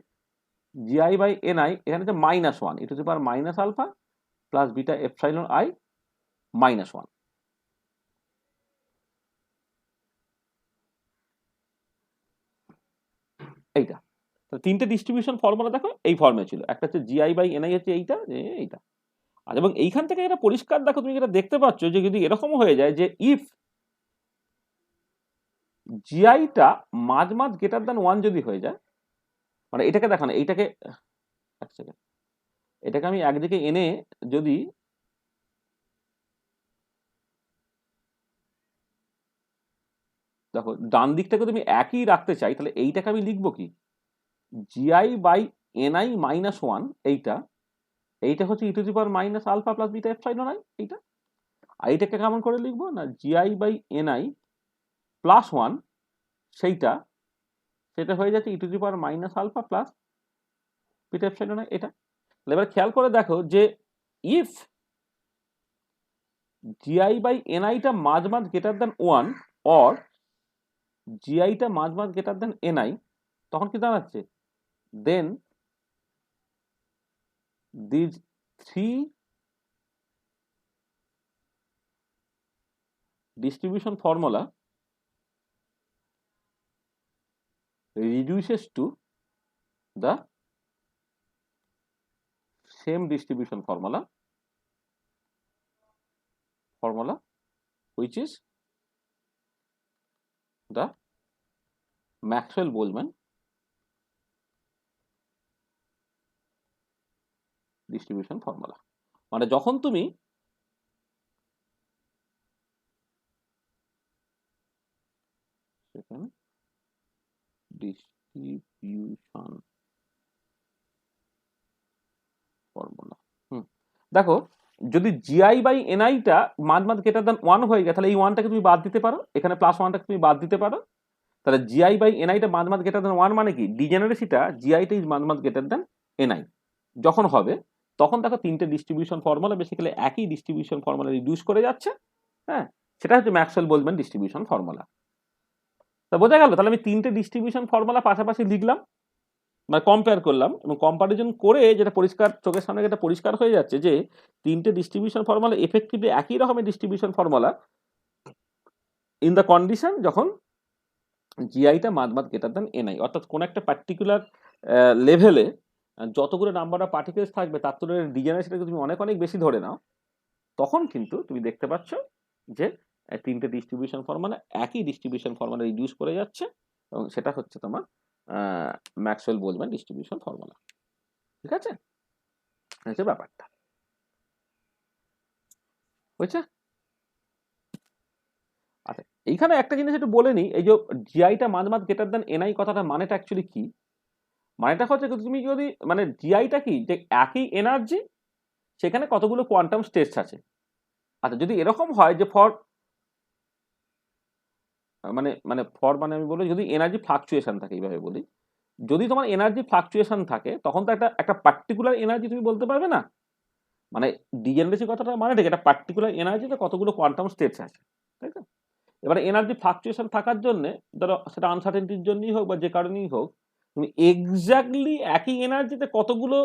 জিআই বাই এনআই এখানে হচ্ছে minus 1 e to the power minus alpha plus beta epsilon I minus 1। এইটা তিনটে ডিস্ট্রিবিউশন ফর্মুলা দেখো এই ফর্মে ছিল, একটা হচ্ছে জিআই বাই এনআই হচ্ছে এইটা এইটা। আর এবং এইখান থেকে এটা পরিষ্কার দেখো, তুমি যেটা দেখতে পাচ্ছ যে যদি এরকম হয়ে যায় যে ইফ জিআইটা মাঝ মাঝ গ্রেটার দ্যান 1 যদি হয়ে যায়, মানে এটাকে দেখো না, এইটাকে এক সেকেন্ড, এটাকে আমি একদিকে এনে যদি দেখো ডান দিকটাকে তুমি একই রাখতে চাই, তাহলে এইটাকে আমি লিখবো কি জিআই বাই এনআই মাইনাস 1, এইটা হচ্ছে ই to the power minus alpha plus beta epsilon I এইটা। আর এইটাকে কেমন করে লিখবো না জিআই বাই এনআই প্লাস 1, সেটা হয়ে যাচ্ছে ই to the power minus alpha plus beta epsilon I এটা। এবার খেয়াল করে দেখো যে ইফ জিআই বাই এনআইটা মাঝ মাঝ গ্রেটার দ্যান 1 অর জিআইটা মাঝ মাঝ গ্রেটার দ্যান এনআই, তখন কি দাঁড়াচ্ছে দেন these three distribution formula reduces to the same distribution formula which is the Maxwell-Boltzmann distribution formula। মানে যখন তুমি সেখানে ডিস্ট্রিবিউশন ফর্মুলা দেখো, যদি জিআই বাই এনআইটা মাঝ গ্রেটার দ্যান 1 হয়ে যায়, তাহলে এই 1টাকে তুমি বাদ দিতে পারো, এখানে প্লাস 1টাকে তুমি বাদ দিতে পারো। তাহলে জিআই বাই এনআইটা মাঝ গ্রেটার দ্যান 1 মানে কি, ডিজেনারেসিটা জিআইটা ইজ মাঝ গ্রেটার দ্যান এনআই যখন হবে, তখন দেখো তিনটে ডিস্ট্রিবিউশন ফর্মুলা বেসিক্যালি একই ডিস্ট্রিবিউশন ফর্মুলা রিডিউস করে যাচ্ছে। হ্যাঁ, সেটা হচ্ছে ম্যাক্সওয়েল-বোলজম্যান ডিস্ট্রিবিউশন ফর্মুলা। তা বোঝা গেল? তাহলে আমি তিনটে ডিস্ট্রিবিউশন ফর্মুলা পাশাপাশি লিখলাম, মানে কম্পেয়ার করলাম, এবং কম্পারিজন করে যেটা পরিষ্কার চোখের সামনে যেটা পরিষ্কার হয়ে যাচ্ছে যে তিনটে ডিস্ট্রিবিউশন ফর্মুলা এফেক্টিভলি একই রকমের distribution formula in the condition যখন জিআইটা মাঝ গ্রেটার দ্যান এনআই, অর্থাৎ কোন একটা পার্টিকুলার লেভেলে যতগুলো নাম্বার অফ পার্টিকেলস থাকবে তার তুলনায় ডিজেনারেসিটাকে তুমি অনেক অনেক বেশি ধরে নাও, তখন কিন্তু তুমি দেখতে পাচ্ছ যে তিনটে ডিস্ট্রিবিউশন ফর্মুলা একই ডিস্ট্রিবিউশন ফর্মুলা রিডিউস করে যাচ্ছে, এবং সেটা হচ্ছে তোমার ম্যাক্সওয়েল-বোলজম্যান ডিস্ট্রিবিউশন ফর্মুলা। ঠিক আছে, হচ্ছে ব্যাপারটা, বুঝছে? আচ্ছা, এইখানে একটা জিনিস একটু বলে নিই, এই যে জিআইটা মাঝ গ্রেটার দ্যান এনআই কথাটা মানেটা অ্যাকচুয়ালি কি? মানেটা হচ্ছে তুমি যদি মানে জিআইটা কি, যে একই এনার্জি সেখানে কতগুলো কোয়ান্টাম স্টেটস আছে। আচ্ছা, যদি এরকম হয় যে ফর মানে আমি বলি যদি এনার্জি ফ্লাকচুয়েশন থাকে, এইভাবে বলি, যদি তোমার এনার্জি ফ্লাকচুয়েশন থাকে তখন তো একটা পার্টিকুলার এনার্জি তুমি বলতে পারবে না। মানে ডিজেনারেসি কথাটা মানে ঠিক, একটা পার্টিকুলার এনার্জিতে কতগুলো কোয়ান্টাম স্টেটস আছে, তাই তো? এবারে এনার্জি ফ্লাকচুয়েশন থাকার জন্য, ধরো সেটা আনসার্টেনটির জন্যই হোক বা যে কারণেই হোক, তুমি এক্স্যাক্টলি একই এনার্জিতে কতগুলো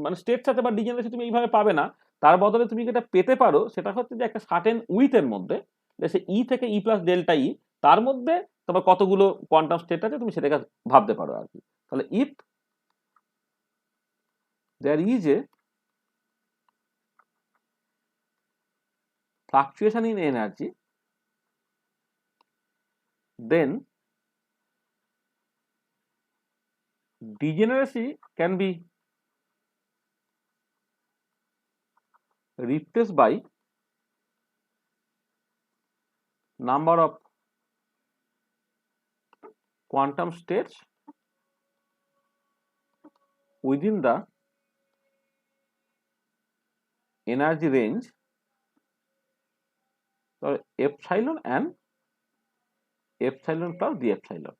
মানে স্টেটস আছে বা ডিজেনারেসি তুমি এইভাবে পাবে না। তার বদলে তুমি যেটা পেতে পারো সেটা হচ্ছে যে একটা সার্টেন উইথের মধ্যে, সে ই থেকে ই প্লাস ডেল্টা ই, তার মধ্যে তোমার কতগুলো কোয়ান্টাম স্টেট আছে তুমি সেটাকে ভাবতে পারো আর কি। তাহলে if there is a fluctuation in energy, then degeneracy can be replaced by number of quantum states within the energy range, so epsilon and epsilon plus d epsilon,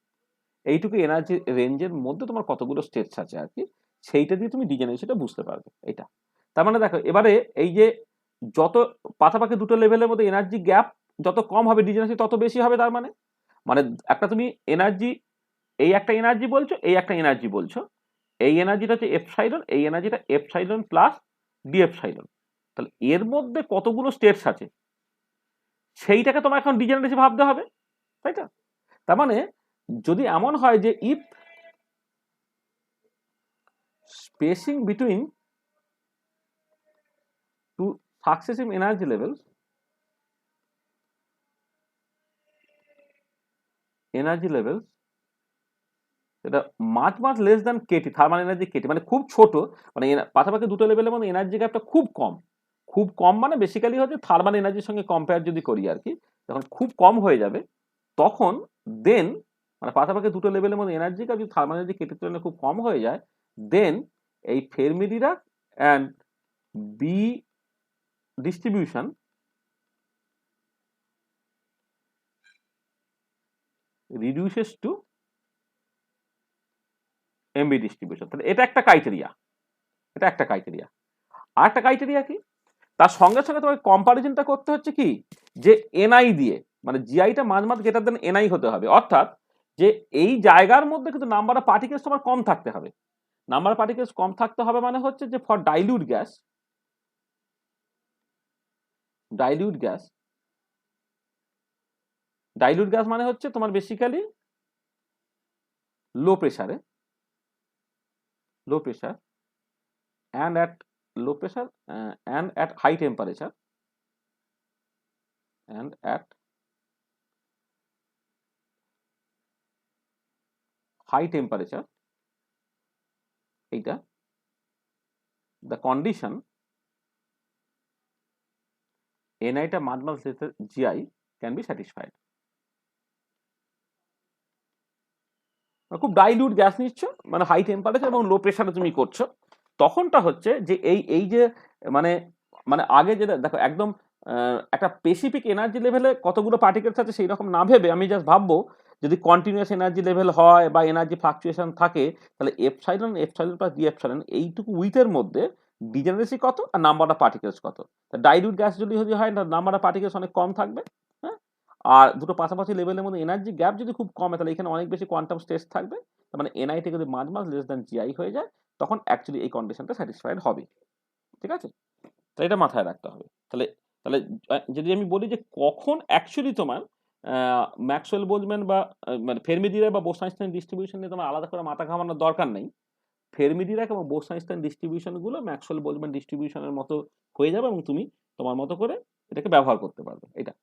এইটুকু এনার্জি রেঞ্জের মধ্যে তোমার কতগুলো স্টেটস আছে আর কি, সেইটা দিয়ে তুমি ডিজেনারেসিটা বুঝতে পারবে। এটা তার মানে দেখো, এবারে এই যে যত পাশাপাশি দুটো লেভেলের মধ্যে এনার্জি গ্যাপ যত কম হবে ডিজেনারেসি তত বেশি হবে। তার মানে একটা তুমি এনার্জি, এই একটা এনার্জি বলছো, এই একটা এনার্জি বলছো, এই এনার্জিটা হচ্ছে এপসাইলন, এই এনার্জিটা এপসাইলন প্লাস ডি এপসাইলন, তাহলে এর মধ্যে কতগুলো স্টেটস আছে সেইটাকে তোমার এখন ডিজেনারেসি ভাবতে হবে, তাই তো? তার মানে যদি এমন হয় যে if spacing between two successive energy levels এটা much less than k t, thermal energy k t, মানে খুব ছোট, মানে পাশাপাশি দুটো লেভেলের মধ্যে এনার্জি গ্যাপটা খুব কম মানে বেসিক্যালি হচ্ছে থার্মাল এনার্জির সঙ্গে কম্পেয়ার যদি করি আর কি, যখন খুব কম হয়ে যাবে তখন দেন মানে পাশাপাশি দুটো লেভেলের মধ্যে এনার্জি গ্যাপ যদি থার্মাল এনার্জি কেটির তুলনায় খুব কম হয়ে যায়, দেন এই Fermi Dirac and B distribution reduces to MB distribution. তাহলে এটা একটা ক্রাইটেরিয়া, আর একটা ক্রাইটেরিয়া কি, তার সঙ্গে সঙ্গে তোমাকে কম্পারিজনটা করতে হচ্ছে কি, যে এনআই দিয়ে, মানে জিআইটা মাঝ গ্রেটার দেন এনআই হতে হবে, অর্থাৎ যে এই জায়গার মধ্যে কিন্তু নাম্বার অফ পার্টিকেলস তোমার কম থাকতে হবে। নাম্বার অফ পার্টিকেলস কম থাকতে হবে মানে হচ্ছে যে ফর ডাইলিউট গ্যাস মানে হচ্ছে তোমার basically low pressure and at low pressure and at high temperature and at high temperature এইটা the condition ni টা মাঝমাঝ gi can be satisfied। খুব ডাইলিউট গ্যাস নিচ্ছ মানে হাই টেম্পারেচার এবং লো প্রেসারে তুমি করছো, তখনটা হচ্ছে যে এই যে মানে মানে আগে যেটা দেখো একদম একটা স্পেসিফিক এনার্জি লেভেলে কতগুলো পার্টিকেলস আছে সেই রকম না ভেবে আমি জাস্ট ভাববো যদি কন্টিনিউয়াস এনার্জি লেভেল হয় বা এনার্জি ফ্লাকচুয়েশন থাকে তাহলে এপসাইলন প্লাস ডি এপসাইলন এইটুকু উইথের মধ্যে ডিজেনারেসি কত আর নাম্বার অফ পার্টিকেলস কত। ডাইলিউট গ্যাস যদি হয় না নাম্বার অফ পার্টিকেলস অনেক কম থাকবে, হ্যাঁ, আর দুটো পাশাপাশি লেভেলের মধ্যে এনার্জি গ্যাপ যদি খুব কমে তাহলে এখানে অনেক বেশি কোয়ান্টাম স্ট্রেস থাকবে, তার মানে এনআই থেকে যদি মাঝ লেস দ্যান জিআই হয়ে যায় তখন অ্যাকচুয়ালি এই কন্ডিশনটা স্যাটিসফাইড হবে। ঠিক আছে, তো এটা মাথায় রাখতে হবে। তাহলে তাহলে যদি আমি বলি যে কখন অ্যাকচুয়ালি তোমার ম্যাক্সওয়েল বোলজম্যান বা মানে ফেরমি-ডিরাক বা বোস-আইনস্টাইন ডিস্ট্রিবিউশন নিয়ে তোমার আলাদা করে মাথা ঘামানোর দরকার নেই। ফেরমি-ডিরাক এবং বোস-আইনস্টাইন ডিস্ট্রিবিউশনগুলো ম্যাক্সওয়েল বোলজম্যান ডিস্ট্রিবিউশনের মতো হয়ে যাবে এবং তুমি তোমার মতো করে এটাকে ব্যবহার করতে পারবে এটা।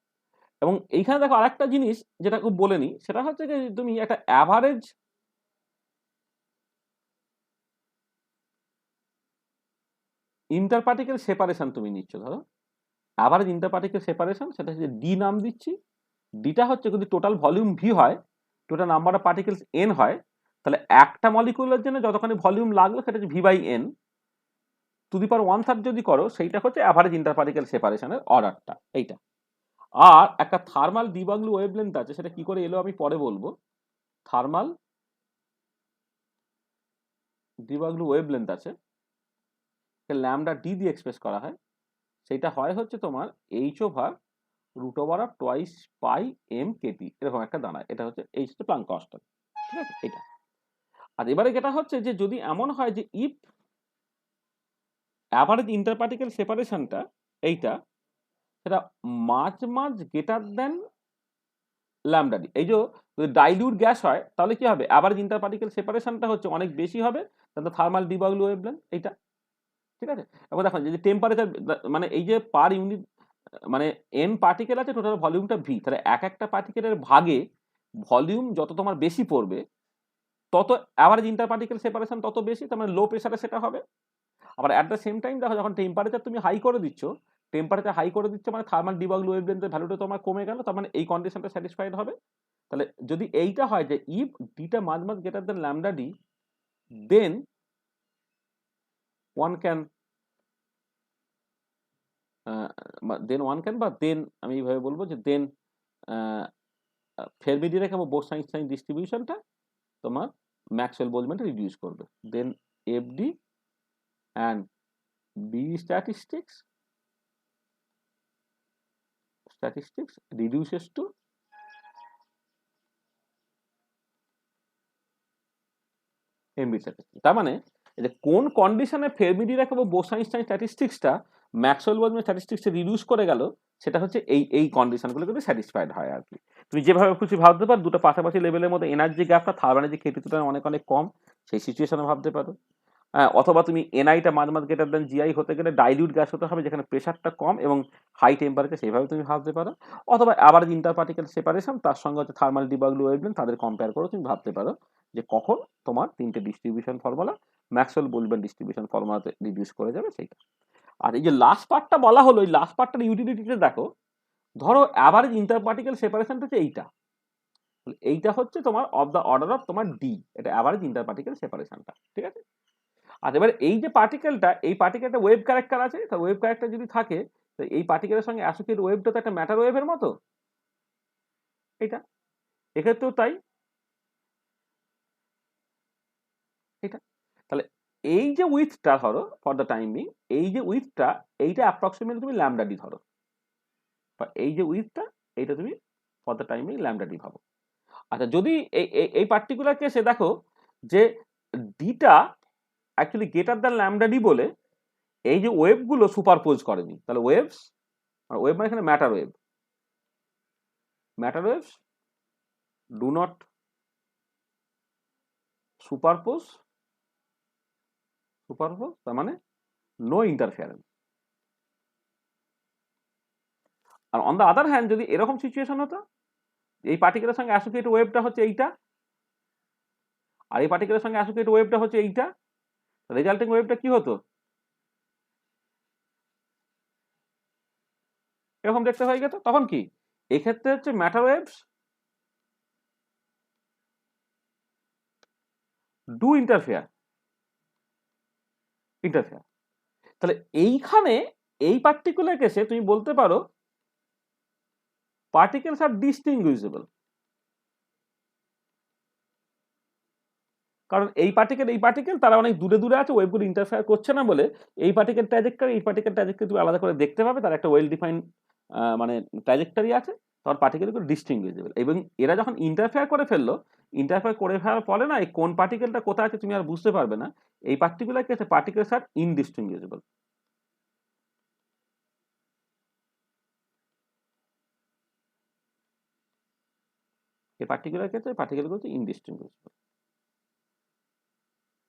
এবং এইখানে দেখো আরেকটা জিনিস যেটা খুব বলে নি সেটা হচ্ছে যে তুমি একটা অ্যাভারেজ ইন্টারপার্টিকেল সেপারেশন তুমি নিচ্ছ, ধরো অ্যাভারেজ ইন্টারপার্টিকেল সেপারেশন সেটা হচ্ছে ডি নাম দিচ্ছি। ডিটা হচ্ছে যদি টোটাল ভলিউম ভি হয়, total number of particles N হয়, তাহলে একটা মলিকুলের জন্য যতখানি ভলিউম লাগলো সেটা হচ্ছে v by n to the power 1/3 যদি করো সেইটা হচ্ছে অ্যাভারেজ ইন্টারপার্টিকেল সেপারেশনের অর্ডারটা এইটা। আর একটা থার্মাল ডিবাগলু ওয়েভলেন্থ আছে সেটা কি করে এলো আমি পরে বলবো। থার্মাল ডিবাগলু ওয়েভলেন্থ আছে ল্যামডা ডি দিয়ে এক্সপ্রেস করা হয়, সেইটা হয় হচ্ছে তোমার h/√2 পাই এম কেটি এরকম একটা দাঁড়ায়, এটা হচ্ছে এইচ হচ্ছে প্লাঙ্ক কনস্ট্যান্ট। ঠিক আছে এটা। আর এবারে যেটা হচ্ছে যে যদি এমন হয় যে ইফ অ্যাভারেজ ইন্টারপার্টিকেল সেপারেশনটা এইটা সেটা মাঝ গ্রেটার দেন ল্যামডা ডি, এই যে যদি ডাইলিউট গ্যাস হয় তাহলে কি হবে অ্যাভারেজ ইন্টারপার্টিকেল সেপারেশনটা হচ্ছে অনেক বেশি হবে তাহলে থার্মাল ডিবাগলু ওয়েভলেন্থ এইটা। ঠিক আছে, এবং দেখো যদি টেম্পারেচার মানে এই যে পার ইউনিট মানে এন পার্টিকেল আছে টোটাল ভলিউমটা ভি, তাহলে এক একটা পার্টিকেলের ভাগে ভলিউম যত তোমার বেশি পড়বে তত অ্যাভারেজ ইন্টারপার্টিকেল সেপারেশন তত বেশি, তার মানে লো প্রেসারে সেটা হবে। আবার অ্যাট দ্য সেম টাইম দেখো যখন টেম্পারেচার তুমি হাই করে দিচ্ছ, টেম্পারেচার হাই করে দিচ্ছ মানে থার্মাল ডিবাগলু ওয়েভলেন্থের ভ্যালুটা তোমার কমে গেল, তার মানে এই কন্ডিশনটা স্যাটিসফাইড হবে। তাহলে যদি এইটা হয় যে ইফ ডিটা মাঝ greater than lambda d then one can বা দেন আমি এইভাবে বলবো যে দেন ফেরমি-ডিরাক এবং বোস-আইনস্টাইন ডিস্ট্রিবিউশনটা তোমার ম্যাক্সওয়েল বোলজম্যানটা রিডিউস করবে, then FD and B statistics reduces to MB statistics. তার মানে যে কোন কন্ডিশনে ফেরমি-ডিরাক এবং বোস-আইনস্টাইন স্ট্যাটিস্টিক্সটা ম্যাক্সওয়েল বোলজম্যান স্ট্যাটিস্টিক্সে রিডিউস করে গেল সেটা হচ্ছে এই কন্ডিশনগুলো কিন্তু স্যাটিসফাইড হয় আর কি। তুমি যেভাবে খুশি ভাবতে পারো দুটো পাশাপাশি লেভেলের মধ্যে এনার্জি গ্যাপটা থার্মালের যে কেটিটা অনেক কম সেই সিচুয়েশনে ভাবতে পারো। অথবা তুমি এনআইটা মাঝ গ্রেটার দেন জিআই হতে গেলে ডাইলিউট গ্যাস হতে হবে যেখানে প্রেশারটা কম এবং হাই টেম্পারেচার সেইভাবে তুমি ভাবতে পারো। অথবা অ্যাভারেজ ইন্টারপার্টিকেল সেপারেশন তার সঙ্গে হচ্ছে থার্মাল ডিবাগলু ওয়েভলেন্থ তাদের কম্পেয়ার করে তুমি ভাবতে পারো যে কখন তোমার তিনটে distribution formula Maxwell Boltzmann distribution ফর্মুলাতে রিডিউস করে যাবে সেইটা। আর এই যে লাস্ট পার্টটা বলা হলো এই লাস্ট পার্টটার ইউটিলিটিতে দেখো, ধরো অ্যাভারেজ ইন্টারপার্টিকেল সেপারেশনটা হচ্ছে এইটা হচ্ছে তোমার অফ দ্য অর্ডার অফ তোমার ডি, এটা অ্যাভারেজ ইন্টারপার্টিকেল সেপারেশনটা। ঠিক আছে, আর এবার এই যে পার্টিকেলটা এই পার্টিকেলটা ওয়েভ ক্যারেক্টার আছে, তা ওয়েভ ক্যারেক্টার যদি থাকে তো এই পার্টিকেলের সঙ্গে অ্যাসোসিয়েটেড ওয়েভটা তো একটা ম্যাটার ওয়েভের মতো, এটা এক্ষেত্রেও তাই এটা। তাহলে এই যে উইথটা ধরো ফর দ্য টাইম বিং, এই যে উইথটা এইটা অ্যাপ্রক্সিমেটলি তুমি ল্যামডা ডি ধরো, বা এই যে উইথটা এইটা তুমি for the time being lambda d ভাবো। আচ্ছা যদি এই পার্টিকুলার কেসে দেখো যে ডিটা actually greater than lambda d বলে এই যে ওয়েভগুলো সুপারপোজ করেনি, তাহলে ওয়েভ মানে এখানে matter waves do not superpose তার মানে নো ইন্টারফিয়ারেন্স। আর অন দ্য আদার হ্যান্ড যদি এরকম সিচুয়েশন হতো, এই পার্টিকেলের সঙ্গে অ্যাসোসিয়েটেড ওয়েভটা হচ্ছে এইটা, আর এই পার্টিকেলের সঙ্গে অ্যাসোসিয়েটেড ওয়েভটা হচ্ছে এইটা, রেজাল্টিং ওয়েভটা কি হতো? এরকম দেখতে হয়ে গেত। তখন কি এক্ষেত্রে হচ্ছে ম্যাটার ওয়েভস ডু ইন্টারফেয়ার। তাহলে এইখানে এই পার্টিকুলার কেসে তুমি বলতে পারো পার্টিকেলস আর ডিস্টিংগুইশেবল। কারণ এই পার্টিকেল তারা অনেক দূরে দূরে আছে, ওয়েভগুলো ইন্টারফেয়ার করছে না বলে এই পার্টিকেল ট্র্যাজেক্টরি তুমি আলাদা করে দেখতে পাবে, তার একটা ওয়েল ডিফাইন্ড মানে ট্র্যাজেক্টরি আছে, তখন পার্টিকেলগুলো ডিস্টিংগুইশেবল। এবং এরা যখন ইন্টারফেয়ার করে ফেলার ফলে না এই কোন পার্টিকেলটা কোথায় আছে তুমি আর বুঝতে পারবে না। এই পার্টিকুলার কেসে পার্টিকেলস আর ইনডিস্টিংগুইশেবল। এই পার্টিকুলার ক্ষেত্রে পার্টিকেলগুলো হচ্ছে ইনডিস্টিংগুইশেবল।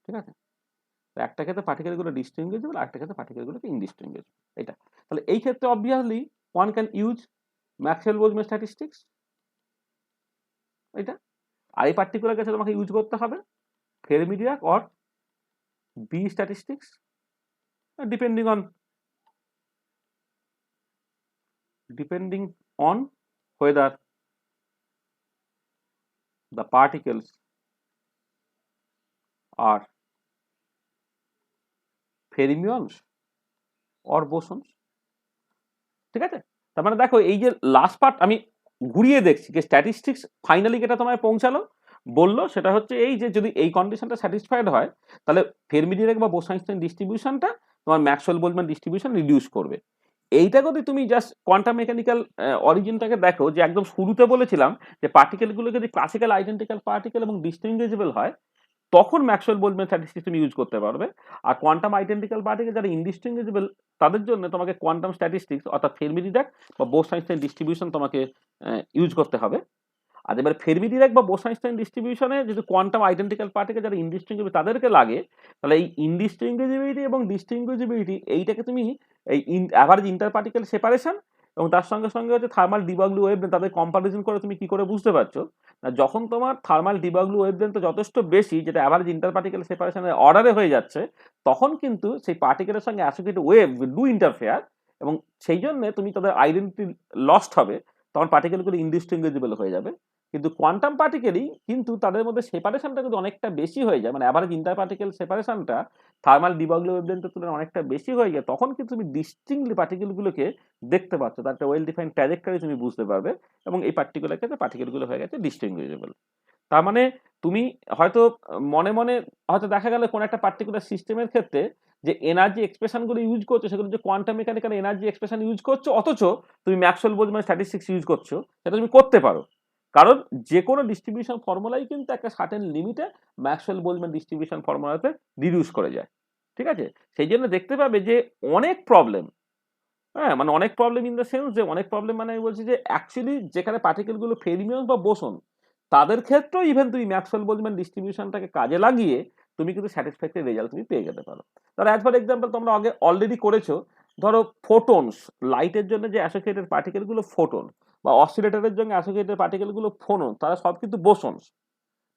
ঠিক আছে, তো একটা ক্ষেত্রে পার্টিকেলগুলো ডিস্টিংগুইশেবল, আরেকটা ক্ষেত্রে পার্টিকেলগুলো ইনডিস্টিংগুইশেবল। এটা তাহলে এই ক্ষেত্রে obviously one can use Maxwell Boltzmann statistics. এটা আর এই পার্টিকুলার ক্ষেত্রে তোমাকে ইউজ করতে হবে Fermi Dirac or B statistics, depending on whether the particles are fermions or bosons। ঠিক আছে, তার মানে দেখো এই যে লাস্ট পার্ট আমি ঘুরিয়ে দেখছি যে স্ট্যাটিস্টিক্স ফাইনালি যেটা তোমায় পৌঁছালো বললো সেটা হচ্ছে এই যে যদি এই কন্ডিশনটা স্যাটিসফাইড হয় তাহলে ফেরমি-ডিরাক বা বোস-আইনস্টাইন ডিস্ট্রিবিউশনটা তোমার ম্যাক্সওয়েল-বোলজম্যান ডিস্ট্রিবিউশন রিডিউস করবে। এইটা যদি তুমি জাস্ট কোয়ান্টাম মেকানিক্যাল অরিজিনটাকে দেখো, যে একদম শুরুতে বলেছিলাম যে পার্টিকেলগুলো যদি ক্লাসিক্যাল আইডেন্টিক্যাল পার্টিকেল এবং ডিস্টিংগুইশেবল হয় তখন ম্যাক্সওয়েল-বোলজম্যান স্ট্যাটিস্টিক্স তুমি ইউজ করতে পারবে। আর কোয়ান্টাম আইডেন্টিক্যাল পার্টিকেল যারা ইনডিস্টিংগুইশেবল তাদের জন্য তোমাকে কোয়ান্টাম স্ট্যাটিস্টিক্স অর্থাৎ ফেরমি-ডিরাক বা বোস-আইনস্টাইন ডিস্ট্রিবিউশন তোমাকে ইউজ করতে হবে। আর এবার ফেরমি-ডিরাক বা বোস-আইনস্টাইন ডিস্ট্রিবিউশনে যদি কোয়ান্টাম আইডেন্টিক্যাল পার্টিকেল যারা ইনডিস্টিংগুইশেবল তাদেরকে লাগে, তাহলে এই ইনডিস্টিংগুইশেবিলিটি এবং ডিস্টিংগুইশেবিলিটি এইটাকে তুমি এই অ্যাভারেজ ইন্টার পার্টিকেল সেপারেশন এবং তার সঙ্গে সঙ্গে হচ্ছে থার্মাল ডিবাগলু ওয়েভলেন্থ তাদের কম্পারিজন করে তুমি কি করে বুঝতে পারছো না, যখন তোমার থার্মাল ডিবাগলু ওয়েভলেন্থ যথেষ্ট বেশি যেটা অ্যাভারেজ ইন্টার পার্টিকেল সেপারেশনের অর্ডারে হয়ে যাচ্ছে, তখন কিন্তু সেই পার্টিকেলের সঙ্গে অ্যাসোসিয়েটেড ওয়েভ ডু ইন্টারফেয়ার এবং সেই জন্য তুমি তাদের আইডেন্টিটি লস্ট হবে, তখন পার্টিকেলগুলো ইনডিস্টিংগুইশেবল হয়ে যাবে। কিন্তু কোয়ান্টাম পার্টিকেলই কিন্তু তাদের মধ্যে সেপারেশনটা কিন্তু অনেকটা বেশি হয়ে যায়, মানে অ্যাভারেজ ইন্টার পার্টিকেল সেপারেশনটা থার্মাল ডিবাগলু ওয়েভলেন্থের তুলনায় অনেকটা বেশি হয়ে যায়, তখন কিন্তু তুমি ডিস্টিংক্টলি পার্টিকেলগুলোকে দেখতে পাচ্ছ, তার একটা ওয়েল ডিফাইন্ড ট্র্যাজেক্টরি তুমি বুঝতে পারবে এবং এই পার্টিকুলার ক্ষেত্রে পার্টিকেলগুলো হয়ে গেছে ডিস্টিংগুইশেবল। তার মানে তুমি হয়তো মনে মনে হয়তো দেখা গেল কোন একটা পার্টিকুলার সিস্টেমের ক্ষেত্রে যে এনার্জি এক্সপ্রেশনগুলো ইউজ করছো সেগুলো যে quantum mechanical energy expression use করছো, অথচ তুমি ম্যাক্সওয়েল-বোলজম্যান স্ট্যাটিস্টিক্স ইউজ করছো, সেটা তুমি করতে পারো। কারণ যে কোনো ডিস্ট্রিবিউশন ফর্মুলাই কিন্তু একটা সার্টেন লিমিটে ম্যাক্সওয়েল-বোলজম্যান ডিস্ট্রিবিউশন ফর্মুলাতে রিডিউস করে যায়। ঠিক আছে, সেই জন্য দেখতে পাবে যে অনেক প্রবলেম, হ্যাঁ মানে অনেক প্রবলেম ইন দ্য সেন্স যে অনেক প্রবলেম মানে আমি বলছি যে অ্যাকচুয়ালি যেখানে পার্টিকেলগুলো ফেরমিয়ন বা বোসন তাদের ক্ষেত্রেও ইভেন তুমি ম্যাক্সওয়েল-বোলজম্যান ডিস্ট্রিবিউশনটাকে কাজে লাগিয়ে তুমি কিন্তু স্যাটিসফ্যাক্টরি রেজাল্ট তুমি পেয়ে যেতে পারো। ধরো অ্যাজ ফর এক্সাম্পল তোমরা আগে অলরেডি করেছো, ধরো ফোটনস, লাইটের জন্য যে অ্যাসোসিয়েটেড পার্টিকেলগুলো ফোটন বা অসিলেটরের জন্য অ্যাসোসিয়েটেড পার্টিকেলগুলো ফোনন, তারা সব কিন্তু বোসনস।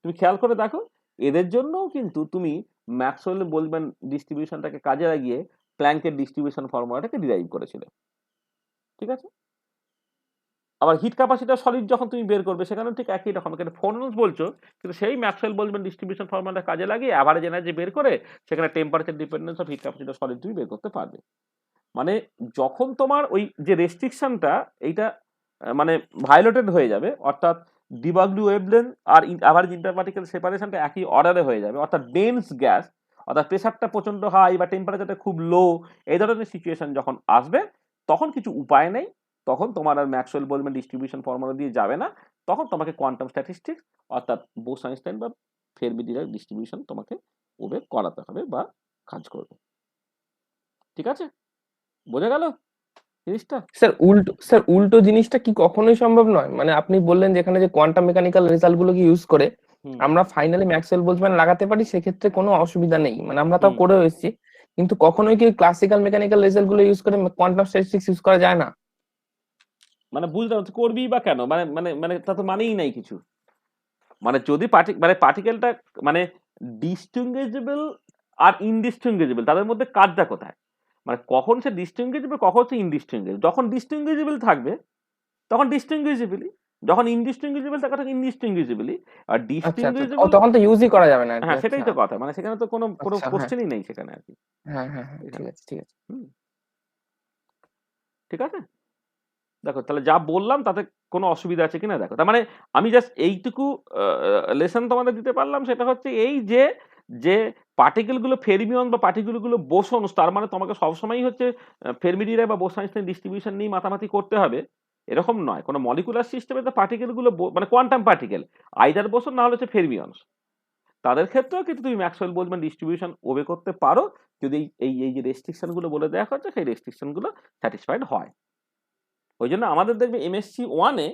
তুমি খেয়াল করে দেখো এদের জন্যও কিন্তু তুমি ম্যাক্সওয়েল-বোলজম্যান ডিস্ট্রিবিউশনটাকে কাজে লাগিয়ে প্ল্যাঙ্কের ডিস্ট্রিবিউশন ফর্মুলাটাকে ডিরাইভ করেছিলে। ঠিক আছে, আবার হিট ক্যাপাসিটার সলিড যখন তুমি বের করবে সেখানেও ঠিক একই রকম, এখানে ফোনস বলছো কিন্তু সেই ম্যাক্সওয়েল-বোলজম্যান ডিস্ট্রিবিউশন ফর্মুলাটা কাজে লাগিয়ে অ্যাভারেজ এনার্জি বের করে সেখানে temperature dependence of heat capacitor solid তুমি বের করতে পারবে। মানে যখন তোমার ওই যে রেস্ট্রিকশনটা এইটা মানে ভায়োলেটেড হয়ে যাবে, অর্থাৎ ডিবাগলু ওয়েভলেন্থ আর অ্যাভারেজ ইন্টারপার্টিকেল সেপারেশনটা একই অর্ডারে হয়ে যাবে, অর্থাৎ ডেন্স গ্যাস, অর্থাৎ প্রেসারটা প্রচন্ড হাই বা টেম্পারেচারটা খুব লো, এই ধরনের সিচুয়েশন যখন আসবে তখন কিছু উপায় নেই, তখন তোমার আর ম্যাক্সওয়েল-বোলজম্যান ডিস্ট্রিবিউশন ফর্মুলা দিয়ে যাবে না, তখন তোমাকে কোয়ান্টাম স্ট্যাটিস্টিক্স অর্থাৎ বোস-আইনস্টাইন বা ফেরমি-ডিরাক ডিস্ট্রিবিউশন তোমাকে ওবে করাতে হবে বা কাজ করবে। ঠিক আছে, বোঝা গেল জিনিসটা? স্যার উল্টো জিনিসটা কি কখনোই সম্ভব নয়? মানে আপনি বললেন যেখানে যে কোয়ান্টাম মেকানিক্যাল রেজাল্ট গুলোকে ইউজ করে আমরা ফাইনালি ম্যাক্সওয়েল-বোলজম্যান লাগাতে পারি, সেক্ষেত্রে কোনো অসুবিধা নেই, মানে আমরা তাও হুম। করেও এসেছি, কিন্তু কখনোই কি ক্লাসিক্যাল মেকানিক্যাল রেজাল্ট গুলো ইউজ করে কোয়ান্টাম স্ট্যাটিস্টিক্স ইউজ করা যায় না? মানে বুঝলাম তো, করবি বা কেন, মানে মানে মানে তা তো মানেই নাই কিছু। মানে যদি পার্টিকেলটা মানে ডিস্টিংগুইজেবল আর ইনডিস্টিংগুইজেবল, তাদের মধ্যে কাজটা কোথায়? মানে কখন সে ডিস্টিংগুইজেবল, কখন সে ইনডিস্টিংগুইজেবল। যখন ডিস্টিংগুইজেবল থাকবে তখন ডিস্টিংগুইজেবলি, যখন ইনডিস্টিংগুইজেবল থাকে তখন ইনডিস্টিংগুইজেবলি। আর আচ্ছা আচ্ছা, ডিস্টিংগুইজেবল, তখন তো ইউজই করা যাবে না আর কি। হ্যাঁ সেটাই আচ্ছা তো কথা, মানে সেখানে তো কোনো কোনো আচ্ছা, হ্যাঁ কোশ্চেনই নেই সেখানে আর কি হ্যাঁ হ্যাঁ হ্যাঁ, ঠিক এখানে। আছে ঠিক আছে। হুম, ঠিক আছে। দেখো তাহলে যা বললাম তাতে কোনো অসুবিধা আছে কিনা দেখো। তার মানে আমি জাস্ট এইটুকু লেসন তোমাদের দিতে পারলাম, সেটা হচ্ছে এই যে যে পার্টিকেল গুলো ফেরমিয়ন বা পার্টিকেল গুলো বোসন, তার মানে তোমাকে সবসময়ই হচ্ছে ফেরমিডিরাই বা বোস-আইনস্টাইন ডিস্ট্রিবিউশন নিয়ে মাতামাতি করতে হবে এরকম নয়। কোনো মলিকুলার সিস্টেমে তো পার্টিকেল গুলো মানে কোয়ান্টাম পার্টিকেল আইদার বোসন না হলে হচ্ছে ফেরমিয়নস, তাদের ক্ষেত্রেও কিন্তু তুমি ম্যাক্সওয়েল বোলজম্যান ডিস্ট্রিবিউশন ওবে করতে পারো, যদি এই যে রেস্ট্রিকশন গুলো বলে দেওয়া হচ্ছে সেই রেস্ট্রিকশন গুলো স্যাটিসফাইড হয়। ওই জন্য আমাদের দেখবে এমএসসি ওয়ানে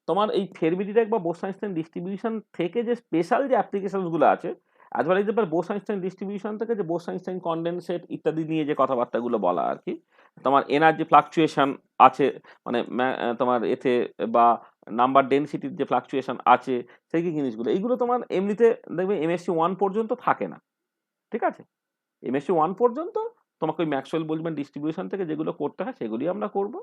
তোমার এই ফেরমি-ডিরাক বা বোস-আইনস্টাইন ডিস্ট্রিবিউশন থেকে যে স্পেশাল যে অ্যাপ্লিকেশনস গুলো আছে, as well as Bose-Einstein distribution থেকে যে বোস-আইনস্টাইন কনডেনসেট ইত্যাদি নিয়ে যে কথাবার্তাগুলো বলা আর কি, তোমার এনার্জি ফ্লাকচুয়েশন আছে, মানে তোমার এতে বা নাম্বার ডেনসিটির যে ফ্লাকচুয়েশন আছে, সেই কি জিনিসগুলো, এইগুলো তোমার এমনিতে দেখবে এমএসসি ওয়ান পর্যন্ত থাকে না। ঠিক আছে, এমএসসি ওয়ান পর্যন্ত তোমাকে ওই ম্যাক্সওয়েল বোলজম্যান ডিস্ট্রিবিউশন থেকে যেগুলো করতে হয় সেগুলি আমরা করব।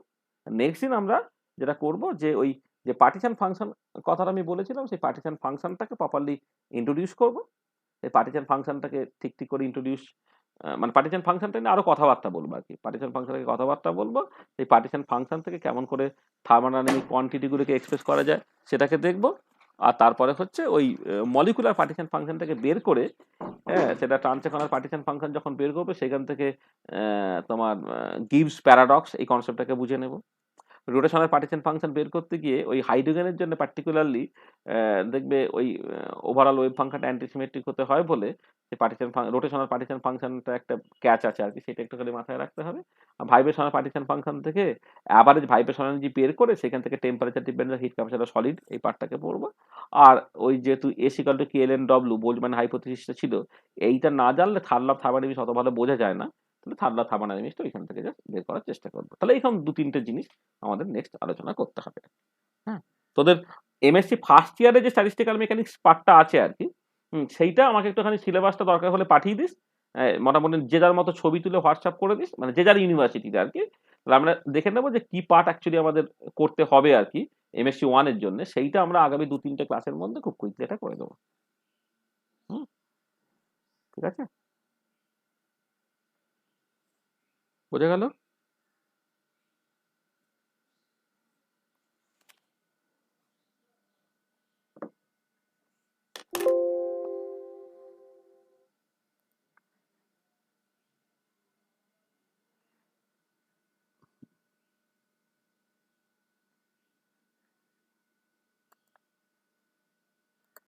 নেক্সট দিন আমরা যেটা করব যে ওই যে পার্টিশন ফাংশন কথাটা আমি বলেছিলাম, সেই পার্টিশন ফাংশনটাকে প্রপারলি ইন্ট্রোডিউস করব। এই পার্টিশন ফাংশনটাকে ঠিক ঠিক করে ইন্ট্রোডিউস, মানে পার্টিশন ফাংশনটা নিয়ে আরো কথাবার্তা বলবো আর কি, পার্টিশন ফাংশনকে কথাবার্তা বলবো। এই পার্টিশন ফাংশন থেকে কেমন করে থার্মোডাইনামিক কোয়ান্টিটিগুলোকে এক্সপ্রেস করা যায় সেটাকে দেখব। আর তারপরে হচ্ছে ওই মলিকুলার পার্টিশন ফাংশনটাকে বের করে, হ্যাঁ সেটা ট্রান্সেকশনাল পার্টিশন ফাংশন যখন বের করবে সেখান থেকে তোমার গিভস প্যারাডক্স এই কনসেপ্টটাকে বুঝে নেব। রোটেশনাল পার্টিশন ফাংশন বের করতে গিয়ে ওই হাইড্রোজেনের জন্য পার্টিকুলারলি দেখবে ওই ওভারঅল ওয়েভ ফাংশনটা অ্যান্টিসিমেট্রিক হতে হয় বলে যে পার্টিশন রোটেশনাল পার্টিশন ফাংশনটা একটা ক্যাচ আছে আর কি, সেটা একটুখানি মাথায় রাখতে হবে। আর ভাইব্রেশনাল পার্টিশন ফাংশন থেকে অ্যাভারেজ ভাইব্রেশন এনার্জি বের করে সেখান থেকে temperature dependent heat capacity solid এই পার্টটাকে পড়বো। আর ওই যেহেতু s equal to KLN/W Boltzmann হাইপোথিসিসটা ছিল, এইটা না জানলে থার্ড ল অফ থার্মোডাইনামিক্স অত ভালো বোঝা যায় না। তাহলে থার্ড ল অফ থার্মোডাইনামিক্সটা ওইখান থেকে জাস্ট বের করার চেষ্টা করবো। তাহলে এইরকম দু তিনটে জিনিস আমাদের নেক্সট আলোচনা করতে হবে। হ্যাঁ, তোদের এমএসসি ফার্স্ট ইয়ারে যে স্ট্যাটিস্টিক্যাল মেকানিক্স পার্টটা আছে আর কি, সেইটা আমাকে একটুখানি সিলেবাসটা দরকার হলে পাঠিয়ে দিস। মোটামুটি যে যার মতো ছবি তুলে হোয়াটসঅ্যাপ করে দিস, মানে যে যার ইউনিভার্সিটিতে আর কি। তাহলে আমরা দেখে নেবো যে কি পার্ট অ্যাকচুয়ালি আমাদের করতে হবে আর কি এমএসসি ওয়ানের জন্য, সেইটা আমরা আগামী দু তিনটে ক্লাসের মধ্যে খুব কুইকলি এটা করে দেবো। হুম, ঠিক আছে, বোঝা গেল?